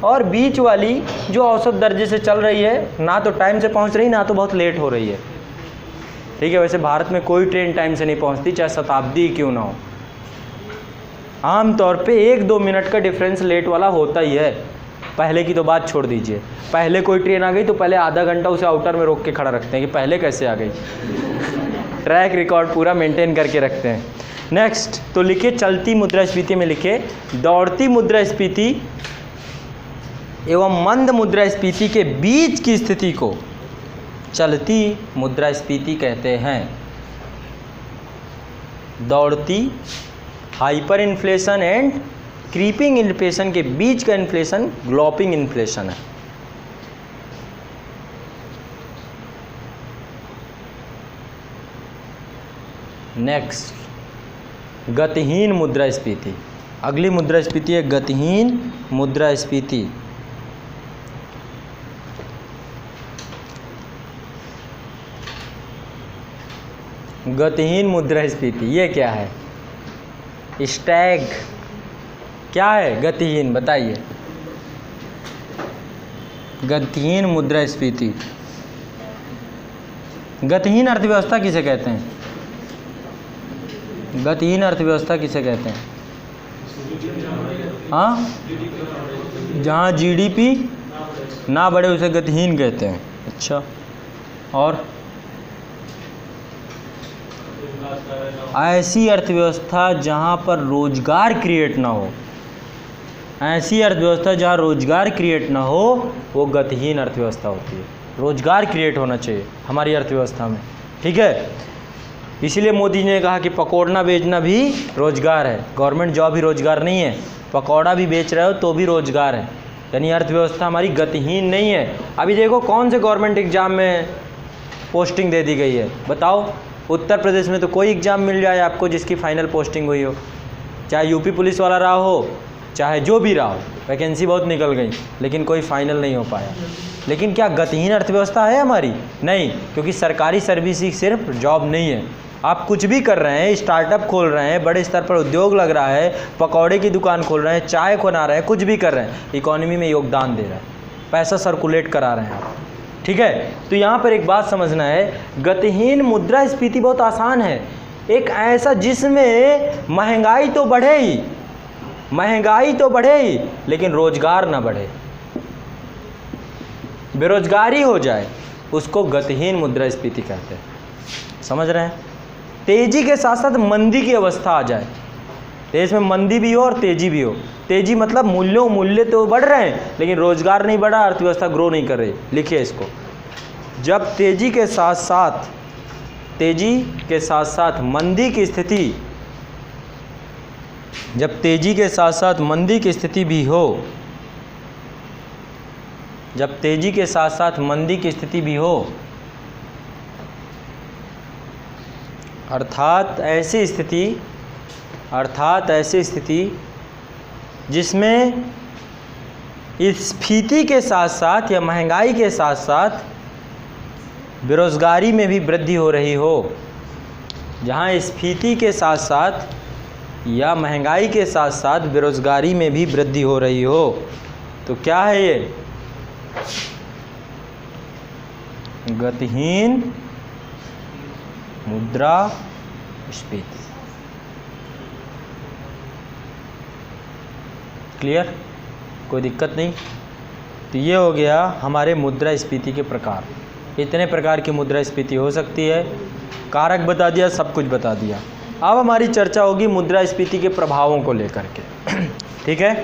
और बीच वाली जो औसत दर्जे से चल रही है, ना तो टाइम से पहुंच रही ना तो बहुत लेट हो रही है, ठीक है। वैसे भारत में कोई ट्रेन टाइम से नहीं पहुंचती, चाहे शताब्दी क्यों ना हो। आम तौर पे 1-2 मिनट का डिफरेंस लेट वाला होता ही है, पहले की तो बात छोड़ दीजिए, पहले कोई ट्रेन आ गई तो पहले आधा घंटा उसे आउटर में रोक के खड़ा रखते हैं कि पहले कैसे आ गई। ट्रैक रिकॉर्ड पूरा मेंटेन करके रखते हैं। नेक्स्ट तो लिखिए चलती मुद्रास्फीति में लिखिए दौड़ती मुद्रास्फीति एवं मंद मुद्रास्फीति के बीच की स्थिति को चलती मुद्रास्फीति कहते हैं। दौड़ती hyper inflation and creeping inflation के बीच का इन्फ्लेशन ग्लोपिंग इन्फ्लेशन है। नेक्स्ट गतिहीन मुद्रास्फीति, अगली मुद्रास्फीति है गतिहीन मुद्रास्फीति। गतिहीन मुद्रास्फीति ये क्या है? स्टैग क्या है? गतिहीन, बताइए। गतिहीन मुद्रास्फीति, गतिहीन अर्थव्यवस्था किसे कहते हैं? गतिहीन अर्थव्यवस्था किसे कहते हैं? हाँ, जहाँ जीडीपी ना बढ़े उसे गतिहीन कहते हैं। अच्छा, और ऐसी अर्थव्यवस्था जहाँ पर रोजगार क्रिएट ना हो, ऐसी अर्थव्यवस्था जहाँ रोजगार क्रिएट ना हो वो गतिहीन अर्थव्यवस्था होती है। रोजगार क्रिएट होना चाहिए हमारी अर्थव्यवस्था में, ठीक है। इसीलिए मोदी जी ने कहा कि पकौड़ा बेचना भी रोजगार है। गवर्नमेंट जॉब ही रोजगार नहीं है, पकौड़ा भी बेच रहे हो तो भी रोजगार है। यानी अर्थव्यवस्था हमारी गतिहीन नहीं है। अभी देखो कौन से गवर्नमेंट एग्ज़ाम में पोस्टिंग दे दी गई है, बताओ। उत्तर प्रदेश में तो कोई एग्ज़ाम मिल जाए आपको जिसकी फ़ाइनल पोस्टिंग हुई हो, चाहे यूपी पुलिस वाला रहा हो, चाहे जो भी रहा हो, वैकेंसी बहुत निकल गई लेकिन कोई फाइनल नहीं हो पाया। लेकिन क्या गतिहीन अर्थव्यवस्था है हमारी? नहीं, क्योंकि सरकारी सर्विस ही सिर्फ जॉब नहीं है। आप कुछ भी कर रहे हैं, स्टार्टअप खोल रहे हैं, बड़े स्तर पर उद्योग लग रहा है, पकौड़े की दुकान खोल रहे हैं, चाय बना रहे हैं, कुछ भी कर रहे हैं, इकोनॉमी में योगदान दे रहे हैं, पैसा सर्कुलेट करा रहे हैं आप, ठीक है। तो यहाँ पर एक बात समझना है, गतिहीन मुद्रास्फीति बहुत आसान है। एक ऐसा जिसमें महंगाई तो बढ़े ही, महंगाई तो बढ़े ही लेकिन रोजगार ना बढ़े, बेरोजगारी हो जाए, उसको गतिहीन मुद्रास्फीति कहते हैं। समझ रहे हैं? तेजी के साथ साथ मंदी की अवस्था आ जाए, देश में मंदी भी हो और तेजी भी हो। तेजी मतलब मूल्य तो बढ़ रहे हैं लेकिन रोजगार नहीं बढ़ा, अर्थव्यवस्था ग्रो नहीं कर रही। लिखिए इसको, जब तेजी के साथ साथ मंदी की स्थिति, जब तेजी के साथ साथ मंदी की स्थिति भी हो, जब तेजी के साथ साथ मंदी की स्थिति भी हो, अर्थात ऐसी स्थिति जिसमें स्फीति के साथ साथ या महंगाई के साथ साथ बेरोजगारी में भी वृद्धि हो रही हो, जहाँ स्फीति के साथ साथ या महंगाई के साथ साथ बेरोजगारी में भी वृद्धि हो रही हो, तो क्या है ये? गतिहीन मुद्रास्फीति। क्लियर? कोई दिक्कत नहीं? तो ये हो गया हमारे मुद्रास्फीति के प्रकार। इतने प्रकार की मुद्रास्फीति हो सकती है, कारक बता दिया, सब कुछ बता दिया। अब हमारी चर्चा होगी मुद्रास्फीति के प्रभावों को लेकर के, ठीक है।